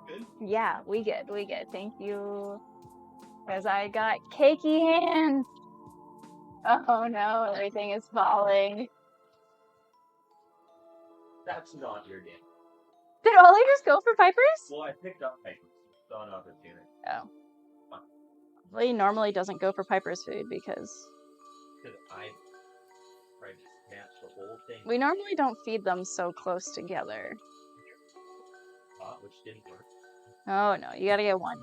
Good. Yeah, we good. Thank you. Because I got cakey hands. Oh no, everything is falling. That's not your game. Did Ollie just go for Piper's? Well, I picked up Piper's. Saw an opportunity. Oh. Well, he normally doesn't go for Piper's food because I tried to snatch the whole thing. we normally don't feed them so close together. Which didn't work. Oh no, you gotta get one.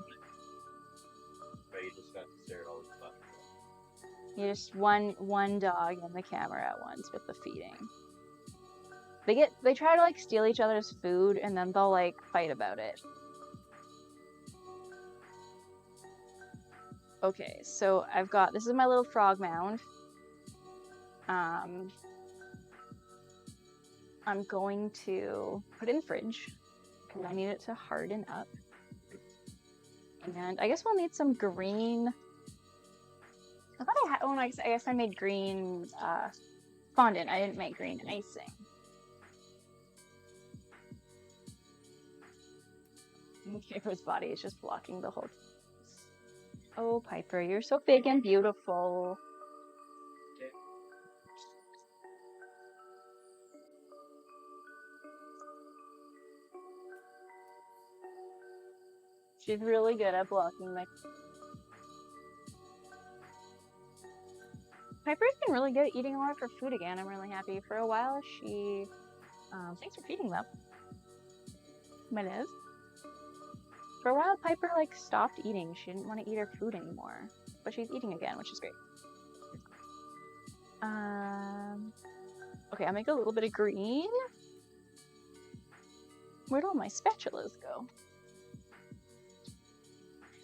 But you just got to stare at all the stuff. You just one dog in the camera at once with the feeding. They try to like steal each other's food and then they'll like fight about it. Okay, so this is my little frog mound. I'm going to put it in the fridge because I need it to harden up. And I guess we'll need some green. I thought I had, I guess I made green fondant. I didn't make green icing. Piper's body is just blocking the whole. Oh, Piper, you're so big and beautiful. She's really good at blocking my. Piper's been really good at eating a lot of her food again. I'm really happy. For a while, she. Thanks for feeding them. My nose. For a while, Piper like stopped eating. She didn't want to eat her food anymore, but she's eating again, which is great. Okay, I'll make a little bit of green. Where'd all my spatulas go?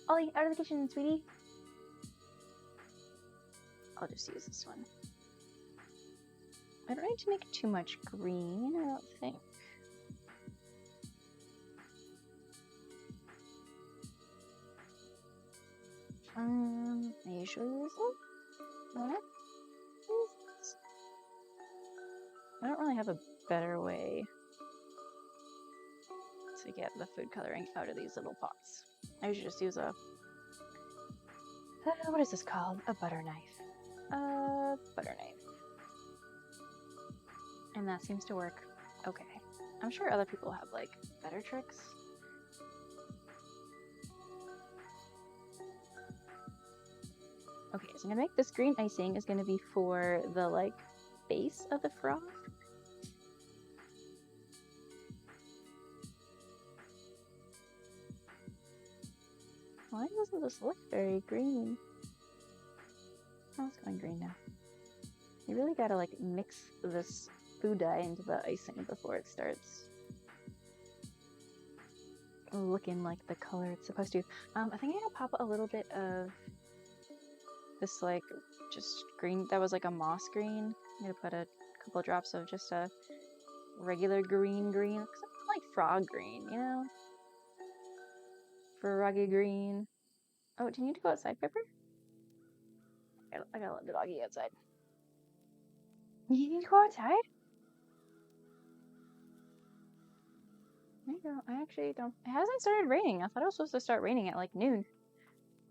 Ollie, out of the kitchen, sweetie. I'll just use this one. I don't need to make too much green, I don't think. I usually use it. I don't really have a better way to get the food coloring out of these little pots. I usually just use a what is this called? A butter knife. A butter knife. And that seems to work okay. I'm sure other people have like better tricks. Okay, so I'm gonna make this green icing is gonna be for the like base of the frog. Why doesn't this look very green? Oh, it's going green now. You really gotta like mix this food dye into the icing before it starts looking like the color it's supposed to. I think I'm gonna pop a little bit of this like just green that was like a moss green. I'm gonna put a couple drops of just a regular green, something like frog green, you know? Froggy green. Oh, do you need to go outside, Pepper? I gotta let the doggy outside. You need to go outside? There you go. I actually don't. It hasn't started raining. I thought it was supposed to start raining at like noon.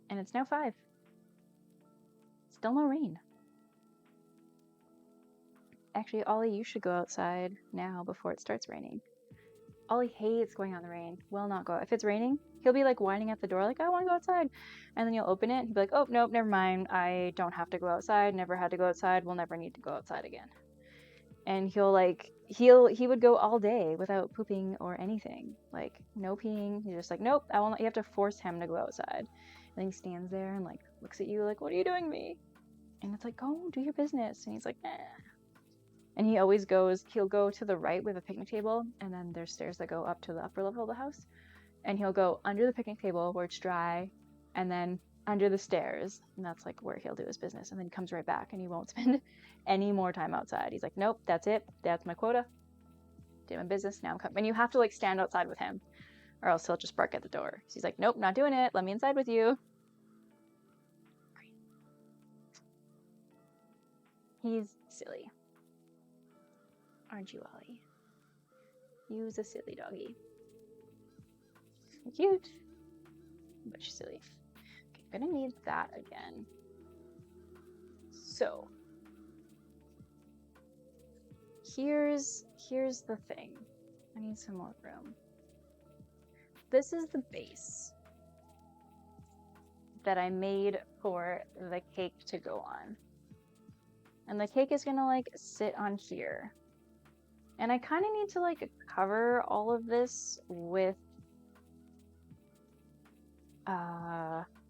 And it's now 5. Still no rain. Actually, Ollie, you should go outside now before it starts raining. Ollie hates going out in the rain. Will not go. If it's raining, he'll be like whining at the door like, I want to go outside. And then you'll open it and he'll be like, oh, nope, never mind. I don't have to go outside. Never had to go outside. We'll never need to go outside again. And he'll like, he would go all day without pooping or anything. Like, no peeing. He's just like, nope, I will not. You have to force him to go outside. And then he stands there and like looks at you like, what are you doing to me? And it's like, go do your business. And he's like, nah. And he always goes, he'll go to the right with a picnic table, and then there's stairs that go up to the upper level of the house. And he'll go under the picnic table where it's dry, and then under the stairs. And that's like where he'll do his business. And then he comes right back, and he won't spend any more time outside. He's like, nope, that's it. That's my quota. Did my business, now I'm coming. And you have to like stand outside with him, or else he'll just bark at the door. So he's like, nope, not doing it. Let me inside with you. He's silly. Aren't you, Ollie? You's a silly doggy. Cute, but she's silly. Okay, I'm gonna need that again. So here's the thing. I need some more room. This is the base that I made for the cake to go on. And the cake is gonna like sit on here. And I kind of need to like cover all of this with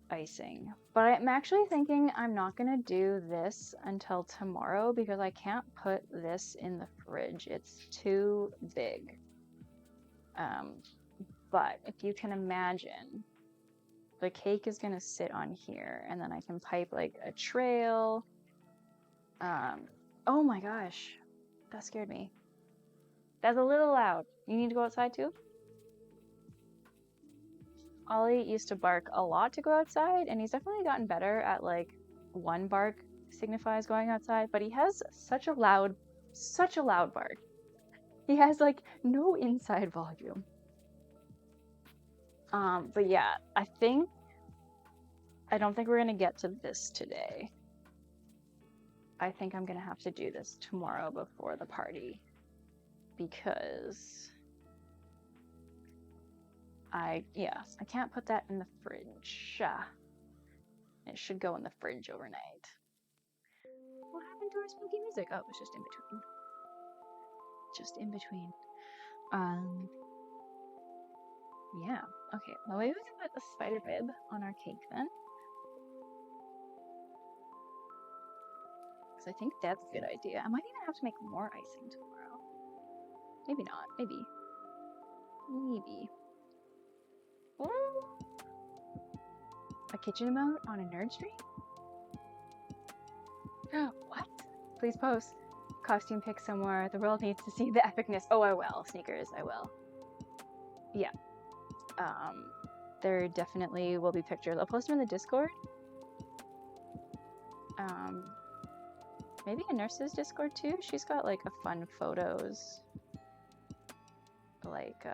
icing. But I'm actually thinking I'm not gonna do this until tomorrow because I can't put this in the fridge. It's too big. But if you can imagine, the cake is gonna sit on here and then I can pipe like a trail. Oh my gosh, that scared me. That's a little loud. You need to go outside too? Ollie used to bark a lot to go outside, and he's definitely gotten better at like one bark signifies going outside, but he has such a loud bark. He has like no inside volume. But yeah, I don't think we're gonna get to this today. I think I'm gonna have to do this tomorrow before the party because I can't put that in the fridge. It should go in the fridge overnight. What happened to our spooky music? Oh, it was just in between. Just in between. Yeah. Okay. Well, maybe we can put the spider bib on our cake then. Because I think that's a good idea. I might even have to make more icing tomorrow. Maybe not. Maybe. A kitchen emote on a nerd stream? What? Please post. Costume pic somewhere. The world needs to see the epicness. Oh, I will. Sneakers, I will. Yeah. There definitely will be pictures. I'll post them in the Discord. Maybe a nurse's Discord too. She's got like a fun photos like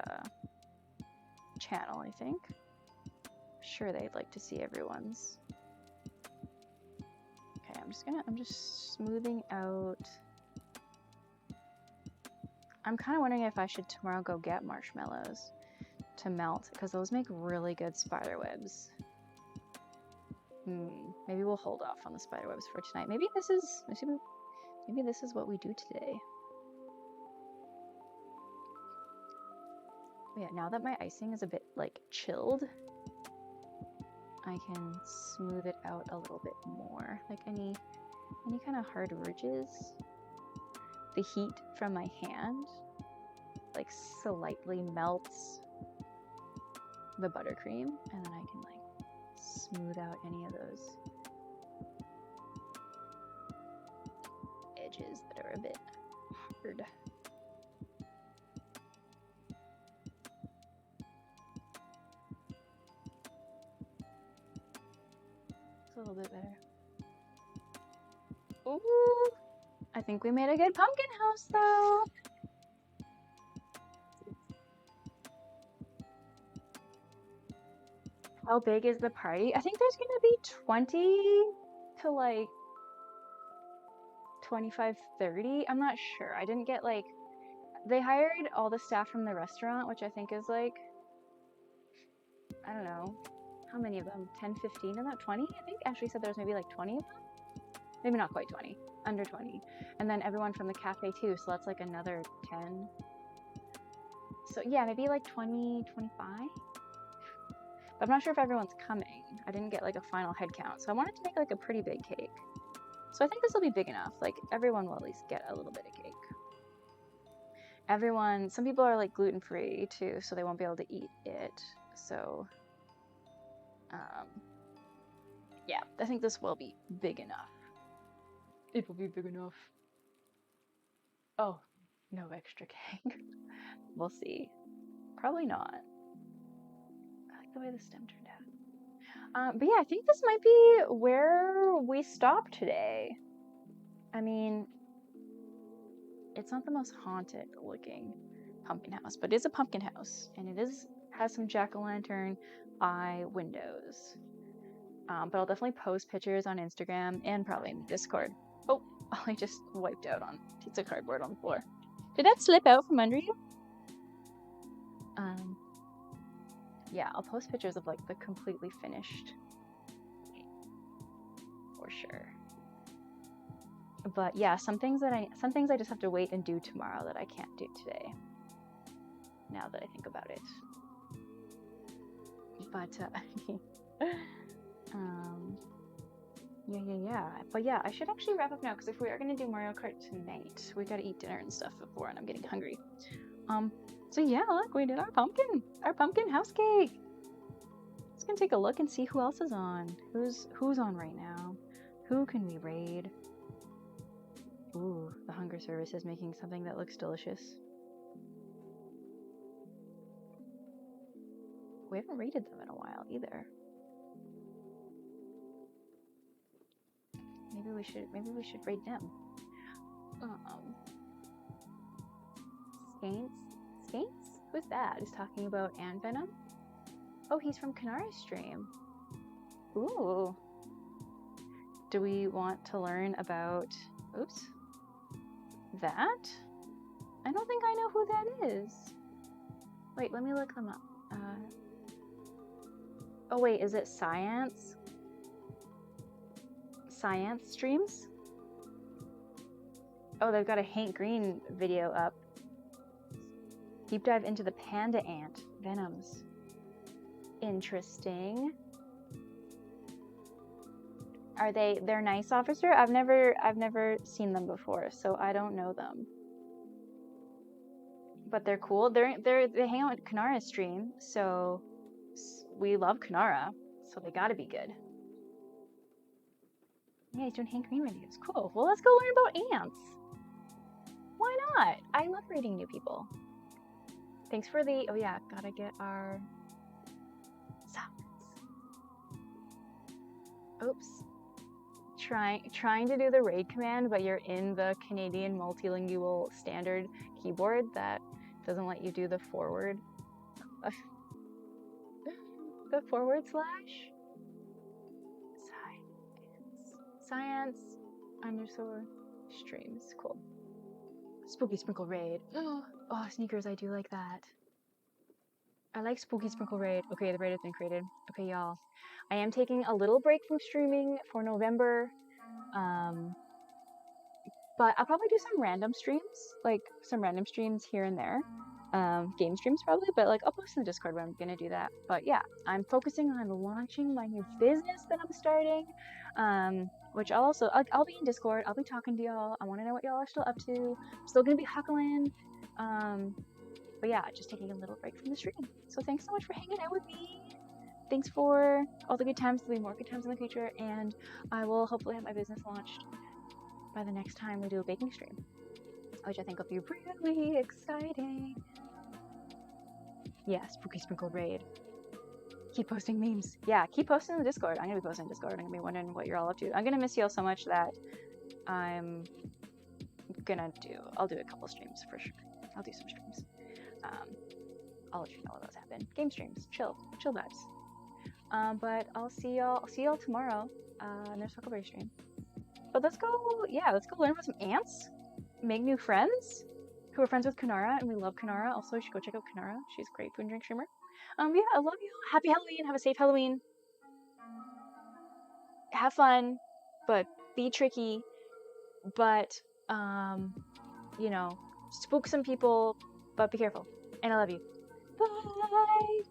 channel, I think. Sure, they'd like to see everyone's. Okay, I'm just smoothing out. I'm kind of wondering if I should tomorrow go get marshmallows to melt because those make really good spider webs. Maybe we'll hold off on the spider webs for tonight. Maybe this is what we do today. Yeah, now that my icing is a bit like chilled, I can smooth it out a little bit more. Like any kind of hard ridges. The heat from my hand like slightly melts the buttercream, and then I can like smooth out any of those edges that are a bit hard. It's a little bit better. Ooh, I think we made a good pumpkin house though. How big is the party? I think there's gonna be 20 to like 25, 30. I'm not sure. I didn't get like, they hired all the staff from the restaurant, which I think is like, I don't know, how many of them? 10, 15 of that? 20? I think Ashley said there's maybe like 20 of them. Maybe not quite 20, under 20. And then everyone from the cafe too, so that's like another 10. So yeah, maybe like 20, 25. But I'm not sure if everyone's coming. I didn't get like a final head count. So I wanted to make like a pretty big cake. So I think this will be big enough. Like everyone will at least get a little bit of cake. Some people are like gluten-free too, so they won't be able to eat it. So, yeah, I think this will be big enough. It will be big enough. Oh, no extra cake. We'll see. Probably not. I like the way the stem turned out. But yeah, I think this might be where we stop today. I mean, it's not the most haunted looking pumpkin house, but it is a pumpkin house, and it has some jack-o'-lantern eye windows. But I'll definitely post pictures on Instagram and probably in Discord. Oh, I just wiped out on a piece of cardboard on the floor. Did that slip out from under you? Yeah, I'll post pictures of like the completely finished, for sure. But yeah, some things I just have to wait and do tomorrow that I can't do today. Now that I think about it. But yeah. But yeah, I should actually wrap up now because if we are gonna do Mario Kart tonight, we gotta eat dinner and stuff before, and I'm getting hungry. So yeah, look, we did our pumpkin house cake. Let's gonna take a look and see who else is on. Who's on right now? Who can we raid? Ooh, the hunger service is making something that looks delicious. We haven't raided them in a while either. Maybe we should raid them. Skates? Who's that? Who's talking about Ant Venom? Oh, he's from Kanara's stream. Ooh. Do we want to learn about... Oops. That? I don't think I know who that is. Wait, let me look them up. Oh wait, is it Science? Science streams? Oh, they've got a Hank Green video up. Deep dive into the panda ant venoms. Interesting. They're nice, officer? I've never seen them before, so I don't know them. But they're cool. They hang out at Kanara's stream, so we love Kanara, so they gotta be good. Yeah, he's doing Hank Green reviews. Cool. Well, let's go learn about ants. Why not? I love reading new people. Thanks for the... Oh yeah, gotta get our... Oops. Trying to do the raid command, but you're in the Canadian multilingual standard keyboard that doesn't let you do the forward. The forward slash? Science _ streams. Cool. Spooky Sprinkle Raid. Oh, sneakers, I do like that. I like Spooky Sprinkle Raid. Okay, the raid has been created. Okay, y'all. I am taking a little break from streaming for November. But I'll probably do some random streams. Like, some random streams here and there. Game streams probably, but like, I'll post in the Discord when I'm gonna do that. But yeah, I'm focusing on launching my new business that I'm starting. Which I'll be in Discord. I'll be talking to y'all. I want to know what y'all are still up to. I'm still gonna be huckling. But yeah, just taking a little break from the stream. So thanks so much for hanging out with me. Thanks for all the good times. There'll be more good times in the future, and I will hopefully have my business launched by the next time we do a baking stream, which I think will be really exciting. Yeah, Spooky Sprinkle Raid. Keep posting memes. Yeah, keep posting in the Discord. I'm gonna be posting in Discord. I'm gonna be wondering what you're all up to. I'm gonna miss y'all so much that I'll do a couple streams for sure. I'll do some streams. I'll let you know when those happen. Game streams, chill vibes. But I'll see y'all tomorrow on their Huckleberry stream. But let's go learn about some ants, make new friends who are friends with Kanara, and we love Kanara. Also, you should go check out Kanara. She's a great food and drink streamer. Yeah, I love you. Happy Halloween. Have a safe Halloween. Have fun, but be tricky. But, spook some people, but be careful. And I love you. Bye.